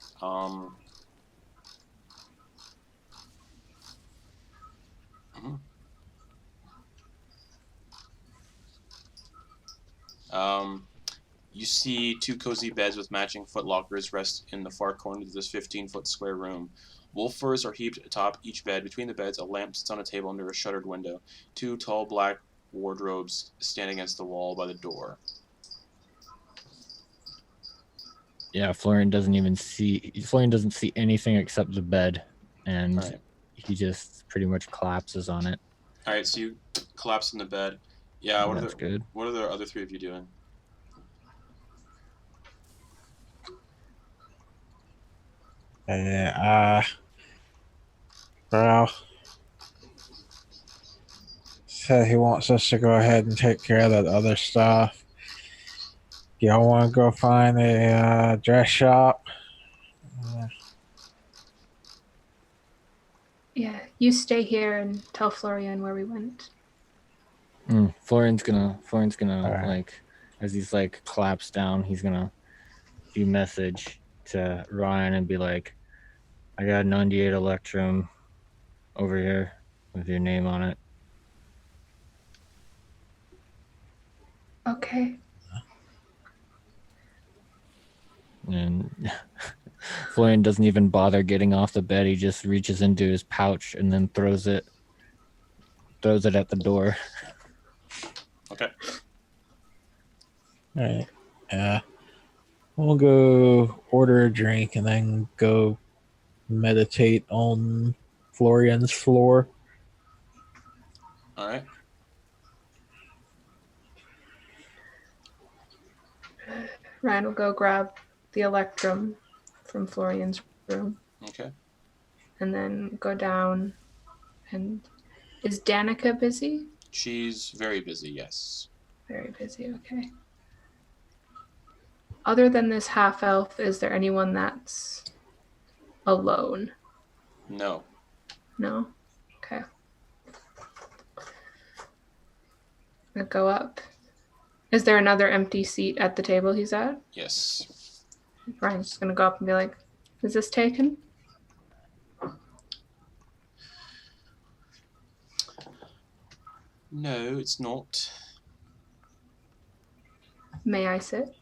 You see 2 cozy beds with matching footlockers rest in the far corner of this 15-foot square room. Wolf furs are heaped atop each bed. Between the beds, a lamp sits on a table under a shuttered window. 2 tall black wardrobes stand against the wall by the door. Yeah, Florian doesn't see anything except the bed, and he just pretty much collapses on it. All right, so you collapse in the bed. Yeah, That's good. What are the other 3 of you doing? Well, said he wants us to go ahead and take care of that other stuff. Y'all want to go find a dress shop? Yeah, you stay here and tell Florian where we went. Florian's gonna right. like, as he's like collapsed down, he's gonna do message to Ryan and be like, I got a 98 Electrum over here with your name on it. Okay. And Florian doesn't even bother getting off the bed. He just reaches into his pouch and then throws it at the door. Okay. All right. We'll go order a drink and then go meditate on Florian's floor. All right. Ryan will go grab the Electrum from Florian's room. Okay. And then go down. And is Danica busy? She's very busy, yes. Very busy, okay. Other than this half-elf, is there anyone that's alone? No. No? Okay. I'll go up. Is there another empty seat at the table he's at? Yes. Ryan's just going to go up and be like, is this taken? No, it's not. May I sit?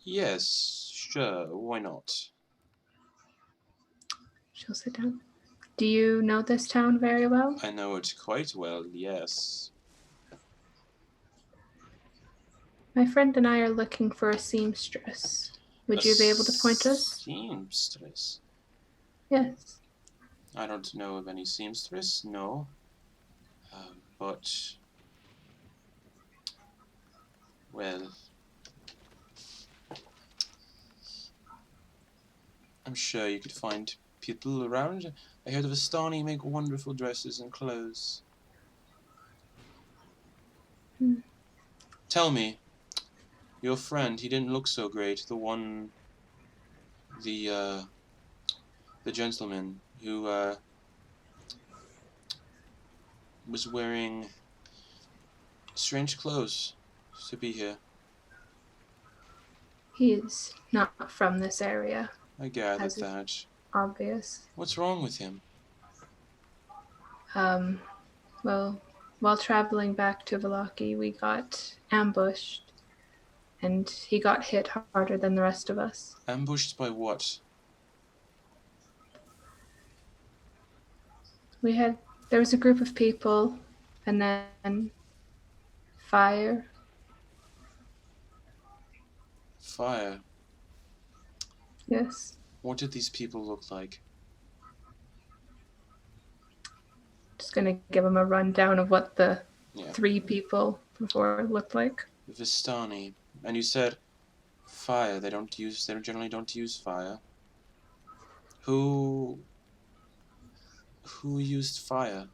Yes, sure, why not? She'll sit down. Do you know this town very well? I know it quite well, yes. My friend and I are looking for a seamstress. Would you be able to point us? Seamstress? Yes. I don't know of any seamstress, no. But, well, I'm sure you could find people around. I heard the Vistani make wonderful dresses and clothes. Tell me, your friend, he didn't look so great. The one, the gentleman who, was wearing strange clothes to be here. He's not from this area. I gathered As is that. obvious. What's wrong with him? Well, while traveling back to Vallaki, we got ambushed, and he got hit harder than the rest of us. Ambushed by what? There was a group of people, and then fire. Fire. Yes. What did these people look like? Just gonna give him a rundown of what the Yeah. 3 people before looked like. Vistani. And you said fire. They generally don't use fire. Who used fire?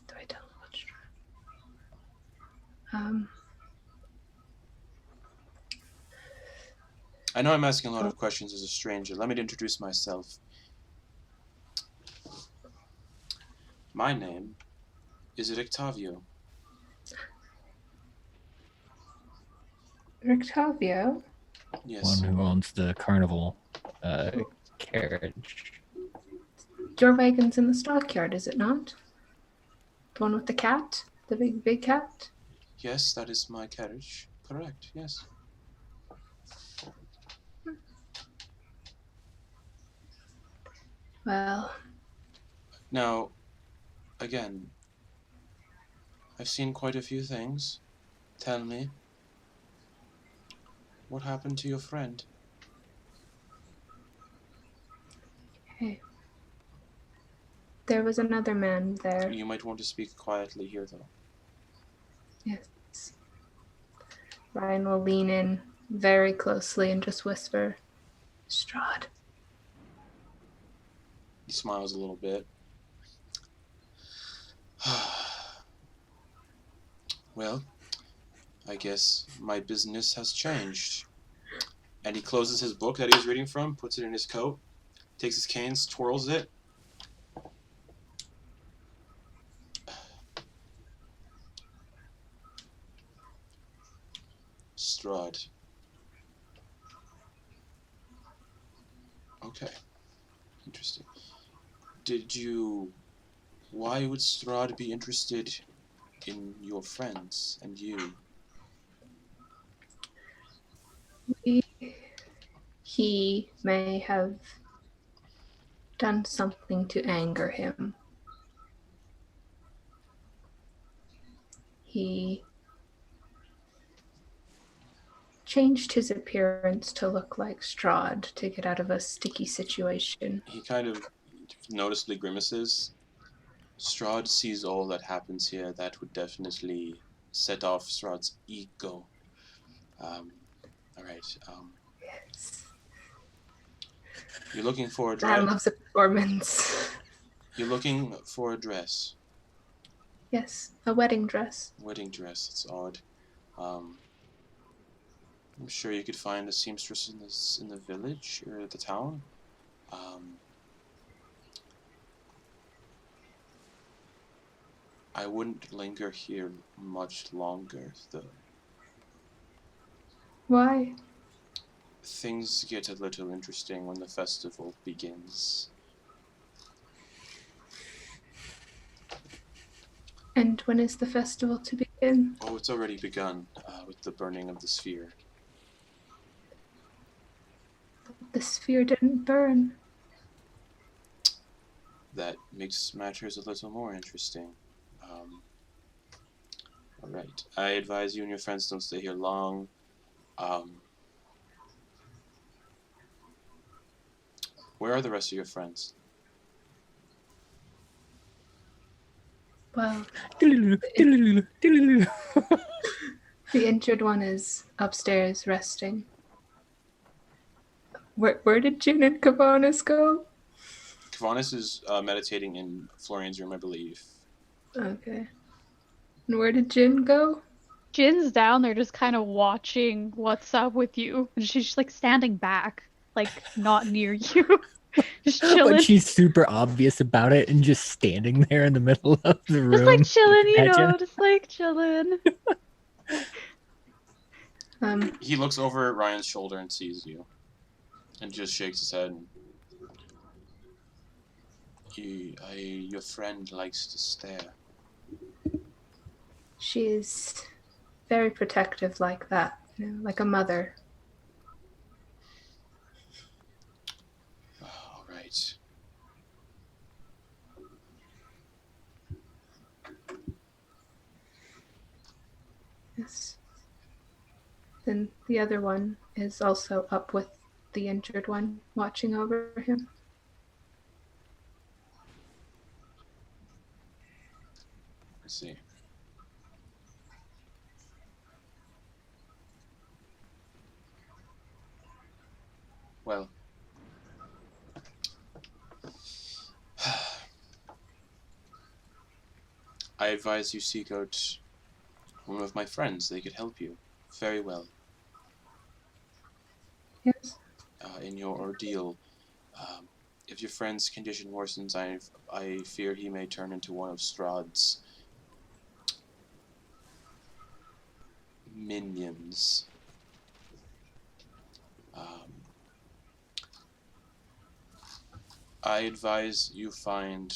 Do I tell him what's true? I know I'm asking a lot of questions as a stranger. Let me introduce myself. My name is Rictavio. Rictavio? Yes. One who owns the carnival carriage. Your wagon's in the stockyard, is it not? The one with the cat? The big cat? Yes, that is my carriage. Correct, yes. Well, Now, again, I've seen quite a few things. Tell me, what happened to your friend? hey. There was another man there. You might want to speak quietly here, though. Yes. Ryan will lean in very closely and just whisper, Strahd. He smiles a little bit. Well, I guess my business has changed. And he closes his book that he was reading from, puts it in his coat, takes his canes, twirls it. Strahd. Okay. Interesting. Why would Strahd be interested in your friends and you? He may have done something to anger him. He changed his appearance to look like Strahd to get out of a sticky situation. He kind of noticeably grimaces. Strahd sees all that happens here. That would definitely set off Strahd's ego. Alright. Yes. You're looking for a Man dress? loves a performance. You're looking for a dress. Yes, a wedding dress. Wedding dress. It's odd. I'm sure you could find a seamstress in the village or the town. I wouldn't linger here much longer, though. Why? Things get a little interesting when the festival begins. And when is the festival to begin? Oh, it's already begun with the burning of the sphere. The sphere didn't burn. That makes matters a little more interesting. Alright. I advise you and your friends don't stay here long. Where are the rest of your friends? Well, the injured one is upstairs resting. Where did Jin and Kevenas go? Kevenas is meditating in Florian's room, I believe. Okay. And where did Jin go? Jin's down there just kind of watching what's up with you. And she's just like standing back, like not near you. Just chilling. But she's super obvious about it and just standing there in the middle of the room. Just like chilling, you at ya. know, just like chilling. He looks over at Ryan's shoulder and sees you. And just shakes his head. Your friend likes to stare. She's very protective like that, you know, like a mother. All right. Yes. Then the other one is also up with the injured one, watching over him. I see. Well. I advise you seek out one of my friends. They could help you very well. Yes. In your ordeal. If your friend's condition worsens, I fear he may turn into one of Strahd's minions. I advise you find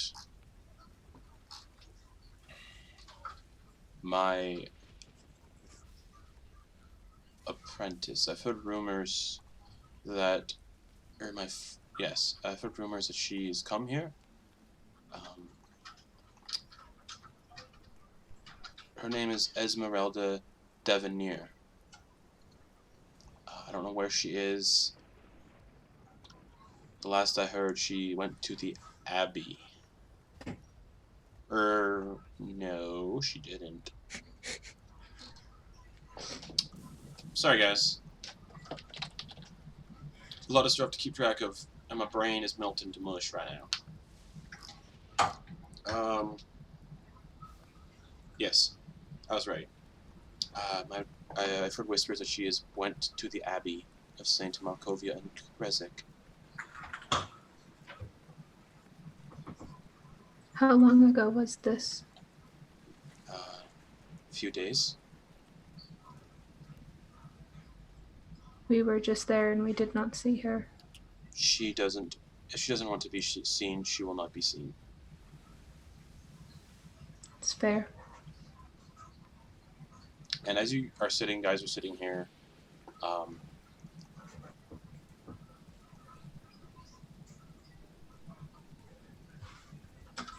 my apprentice. I've heard rumors that, I've heard rumors that she's come here. Her name is Esmeralda Devenir. I don't know where she is. The last I heard, she went to the Abbey. No, she didn't. Sorry, guys. A lot of stuff to keep track of, and my brain is melting to mush right now. Yes, I was right. I've heard whispers that she went to the Abbey of Saint Markovia in Krezk. How long ago was this? A few days. We were just there and we did not see her. If she doesn't want to be seen, she will not be seen. It's fair. And as you are sitting, guys are sitting here,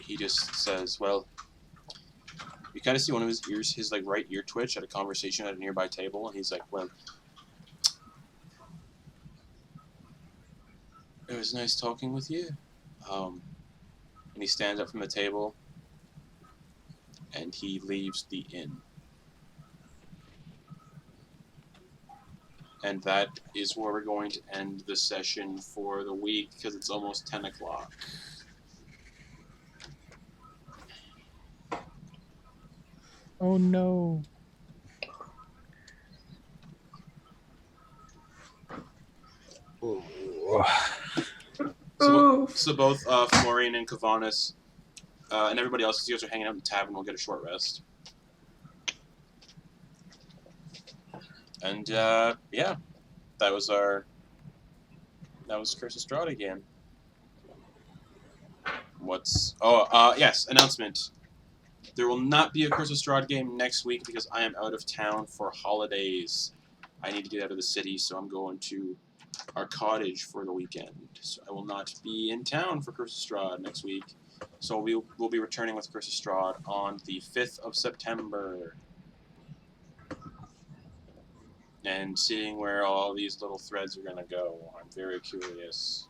he just says, well, you kind of see one of his ears, his like right ear twitch at a conversation at a nearby table, and he's like, well, it was nice talking with you. And he stands up from the table, and he leaves the inn. And that is where we're going to end the session for the week, because it's almost 10 o'clock. Oh no. So both Florian and Kevenas and everybody else, because you guys are hanging out in the tavern, will get a short rest. And yeah, that was Curse of Strahd again. Yes, announcement. There will not be a Curse of Strahd game next week because I am out of town for holidays. I need to get out of the city, so I'm going to our cottage for the weekend. So I will not be in town for Curse of Strahd next week. So we'll be returning with Curse of Strahd on the 5th of September. and seeing where all these little threads are going to go. I'm very curious.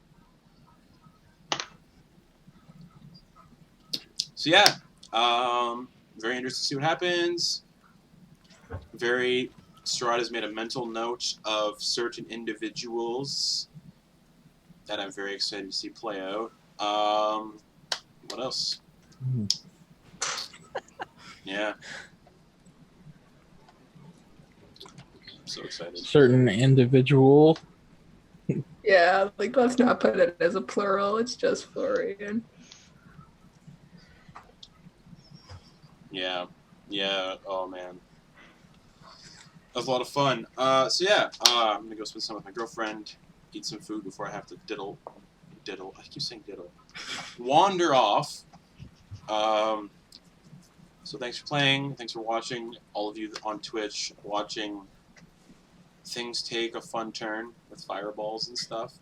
So yeah, very interested to see what happens. Strahd has made a mental note of certain individuals that I'm very excited to see play out. What else? Yeah. I'm so excited. Certain individual. Yeah, like let's not put it as a plural. It's just Florian. Yeah. Yeah. Oh man. That was a lot of fun. So yeah, I'm gonna go spend some with my girlfriend, eat some food before I have to diddle. I keep saying diddle. Wander off. So thanks for playing. Thanks for watching. All of you on Twitch watching things take a fun turn with fireballs and stuff.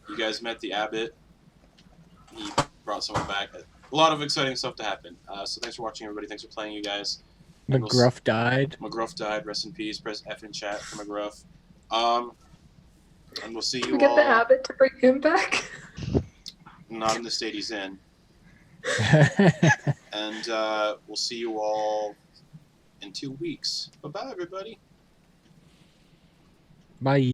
You guys met the abbot. He brought someone back. A lot of exciting stuff to happen. So thanks for watching, everybody. Thanks for playing, you guys. McGruff died. McGruff died. Rest in peace. Press F in chat for McGruff. And we'll see you We get all. the abbot to bring him back. Not in the state he's in. And we'll see you all in 2 weeks. Bye-bye, everybody. Bye.